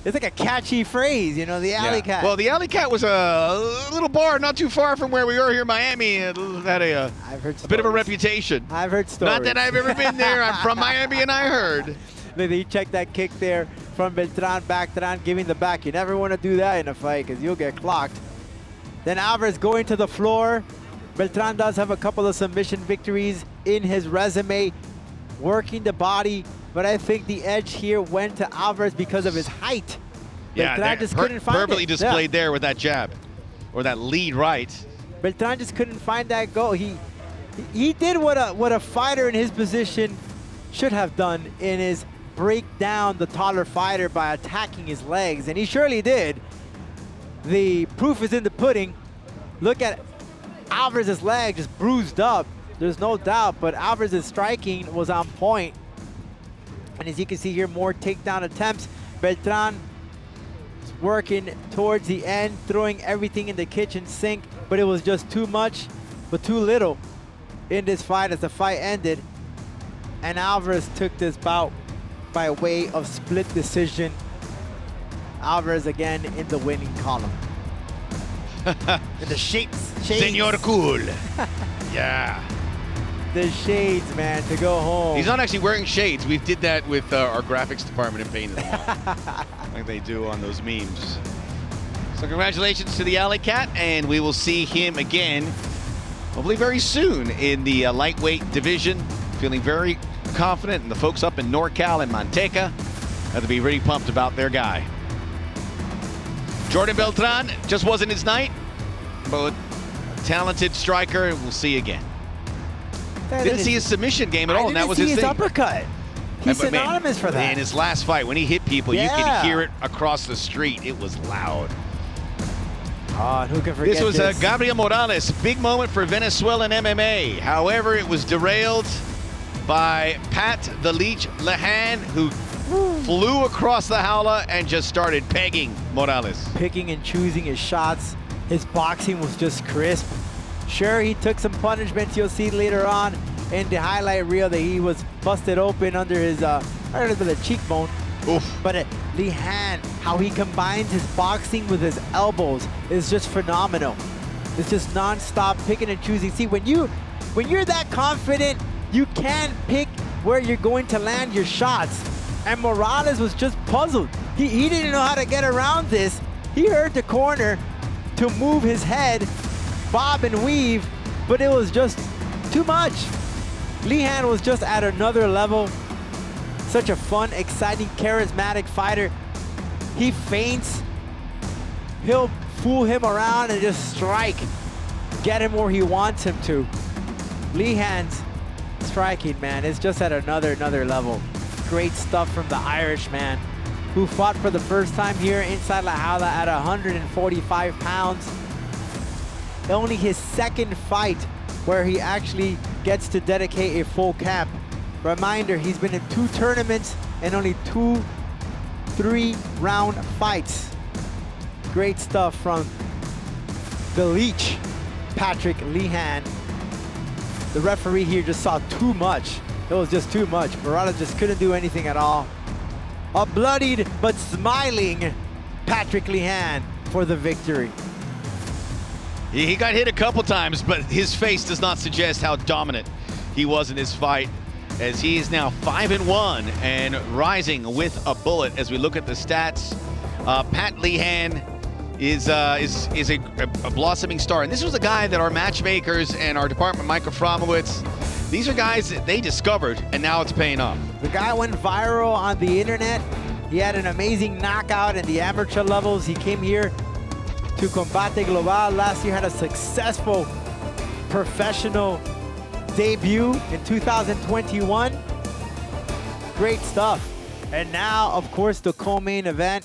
it's like a catchy phrase, you know, the alley cat. Well, the alley cat was a little bar not too far from where we are here in Miami. It had a bit of a reputation. I've heard stories. Not that I've ever been there. I'm from Miami, and I heard. Maybe you check that kick there from Beltran, Beltran giving the back. You never want to do that in a fight because you'll get clocked. Then Alvarez going to the floor. Beltran does have a couple of submission victories in his resume, working the body, but I think the edge here went to Alvarez because of his height. Yeah, Beltran just couldn't find perfectly it. displayed there with that jab, or that lead right. Beltran just couldn't find that goal. He did what a fighter in his position should have done, and is break down the taller fighter by attacking his legs, and he surely did. The proof is in the pudding. Look at Alvarez's leg just bruised up. There's no doubt, but Alvarez's striking was on point. And as you can see here, more takedown attempts. Beltran is working towards the end, throwing everything in the kitchen sink, but it was just too much, but too little in this fight as the fight ended. And Alvarez took this bout by way of split decision. Alvarez again in the winning column. In the shades. Senor Cool. Yeah. The shades, man, to go home. He's not actually wearing shades. We did that with our graphics department and painted them all. Like they do on those memes. So congratulations to the Alley Cat, and we will see him again, hopefully very soon, in the lightweight division. Feeling very confident, and the folks up in NorCal and Manteca have to be really pumped about their guy. Jordan Beltran just wasn't his night, but a talented striker. We'll see again. Didn't see his submission game at all, and that was his thing. His uppercut. He's synonymous for that. In his last fight, when he hit people, you could hear it across the street. It was loud. Oh, who can forget this was Gabriel Morales. Big moment for Venezuelan MMA. However, it was derailed by Pat the Leech Lehane, who flew across the jaula and just started pegging Morales. Picking and choosing his shots. His boxing was just crisp. Sure, he took some punishments. You'll see later on in the highlight reel that he was busted open under his the cheekbone. Oof. But Lehane, how he combines his boxing with his elbows is just phenomenal. It's just non-stop picking and choosing. See, when you're that confident, you can pick where you're going to land your shots. And Morales was just puzzled. He didn't know how to get around this. He heard the corner to move his head, bob and weave, but it was just too much. Lehane was just at another level. Such a fun, exciting, charismatic fighter. He feints. He'll fool him around and just strike. Get him where he wants him to. Lehane's striking, man, is just at another level. Great stuff from the Irishman, who fought for the first time here inside La Jaula at 145 pounds. Only his second fight where he actually gets to dedicate a full camp. Reminder, he's been in 2 tournaments and only 2 3-round fights. Great stuff from the Leech, Patrick Lehane. The referee here just saw too much. It was just too much. Morales just couldn't do anything at all. a bloodied but smiling Patrick Lehane for the victory. He got hit a couple times, but his face does not suggest how dominant he was in this fight, as he is now 5-1 and rising with a bullet. As we look at the stats, Pat Lehane is a blossoming star. And this was a guy that our matchmakers and our department, Mike Aframowitz, these are guys that they discovered, and now it's paying off. The guy went viral on the internet. He had an amazing knockout in the amateur levels. He came here to Combate Global last year, had a successful professional debut in 2021. Great stuff. And now, of course, the co-main event.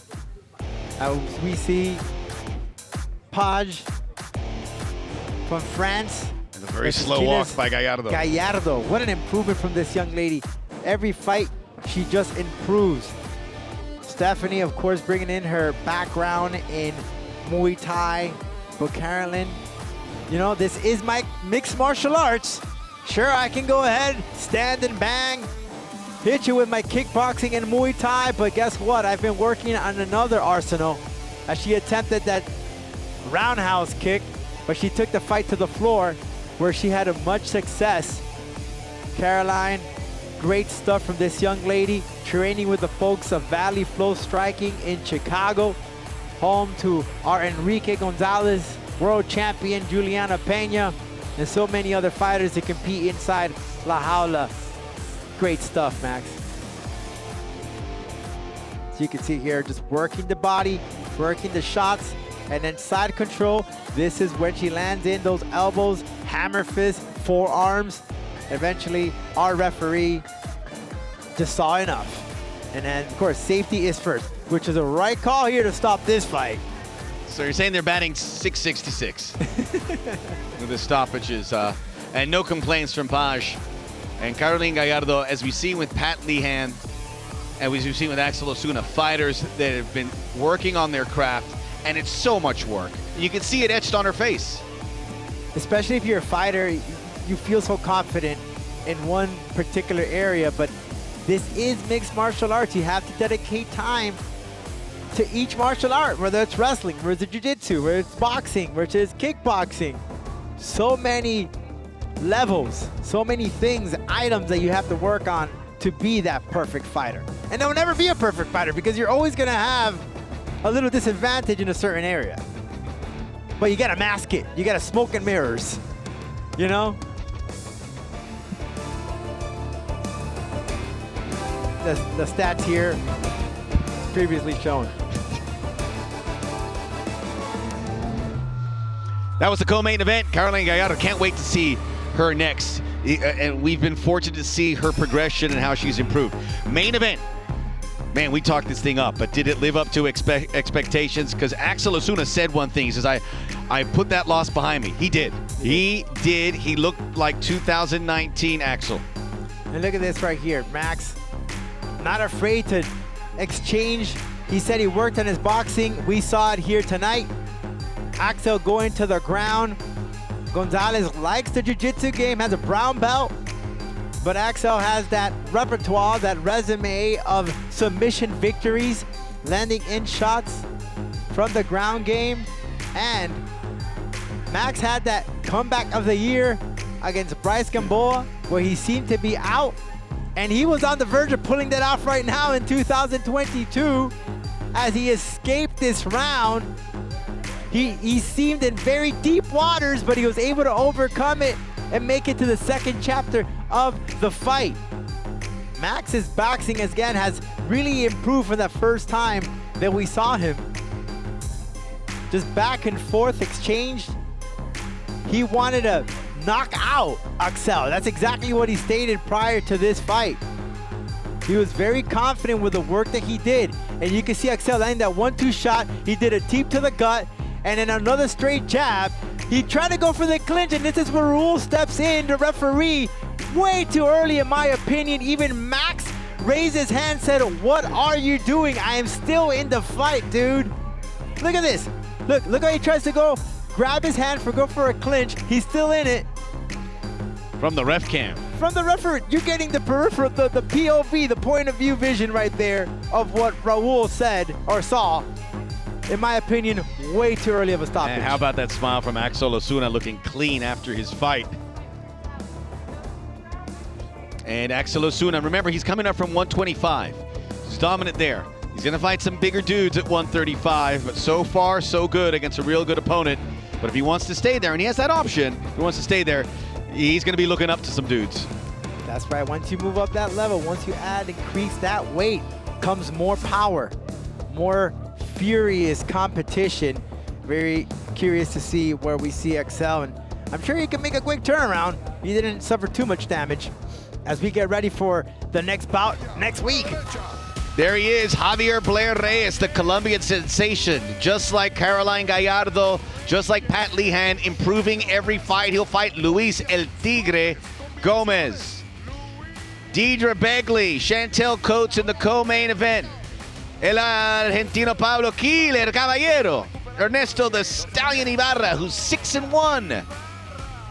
We see Page from France. And a very slow walk by Gallardo. Gallardo, what an improvement from this young lady. Every fight, she just improves. Stephanie, of course, bringing in her background in Muay Thai, but Carolyn, you know, this is my mixed martial arts. Sure, I can go ahead, stand and bang, hit you with my kickboxing and Muay Thai, but guess what? I've been working on another arsenal. As she attempted that roundhouse kick, but she took the fight to the floor, where she had much success. Caroline, great stuff from this young lady, training with the folks of Valley Flow Striking in Chicago, home to our Enrique Gonzalez, world champion Juliana Pena, and so many other fighters that compete inside La Jaula. Great stuff, Max. So you can see here, just working the body, working the shots, and then side control. This is when she lands in those elbows, hammer fist, forearms. Eventually, our referee just saw enough. And then, of course, safety is first, which is a right call here to stop this fight. So you're saying they're batting .666 with the stoppages, and no complaints from Page. And Caroline Gallardo, as we've seen with Pat Lehane, and as we've seen with Axel Osuna, fighters that have been working on their craft, and it's so much work. You can see it etched on her face. Especially if you're a fighter, you feel so confident in one particular area, but this is mixed martial arts. You have to dedicate time to each martial art, whether it's wrestling, whether it's jiu-jitsu, whether it's boxing, whether it's kickboxing. So many levels, so many things, items that you have to work on to be that perfect fighter. And there will never be a perfect fighter because you're always gonna have a little disadvantage in a certain area. But you gotta mask it. You gotta smoke and mirrors, you know? The stats here previously shown. That was the co-main event. Caroline Gallardo, can't wait to see her next. And we've been fortunate to see her progression and how she's improved. Main event. Man, we talked this thing up, but did it live up to expectations? Because Axel Osuna said one thing. He says, I put that loss behind me. He did. He did. He looked like 2019 Axel. And look at this right here. Max, not afraid to exchange. He said he worked on his boxing. We saw it here tonight. Axel going to the ground. Gonzalez likes the jiu-jitsu game, has a brown belt. But Axel has that repertoire, that resume of submission victories, landing in shots from the ground game. And Max had that comeback of the year against Bryce Gamboa, where he seemed to be out. And he was on the verge of pulling that off right now in 2022 as he escaped this round. He seemed in very deep waters, but he was able to overcome it and make it to the second chapter of the fight. Max's boxing, again, has really improved from that first time that we saw him. Just back and forth exchanged. He wanted to knock out Axel. That's exactly what he stated prior to this fight. He was very confident with the work that he did. And you can see Axel landing that 1-2 shot. He did a teep to the gut and then another straight jab. He tried to go for the clinch, and this is where Raul steps in, the referee, way too early in my opinion. Even Max raised his hand, said, "What are you doing? I am still in the fight, dude." Look at this. Look how he tries to go grab his hand go for a clinch. He's still in it. From the ref cam. From the referee, you're getting the peripheral, the POV, the point of view vision right there of what Raul said or saw. In my opinion, way too early of a stoppage. And how about that smile from Axel Osuna, looking clean after his fight. And Axel Osuna, remember, he's coming up from 125. He's dominant there. He's going to fight some bigger dudes at 135, but so far, so good against a real good opponent. But if he wants to stay there, and he has that option, if he wants to stay there, he's going to be looking up to some dudes. That's right. Once you move up that level, once you increase that weight, comes more power, more furious competition. Very curious to see where we see Axel, and I'm sure he can make a quick turnaround. He didn't suffer too much damage as we get ready for the next bout next week. There he is, Javier Blair Reyes, the Colombian sensation. Just like Caroline Gallardo, just like Pat Lehane, improving every fight. He'll fight Luis El Tigre Gomez. Deidre Begley, Chantel Coates in the co-main event. El Argentino Pablo Killer Caballero. Ernesto the Stallion Ibarra, who's 6-1.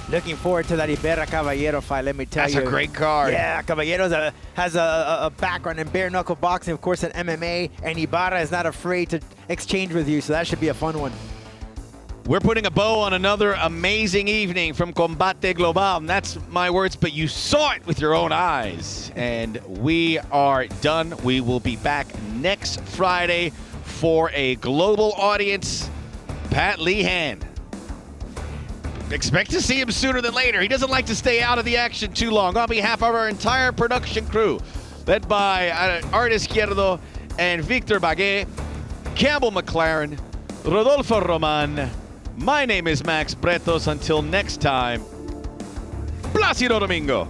Looking forward to that Ibarra Caballero fight, let me tell you. That's a great card. Yeah, Caballero has a background in bare knuckle boxing, of course, in MMA, and Ibarra is not afraid to exchange with you, so that should be a fun one. We're putting a bow on another amazing evening from Combate Global. And that's my words, but you saw it with your own eyes. And we are done. We will be back next Friday for a global audience. Pat Lehane. Expect to see him sooner than later. He doesn't like to stay out of the action too long. On behalf of our entire production crew, led by Art Izquierdo and Victor Baguet, Campbell McLaren, Rodolfo Roman, my name is Max Bretos. Until next time, Plácido Domingo.